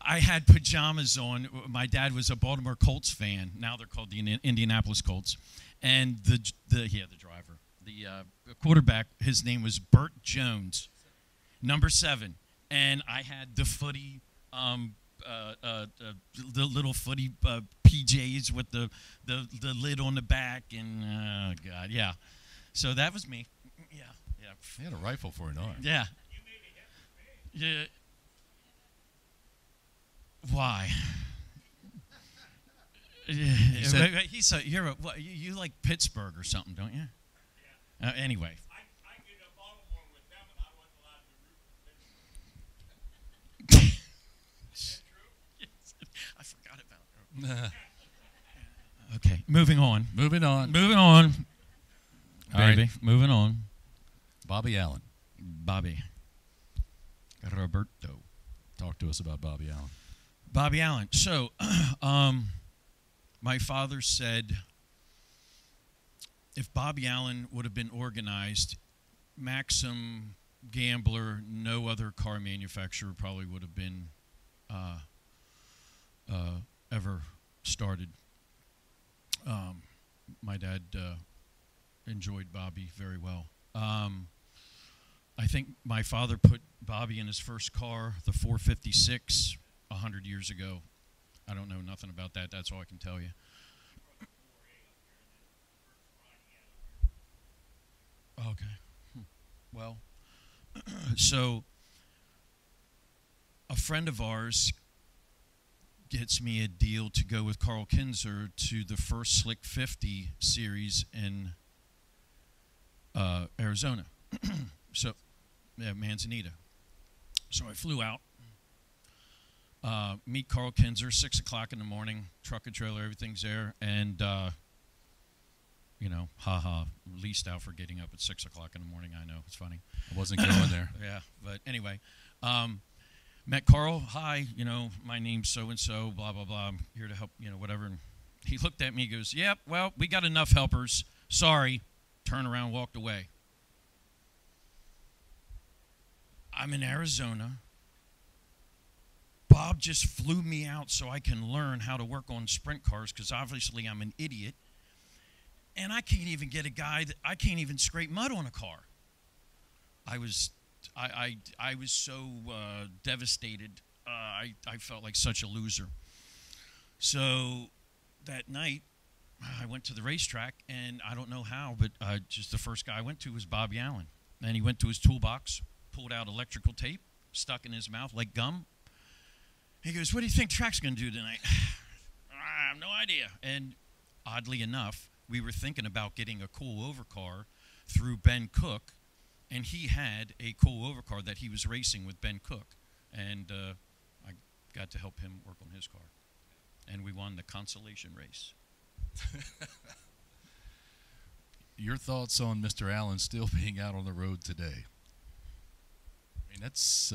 I had pajamas on. My dad was a Baltimore Colts fan. Now they're called the Indianapolis Colts. And the driver, the quarterback, his name was Burt Jones, number 7. And I had the footy, the little footy PJs with the lid on the back, and God, yeah. So that was me. Yeah. He had a rifle for an arm. Yeah. You made a hit with me. Yeah. Why? You like Pittsburgh or something, don't you? Yeah. Anyway. I get to Baltimore with them, and I wasn't allowed to root for Pittsburgh. Is that true? Yes. I forgot about it. Okay, moving on. Moving on. All Baby, right. moving on. Bobby Allen. Bobby. Roberto. Talk to us about Bobby Allen. Bobby Allen. So, my father said if Bobby Allen would have been organized, Maxim, Gambler, no other car manufacturer probably would have been ever started. My dad enjoyed Bobby very well. I think my father put Bobby in his first car, the 456, 100 years ago. I don't know nothing about that. That's all I can tell you. Okay. Well, so a friend of ours gets me a deal to go with Carl Kinzer to the first Slick 50 series in Arizona. So, yeah, Manzanita. So I flew out. Meet Carl Kinzer, 6 o'clock in the morning, truck and trailer, everything's there. And, Lee Stauffer getting up at 6 o'clock in the morning. I know, it's funny. I wasn't going there. Yeah, but anyway. Met Carl. Hi, my name's so-and-so, blah, blah, blah. I'm here to help, whatever. And he looked at me, goes, yep, well, we got enough helpers. Sorry. Turned around, walked away. I'm in Arizona. Bob just flew me out so I can learn how to work on sprint cars because obviously I'm an idiot. And I can't even get a guy I can't even scrape mud on a car. I was so devastated. I felt like such a loser. So that night, I went to the racetrack, and I don't know how, but just the first guy I went to was Bobby Allen. And he went to his toolbox, pulled out electrical tape, stuck in his mouth like gum. He goes, what do you think the track's going to do tonight? I have no idea. And oddly enough, we were thinking about getting a cool over car through Ben Cook, and he had a cool over car that he was racing with Ben Cook. and I got to help him work on his car, and we won the consolation race. Your thoughts on Mr. Allen still being out on the road today? I mean, that's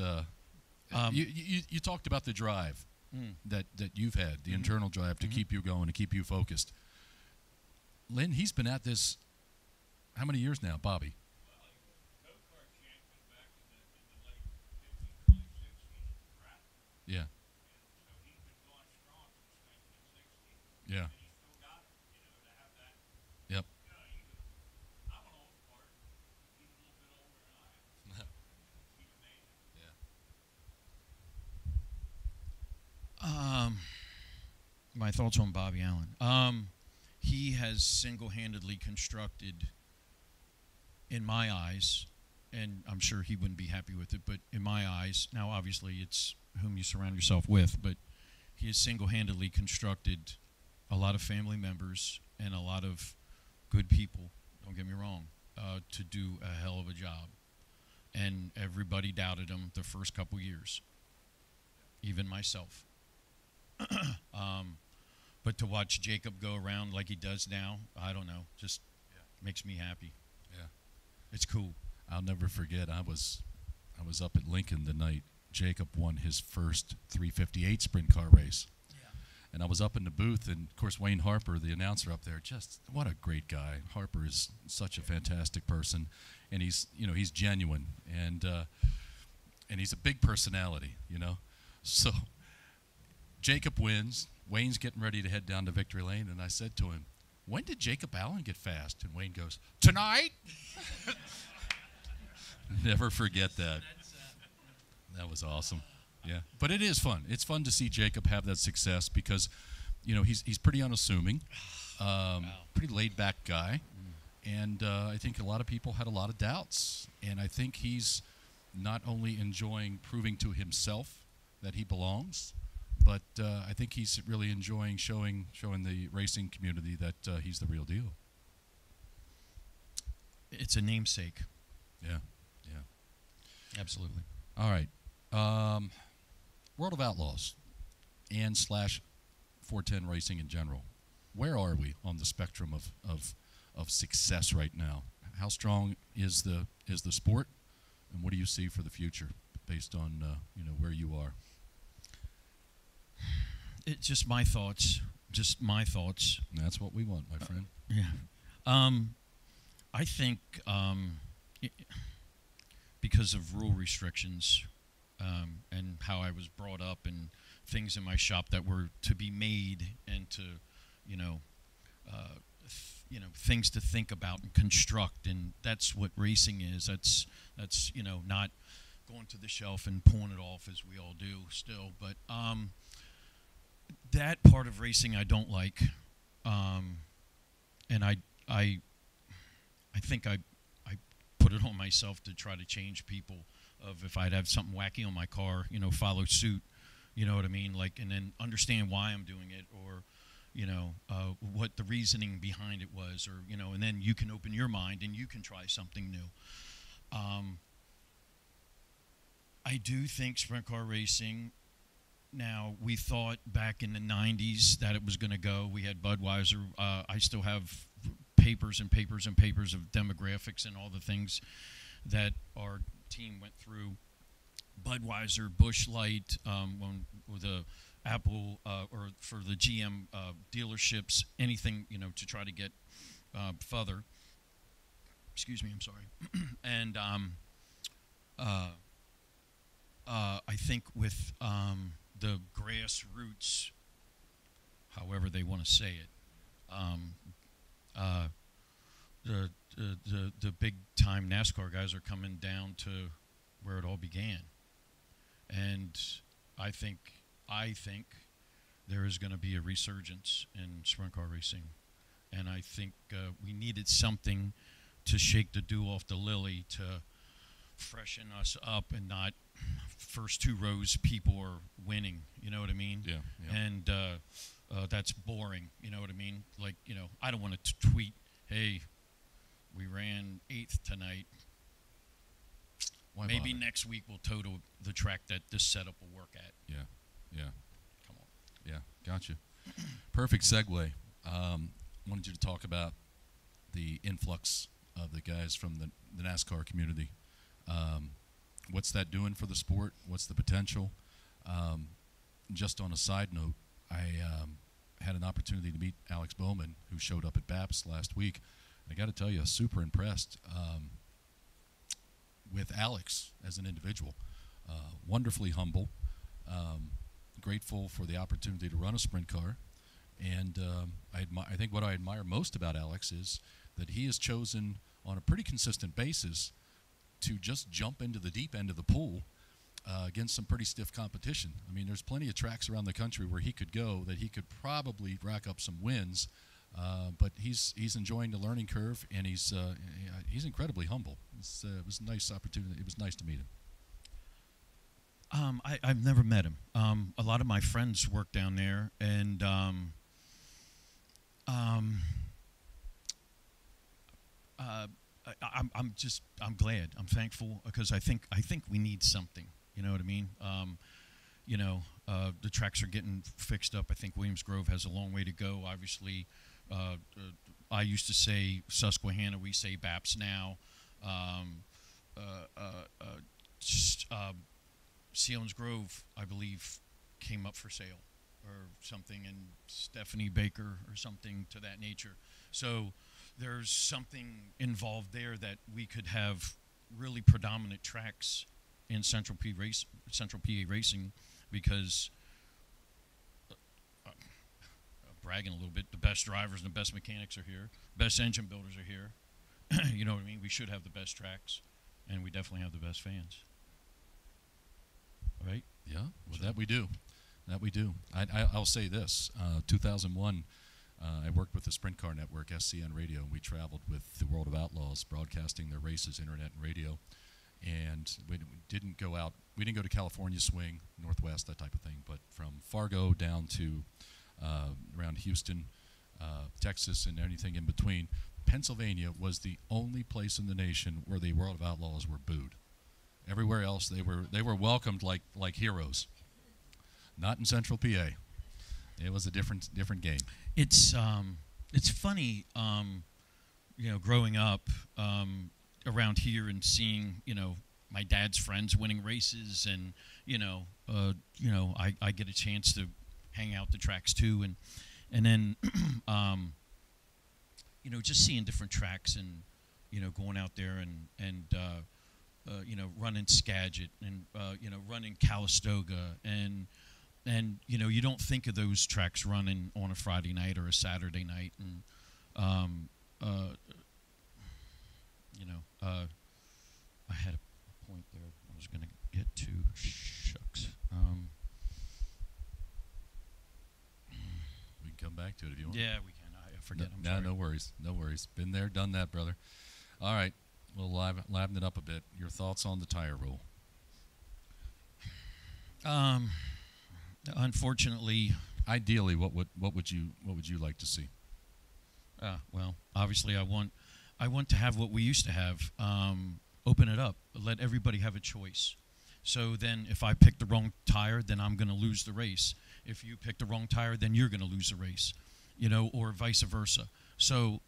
you talked about the drive that you've had, the internal drive to keep you going, to keep you focused. Lynn, he's been at this how many years now, Bobby? Well, he was go-kart champion back in the late 50s, early 60s, crap. Yeah. And so he's been going strong since 1960. Yeah. And he's still got it, to have that. Yep. I'm an old part. He's a little bit older than I am. He's amazing. Yeah. My thoughts on Bobby Allen. He has single-handedly constructed, in my eyes, and I'm sure he wouldn't be happy with it, but in my eyes, now obviously it's whom you surround yourself with, but he has single-handedly constructed a lot of family members and a lot of good people, don't get me wrong, to do a hell of a job. And everybody doubted him the first couple years, even myself. But to watch Jacob go around like he does now, I don't know, just makes me happy. Yeah. It's cool. I'll never forget. I was up at Lincoln the night Jacob won his first 358 sprint car race. Yeah. And I was up in the booth, and of course Wayne Harper, the announcer up there, just what a great guy. Harper is such a fantastic person, and he's genuine, and he's a big personality, So Jacob wins. Wayne's getting ready to head down to Victory Lane, and I said to him, "When did Jacob Allen get fast?" And Wayne goes, "Tonight." Never forget that. That was awesome. Yeah, but it is fun. It's fun to see Jacob have that success because, he's pretty unassuming, pretty laid back guy, and I think a lot of people had a lot of doubts, and I think he's not only enjoying proving to himself that he belongs, but I think he's really enjoying showing the racing community that he's the real deal. It's a namesake. Yeah. Absolutely. All right. World of Outlaws and /410 racing in general. Where are we on the spectrum of success right now? How strong is the sport, and what do you see for the future based on where you are? It's just my thoughts. Just my thoughts. And that's what we want, my friend. Yeah. I think because of rule restrictions and how I was brought up and things in my shop that were to be made and to, things to think about and construct, and that's what racing is. That's not going to the shelf and pulling it off as we all do still, but that part of racing I don't like, and I think I put it on myself to try to change people. Of if I'd have something wacky on my car, follow suit, you know what I mean, like, and then understand why I'm doing it, or what the reasoning behind it was, or and then you can open your mind and you can try something new. I do think sprint car racing. Now, we thought back in the 90s that it was going to go. We had Budweiser. I still have papers and papers and papers of demographics and all the things that our team went through. Budweiser, Busch Light, with the Apple or for the GM dealerships, anything, to try to get further. Excuse me, I'm sorry. And I think with the grassroots, however they want to say it, the big time NASCAR guys are coming down to where it all began, and I think there is going to be a resurgence in sprint car racing, and I think we needed something to shake the dew off the lily to freshen us up, and not first two rows people are winning, you know what I mean? Yeah. And that's boring, you know what I mean? Like, I don't want to tweet, hey, we ran 8th tonight. Why Maybe bother? next week we'll total the track that this setup will work at. Yeah. Come on. Yeah. Gotcha. Perfect segue. Wanted you to talk about the influx of the guys from the NASCAR community. What's that doing for the sport? What's the potential? Just on a side note, I had an opportunity to meet Alex Bowman, who showed up at BAPS last week. I got to tell you, super impressed with Alex as an individual. Wonderfully humble, grateful for the opportunity to run a sprint car. And I think what I admire most about Alex is that he has chosen on a pretty consistent basis to just jump into the deep end of the pool against some pretty stiff competition. I mean, there's plenty of tracks around the country where he could go that he could probably rack up some wins, but he's enjoying the learning curve, and he's incredibly humble. It was a nice opportunity. It was nice to meet him. I've never met him. A lot of my friends work down there, and I'm glad. I'm thankful because I think we need something. You know what I mean? The tracks are getting fixed up. I think Williams Grove has a long way to go. Obviously, I used to say Susquehanna. We say BAPS now. Sealands Grove, I believe, came up for sale or something, and Stephanie Baker or something to that nature. So there's something involved there that we could have really predominant tracks in Central PA racing, because bragging a little bit, the best drivers and the best mechanics are here, best engine builders are here. You know what I mean? We should have the best tracks, and we definitely have the best fans. Right? Yeah, well, that we do. That we do. I'll say this. 2001, I worked with the Sprint Car Network, SCN Radio, and we traveled with the World of Outlaws, broadcasting their races, internet and radio. And we didn't go out. We didn't go to California swing, Northwest, that type of thing. But from Fargo down to around Houston, Texas, and anything in between, Pennsylvania was the only place in the nation where the World of Outlaws were booed. Everywhere else, they were welcomed like heroes. Not in Central PA. It was a different game. It's funny, growing up around here and seeing, my dad's friends winning races, and I get a chance to hang out the tracks too, and then just seeing different tracks and going out there and running Skagit and running Calistoga, and you don't think of those tracks running on a Friday night or a Saturday night, and I had a point there I was going to get to. Shucks. We can come back to it if you want. Yeah, we can. I forget. I'm sorry. No worries. No worries. Been there, done that, brother. All right. We'll liven it up a bit. Your thoughts on the tire rule? Unfortunately, ideally, what would you like to see? Well, obviously, I want to have what we used to have. Open it up. Let everybody have a choice. So then, if I pick the wrong tire, then I'm going to lose the race. If you pick the wrong tire, then you're going to lose the race. Or vice versa. So.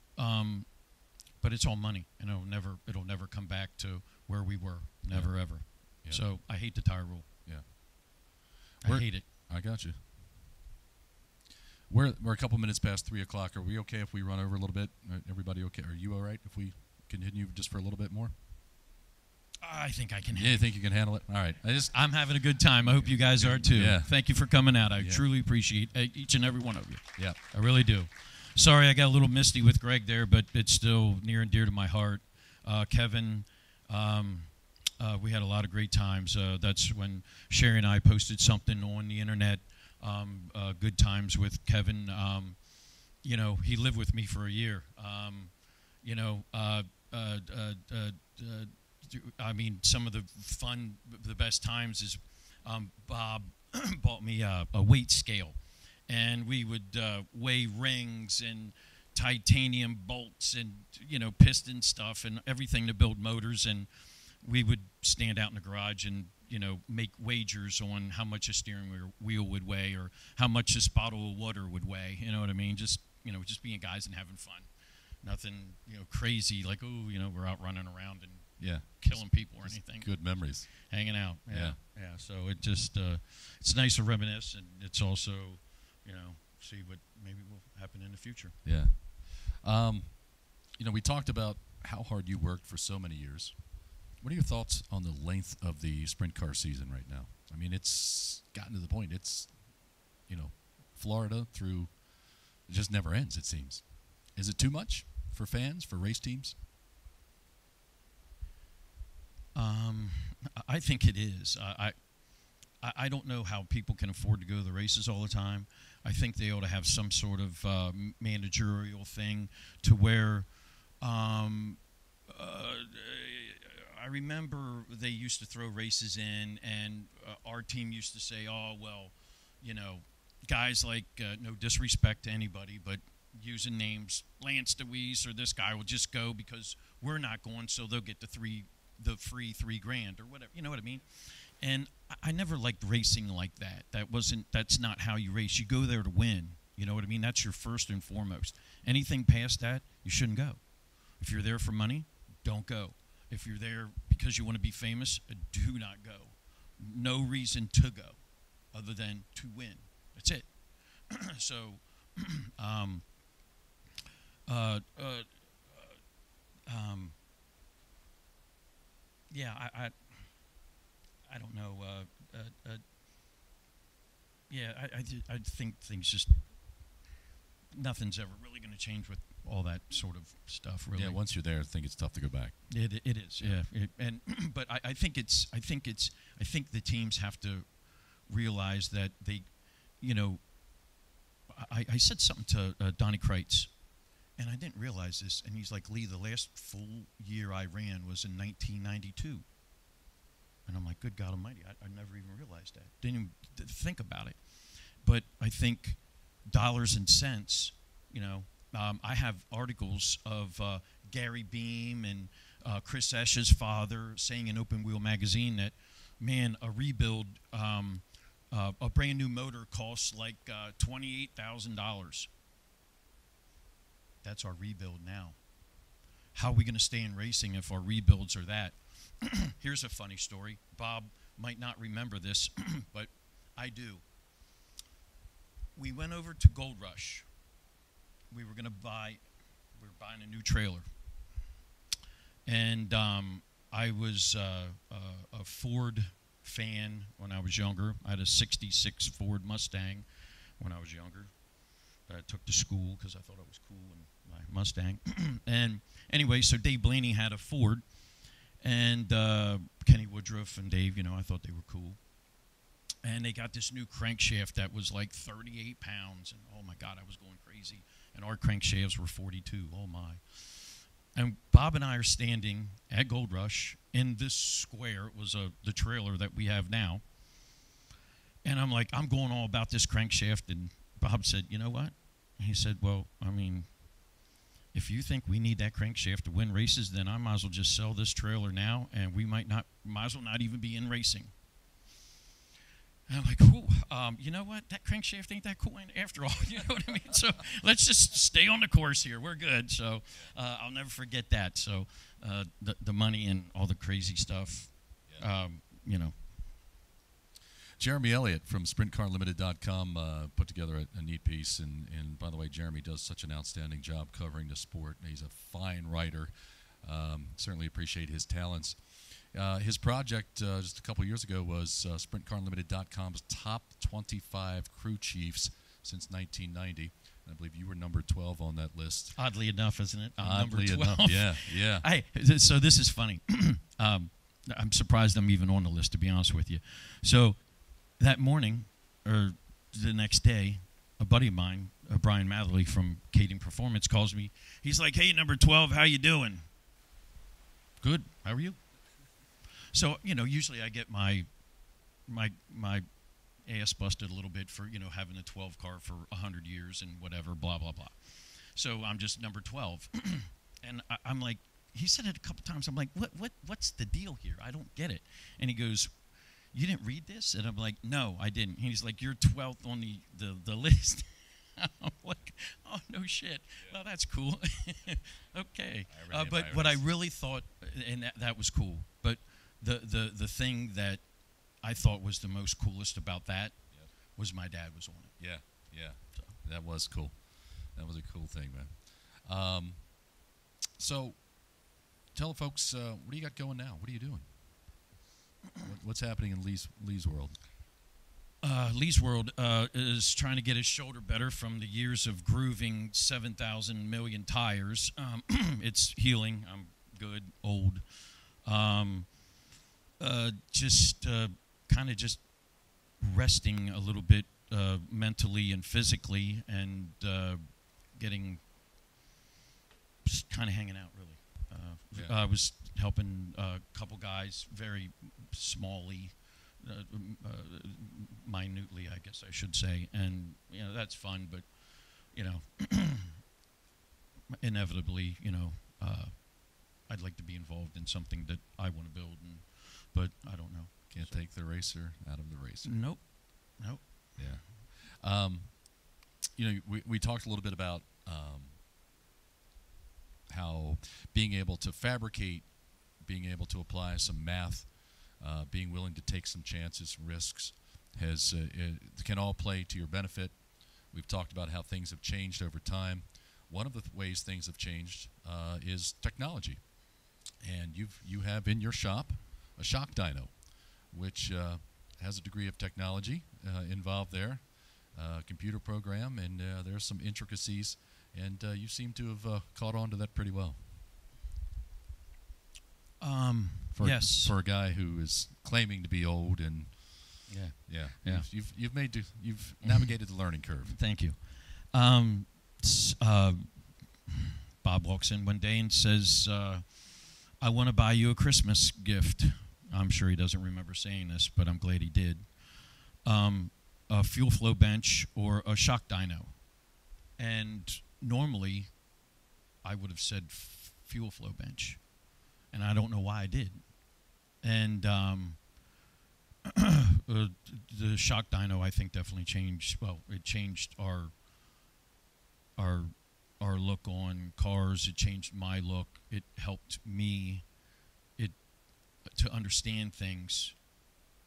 But it's all money, and it'll never come back to where we were. Never, ever. Yeah. So I hate the tire rule. Yeah. I hate it. I got you. We're a couple minutes past 3 o'clock. Are we okay if we run over a little bit? Everybody okay? Are you all right if we continue just for a little bit more? I think I can. Yeah, you think you can handle it? All right. I'm having a good time. I hope you guys are too. Yeah. Thank you for coming out. I truly appreciate each and every one of you. Yeah. I really do. Sorry, I got a little misty with Greg there, but it's still near and dear to my heart. Kevin, we had a lot of great times. That's when Sherry and I posted something on the internet, good times with Kevin. He lived with me for a year. Some of the best times is Bob bought me a weight scale. And we would weigh rings and titanium bolts and piston stuff and everything to build motors. And we would stand out in the garage and, you know, make wagers on how much a steering wheel would weigh or how much this bottle of water would weigh. You know what I mean? Just, you know, just being guys and having fun. Nothing, you know, crazy like, oh, you know, we're out running around and Yeah. killing people or Just anything. Good memories. Hanging out. Yeah. Yeah. So it just, it's nice to reminisce, and it's also, you know, see what maybe will happen in the future. Yeah. You know, we talked about how hard you worked for so many years. What are your thoughts on the length of the sprint car season right now? I mean, it's gotten to the point. It's, you know, Florida through, it just never ends, it seems. Is it too much for fans, for race teams? I think it is. I don't know how people can afford to go to the races all the time. I think they ought to have some sort of managerial thing to where I remember they used to throw races in, and our team used to say, oh, well, you know, guys like, no disrespect to anybody, but using names, Lance DeWeese or this guy will just go because we're not going, so they'll get the free $3,000 or whatever. You know what I mean? And I never liked racing like that. That's not how you race. You go there to win. You know what I mean? That's your first and foremost. Anything past that, you shouldn't go. If you're there for money, don't go. If you're there because you want to be famous, do not go. No reason to go other than to win. That's it. So, yeah, I don't know. Yeah, I think things just, nothing's ever really going to change with all that sort of stuff. Really. Yeah, once you're there, I think it's tough to go back. It is. Yeah. But I think the teams have to realize that they, you know, I said something to Donnie Kreitz, and I didn't realize this, and he's like, Lee, the last full year I ran was in 1992. And I'm like, good God Almighty, I never even realized that. Didn't even think about it. But I think dollars and cents, you know, I have articles of Gary Beam and Chris Esch's father saying in Open Wheel magazine that, man, a rebuild, a brand new motor costs like $28,000. That's our rebuild now. How are we going to stay in racing if our rebuilds are that? Here's a funny story. Bob might not remember this, but I do. We went over to Gold Rush. We were buying a new trailer. And I was a Ford fan when I was younger. I had a 66 Ford Mustang when I was younger. I took to school because I thought it was cool in my Mustang. And anyway, so Dave Blaney had a Ford. And Kenny Woodruff and Dave, you know, I thought they were cool. And they got this new crankshaft that was like 38 pounds. And, oh, my God, I was going crazy. And our crankshafts were 42. Oh, my. And Bob and I are standing at Gold Rush in this square. It was the trailer that we have now. And I'm like, I'm going all about this crankshaft. And Bob said, you know what? He said, well, I mean, if you think we need that crankshaft to win races, then I might as well just sell this trailer now, and we might as well not even be in racing. And I'm like, ooh, you know what? That crankshaft ain't that cool after all. You know what I mean? So let's just stay on the course here. We're good. So I'll never forget that. So the money and all the crazy stuff, you know. Jeremy Elliott from SprintCarLimited.com put together a neat piece. And by the way, Jeremy does such an outstanding job covering the sport. He's a fine writer. Certainly appreciate his talents. His project just a couple years ago was SprintCarLimited.com's top 25 crew chiefs since 1990. And I believe you were number 12 on that list. Oddly enough, isn't it? Oddly enough, yeah. So this is funny. I'm surprised I'm even on the list, to be honest with you. So that morning, or the next day, a buddy of mine, Brian Matherly from Kading Performance, calls me. He's like, hey, number 12, how you doing? Good. How are you? So, you know, usually I get my ass busted a little bit for, you know, having a 12 car for 100 years and whatever, blah, blah, blah. So I'm just number 12. And I'm like, he said it a couple times. I'm like, what's the deal here? I don't get it. And he goes, you didn't read this? And I'm like, no, I didn't. And he's like, you're 12th on the list. I'm like, oh, no shit. Yeah. Well, that's cool. Okay. But what I really thought, and that was cool, but the thing that I thought was the most coolest about that was my dad was on it. Yeah, yeah. So. That was cool. That was a cool thing, man. So tell folks, what do you got going now? What are you doing? What's happening in Lee's world? Lee's world is trying to get his shoulder better from the years of grooving 7,000 million tires. It's healing. I'm good, old. Just kind of just resting a little bit mentally and physically, and getting just kind of hanging out, really. I was helping a couple guys very smally, minutely, I guess I should say, and that's fun. But inevitably, I'd like to be involved in something that I want to build, but I don't know. Can't take the racer out of the racer. Nope. Yeah. We talked a little bit about how being able to fabricate, being able to apply some math, being willing to take some chances, risks, can all play to your benefit. We've talked about how things have changed over time. One of the ways things have changed is technology, and you have in your shop a shock dyno, which has a degree of technology involved there, computer program, and there's some intricacies, and you seem to have caught on to that pretty well. Yes. For a guy who is claiming to be old, and yeah. You've navigated the learning curve. Thank you. Bob walks in one day and says, I want to buy you a Christmas gift. I'm sure he doesn't remember saying this, but I'm glad he did. A fuel flow bench or a shock dyno. And normally, I would have said fuel flow bench. And I don't know why I did. And the shock dyno, I think, definitely changed. Well, it changed our look on cars. It changed my look. It helped me to understand things,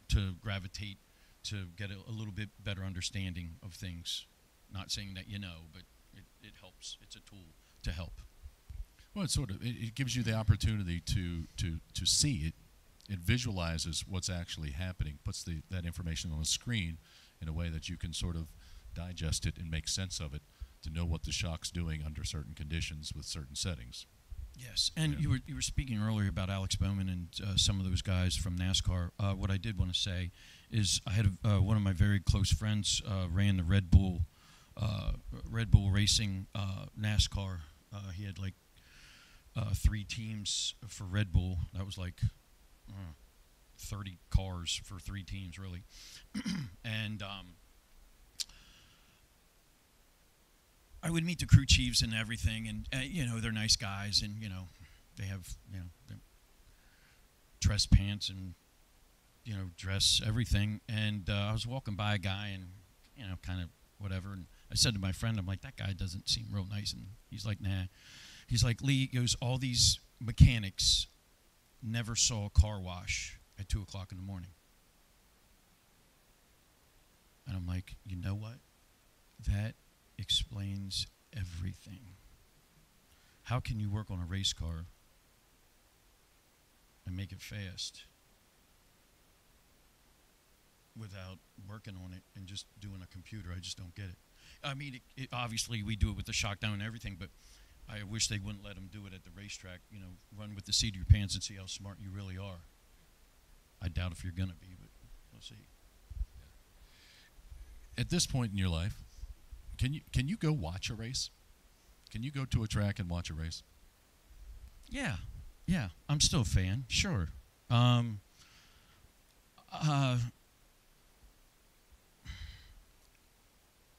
to gravitate, to get a little bit better understanding of things. Not saying that but it helps. It's a tool to help. Well, it gives you the opportunity to see it. It visualizes what's actually happening, puts that information on a screen in a way that you can sort of digest it and make sense of it, to know what the shock's doing under certain conditions with certain settings. Yes, and you were speaking earlier about Alex Bowman and some of those guys from NASCAR. What I did want to say is I had one of my very close friends ran the Red Bull Racing NASCAR. He had like 3 teams for Red Bull. That was like 30 cars for 3 teams, really. And I would meet the crew chiefs and everything, and they're nice guys, and they have their dress pants and dress everything. And I was walking by a guy, and kind of whatever, and I said to my friend, I'm like, that guy doesn't seem real nice. And he's like, nah. He's like, Lee, goes, all these mechanics never saw a car wash at 2 o'clock in the morning. And I'm like, you know what? That explains everything. How can you work on a race car and make it fast without working on it and just doing a computer? I just don't get it. I mean, obviously we do it with the shock down and everything, but I wish they wouldn't let them do it at the racetrack. Run with the seat of your pants and see how smart you really are. I doubt if you're going to be, but we'll see. At this point in your life, can you go watch a race? Can you go to a track and watch a race? Yeah. I'm still a fan. Sure.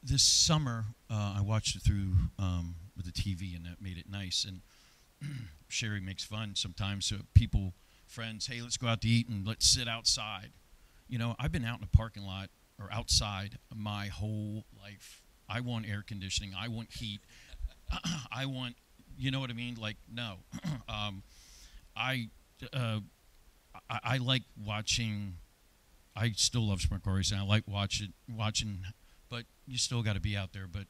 This summer, I watched it through with the TV, and that made it nice. And Sherry makes fun sometimes. So people, friends, hey, let's go out to eat and let's sit outside. You know, I've been out in the parking lot or outside my whole life. I want air conditioning. I want heat. I want, you know what I mean? Like, no. I like watching. I still love sprint car racing. I like watching, but you still got to be out there. But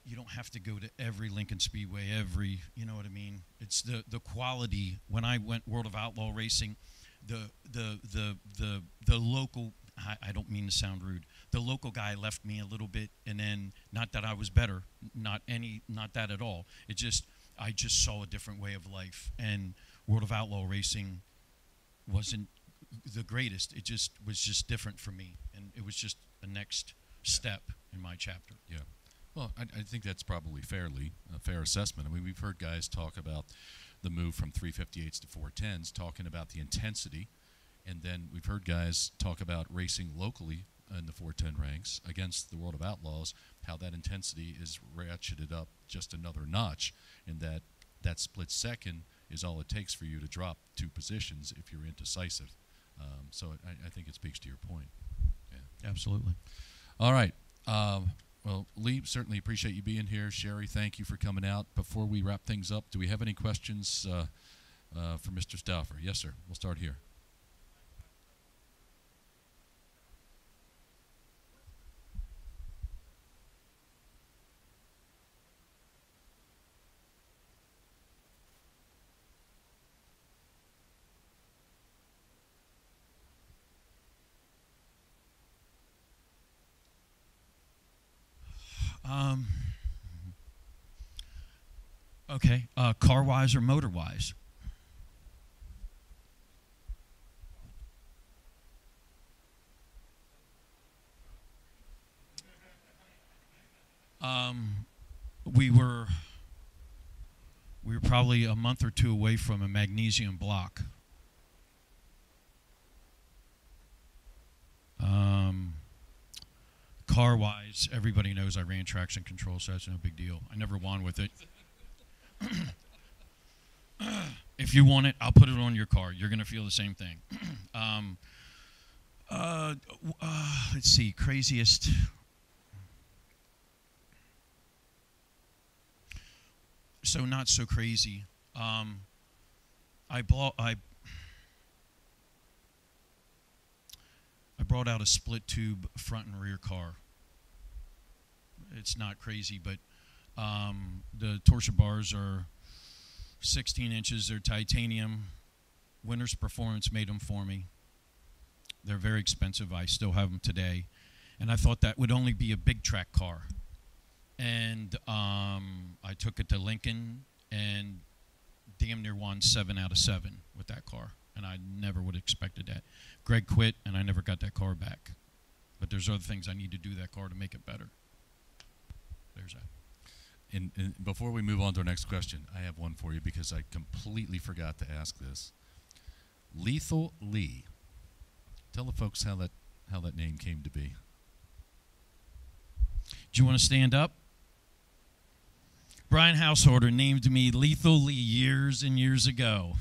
you don't have to go to every Lincoln Speedway, you know what I mean? It's the quality. When I went World of Outlaw Racing, the local, I don't mean to sound rude, the local guy left me a little bit, and then, not that I was better, not that at all. I just saw a different way of life, and World of Outlaw Racing wasn't the greatest. It just was just different for me, and it was just the next step in my chapter. Yeah. Well, I think that's probably a fair assessment. I mean, we've heard guys talk about the move from 358s to 410s, talking about the intensity, and then we've heard guys talk about racing locally in the 410 ranks against the World of Outlaws, how that intensity is ratcheted up just another notch, and that split second is all it takes for you to drop 2 positions if you're indecisive. So I think it speaks to your point. Yeah. Absolutely. All right. Well, Lee, certainly appreciate you being here. Sherry, thank you for coming out. Before we wrap things up, do we have any questions for Mr. Stauffer? Yes, sir. We'll start here. Okay, car-wise or motor-wise? We were probably a month or 2 away from a magnesium block. Car-wise, everybody knows I ran traction control, so that's no big deal. I never won with it. If you want it, I'll put it on your car. You're going to feel the same thing. Let's see, craziest. So not so crazy. I brought out a split tube front and rear car. It's not crazy, but the torsion bars are 16 inches. They're titanium. Winter's Performance made them for me. They're very expensive. I still have them today. And I thought that would only be a big track car. And I took it to Lincoln and damn near won 7 out of 7 with that car. And I never would have expected that. Greg quit, and I never got that car back. But there's other things I need to do to that car to make it better. There's that. And before we move on to our next question, I have one for you because I completely forgot to ask this. Lethal Lee. Tell the folks how that name came to be. Do you want to stand up? Brian Householder named me Lethal Lee years and years ago.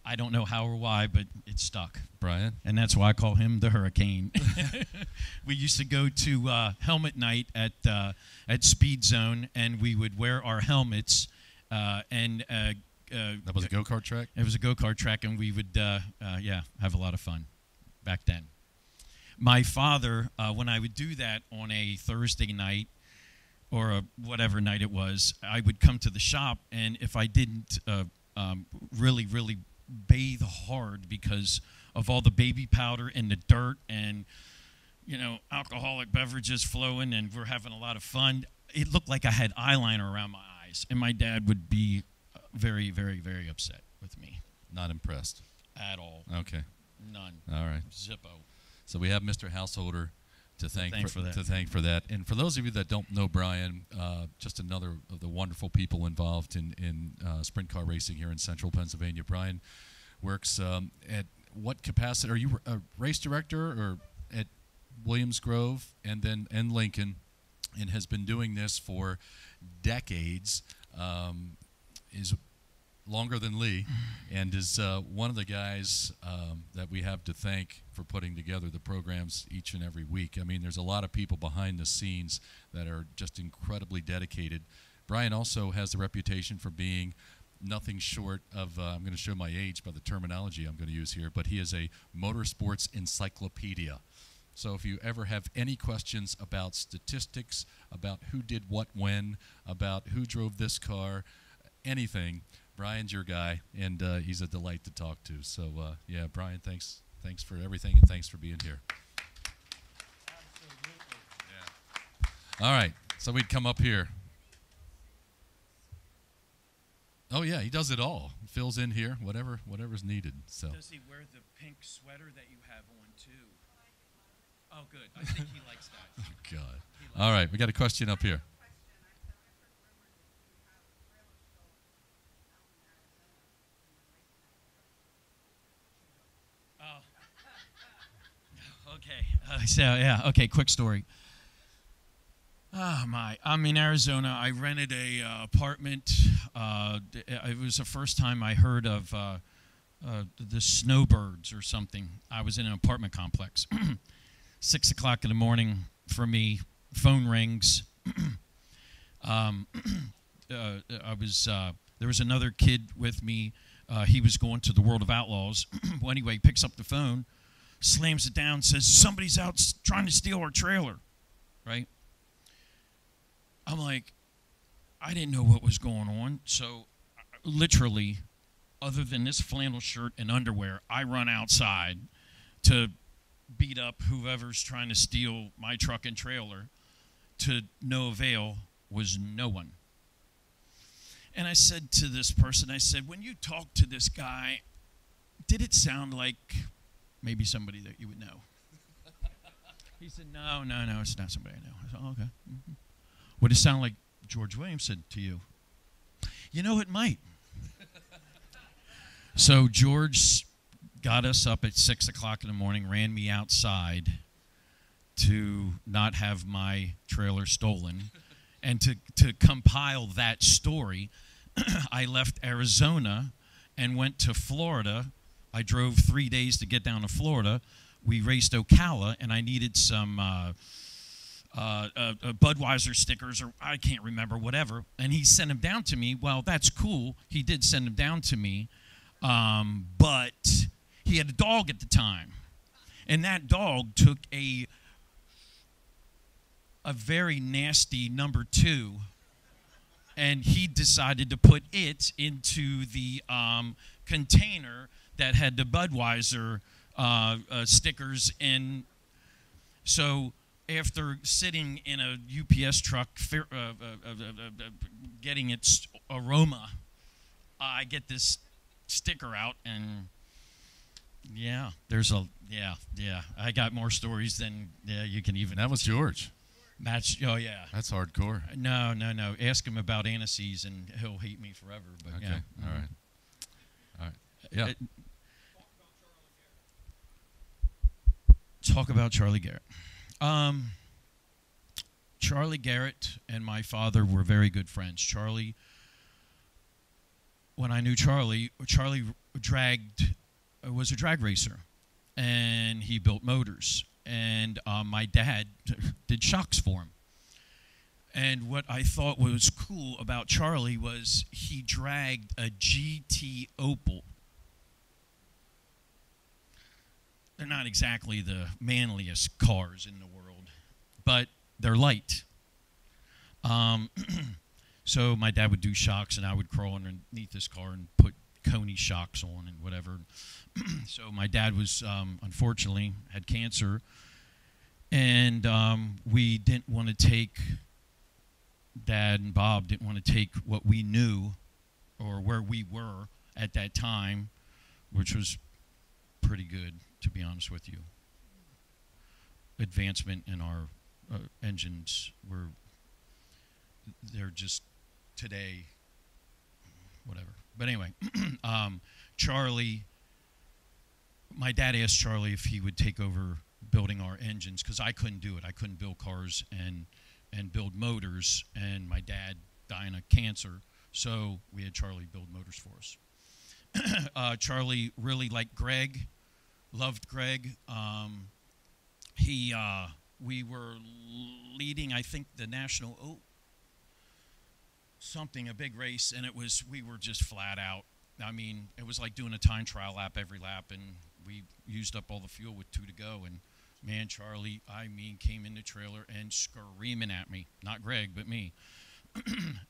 I don't know how or why, but it stuck. Brian? And that's why I call him the Hurricane. We used to go to helmet night at Speed Zone, and we would wear our helmets. That was a go-kart track? It was a go-kart track, and we would, have a lot of fun back then. My father, when I would do that on a Thursday night or a whatever night it was, I would come to the shop, and if I didn't really bathe hard because of all the baby powder and the dirt and, alcoholic beverages flowing, and we're having a lot of fun, it looked like I had eyeliner around my eyes, and my dad would be very, very, very upset with me. Not impressed. At all. Okay. None. All right. Zippo. So we have Mr. Householder to thank for that. And for those of you that don't know Brian, just another of the wonderful people involved in sprint car racing here in central Pennsylvania. Brian works at what capacity? Are you a race director or at Williams Grove and Lincoln, and has been doing this for decades. Is longer than Lee, and is one of the guys that we have to thank for putting together the programs each and every week. I mean, there's a lot of people behind the scenes that are just incredibly dedicated. Brian also has the reputation for being nothing short of, I'm going to show my age by the terminology I'm going to use here, but he is a motorsports encyclopedia. So if you ever have any questions about statistics, about who did what when, about who drove this car, anything, Brian's your guy, and he's a delight to talk to. So, yeah, Brian, thanks for everything, and thanks for being here. Absolutely. Yeah. All right, so we'd come up here. Oh, yeah, he does it all. Fills in here, whatever's needed. So. Does he wear the pink sweater that you have on, too? Oh, good. I think he likes that. Oh, God. All right, we got a question up here. Okay, quick story. Oh, my. I'm in Arizona. I rented a apartment. It was the first time I heard of the snowbirds or something. I was in an apartment complex. 6 o'clock in the morning for me, phone rings. There was another kid with me. He was going to the World of Outlaws. Well, anyway, he picks up the phone, slams it down, says, somebody's out trying to steal our trailer, right? I'm like, I didn't know what was going on. So literally, other than this flannel shirt and underwear, I run outside to beat up whoever's trying to steal my truck and trailer. To no avail, was no one. And I said to this person, I said, when you talked to this guy, did it sound like maybe somebody that you would know? He said, no, it's not somebody I know. I said, oh, okay. Mm-hmm. Would it sound like George Williams said to you? You know, it might. So George got us up at 6 o'clock in the morning, ran me outside to not have my trailer stolen. And to compile that story, I left Arizona and went to Florida. I drove 3 days to get down to Florida. We raced Ocala, and I needed some Budweiser stickers, or I can't remember, whatever. And he sent them down to me. Well, that's cool. He did send them down to me. But he had a dog at the time. And that dog took a very nasty number 2, and he decided to put it into the container that had the Budweiser stickers in. So after sitting in a UPS truck getting its aroma, I get this sticker out, and yeah, I got more stories than you can even. That was George. Oh, yeah. That's hardcore. No. Ask him about Annecy's, and he'll hate me forever. But okay. Yeah. All right. Yeah. Talk about Charlie Garrett. Charlie Garrett and my father were very good friends. Charlie, when I knew Charlie was a drag racer, and he built motors. And my dad did shocks for him. And what I thought was cool about Charlie was he dragged a GT Opel. They're not exactly the manliest cars in the world, but they're light. So my dad would do shocks, and I would crawl underneath this car and put Coney shocks on and whatever. So my dad was, unfortunately, had cancer, and we didn't want to take, Dad and Bob didn't want to take what we knew or where we were at that time, which was pretty good, to be honest with you. Advancement in our engines they're just today, whatever. But anyway, Charlie, my dad asked Charlie if he would take over building our engines, because I couldn't do it. I couldn't build cars and build motors, and my dad dying of cancer So we had Charlie build motors for us. Charlie really liked Greg, loved Greg. We were leading, I think, the national a big race, and we were just flat out. I mean, it was like doing a time trial lap every lap, and we used up all the fuel with 2 to go. And man, Charlie, came in the trailer and screaming at me, not Greg, but me.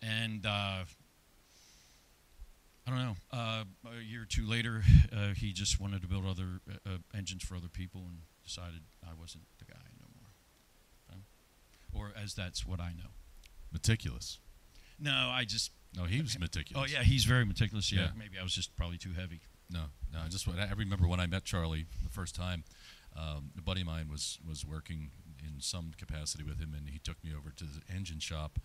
And I don't know. A year or 2 later, he just wanted to build other engines for other people, and decided I wasn't the guy no more. Or as that's what I know. Meticulous. No, No, he was meticulous. Oh yeah, he's very meticulous. Yeah, Yeah. maybe I was just probably too heavy. No. I remember when I met Charlie the first time. A buddy of mine was working in some capacity with him, and he took me over to the engine shop.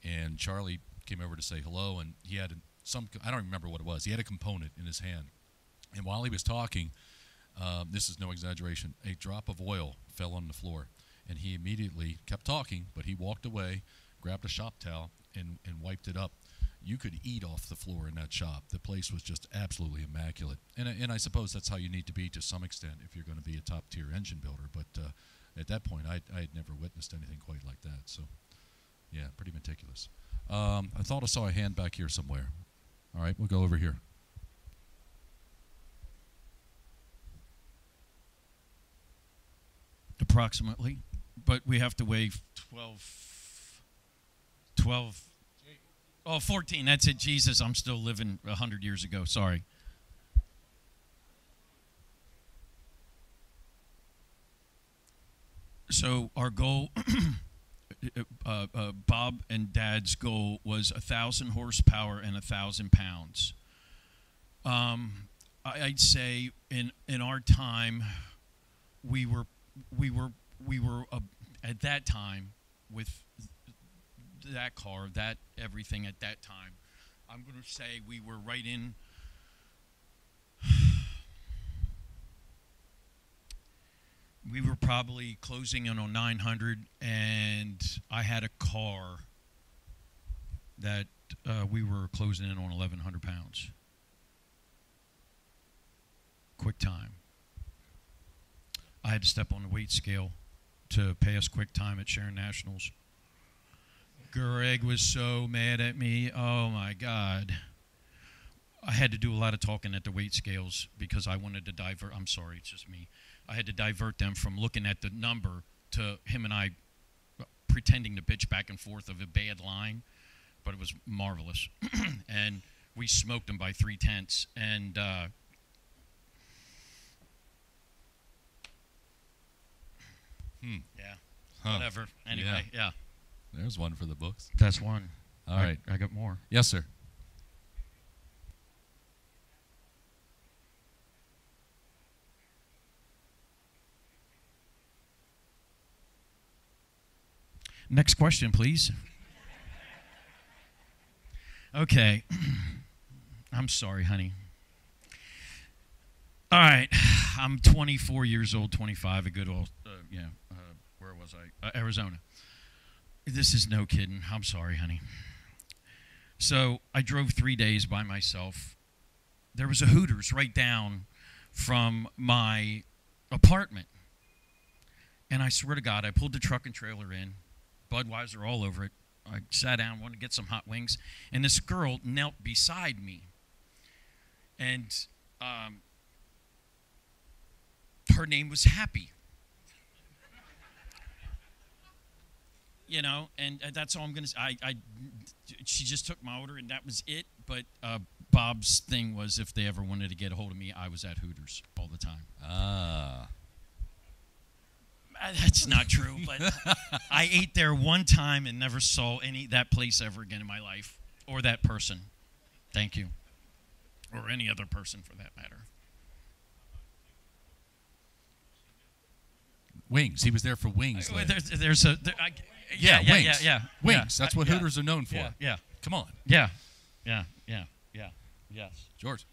And Charlie came over to say hello, and he had I don't remember what it was. He had a component in his hand, and while he was talking, this is no exaggeration, a drop of oil fell on the floor, and he immediately kept talking, but he walked away, grabbed a shop towel, and wiped it up. You could eat off the floor in that shop. The place was just absolutely immaculate. And I suppose that's how you need to be to some extent if you're going to be a top-tier engine builder. But at that point, I had never witnessed anything quite like that. So, yeah, pretty meticulous. I thought I saw a hand back here somewhere. All right, we'll go over here. Approximately. But we have to weigh 12. Oh, 14. That's it. Jesus, I'm still living 100 years ago. Sorry. So our goal, Bob and Dad's goal was 1,000 horsepower and 1,000 pounds. I'd say in our time, we were at that time with that car, that everything at that time, I'm going to say we were right in. We were probably closing in on 900, and I had a car that we were closing in on 1,100 pounds. Quick time. I had to step on the weight scale to pass quick time at Sharon Nationals. Greg was so mad at me. Oh, my God. I had to do a lot of talking at the weight scales because I wanted to divert. I'm sorry, it's just me. I had to divert them from looking at the number to him and I pretending to bitch back and forth of a bad line, but it was marvelous. And we smoked them by 3/10. And yeah, whatever. Anyway, yeah. There's one for the books. That's one. All right. I got more. Yes, sir. Next question, please. Okay. I'm sorry, honey. All right. I'm 24 years old, 25, a good old, where was I? Arizona. This is no kidding. I'm sorry, honey. So I drove 3 days by myself. There was a Hooters right down from my apartment. And I swear to God, I pulled the truck and trailer in, Budweiser all over it. I sat down, wanted to get some hot wings, and this girl knelt beside me. And her name was Happy. You know, and that's all I'm going to say. She just took my order, and that was it. But Bob's thing was if they ever wanted to get a hold of me, I was at Hooters all the time. Ah. That's not true, but I ate there one time and never saw that place ever again in my life, or that person. Thank you. Or any other person for that matter. Wings. He was there for wings. Wings. Wings. That's what Hooters are known for. Yeah. Come on. Yeah. Yes. George.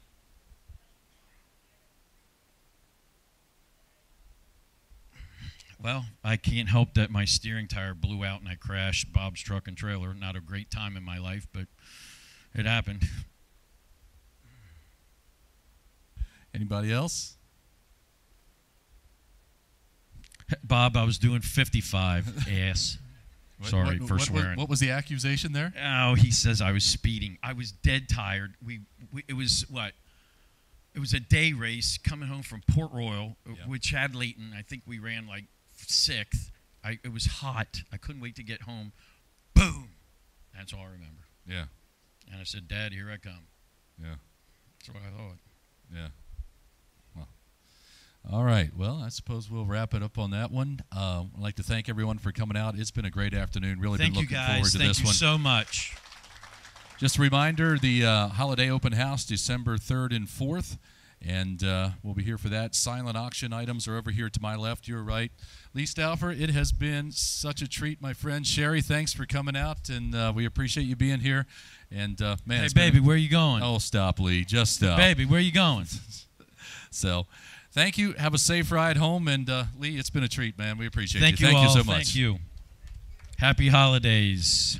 Well, I can't help that my steering tire blew out and I crashed Bob's truck and trailer. Not a great time in my life, but It happened. Anybody else? Bob, I was doing 55. Ass. Sorry for swearing. What was the accusation there? Oh, he says I was speeding. I was dead tired. It was what? It was a day race coming home from Port Royal with Chad Layton. I think we ran like 6th. It was hot. I couldn't wait to get home. Boom. That's all I remember. Yeah. And I said, Dad, here I come. Yeah. That's what I thought. Yeah. Well. All right. Well, I suppose we'll wrap it up on that one. I'd like to thank everyone for coming out. It's been a great afternoon. Really been looking forward to this one. Thank you so much. Just a reminder, the Holiday Open House, December 3rd and 4th. And we'll be here for that. Silent auction items are over here to my left, your right. Lee Stauffer, it has been such a treat, my friend. Sherry, thanks for coming out, and we appreciate you being here. And man, hey, baby, where you going? Oh, stop, Lee. Just stop. Baby, where you going? So, thank you. Have a safe ride home. And Lee, it's been a treat, man. We appreciate you. Thank you all. Thank you so much. Thank you. Happy holidays.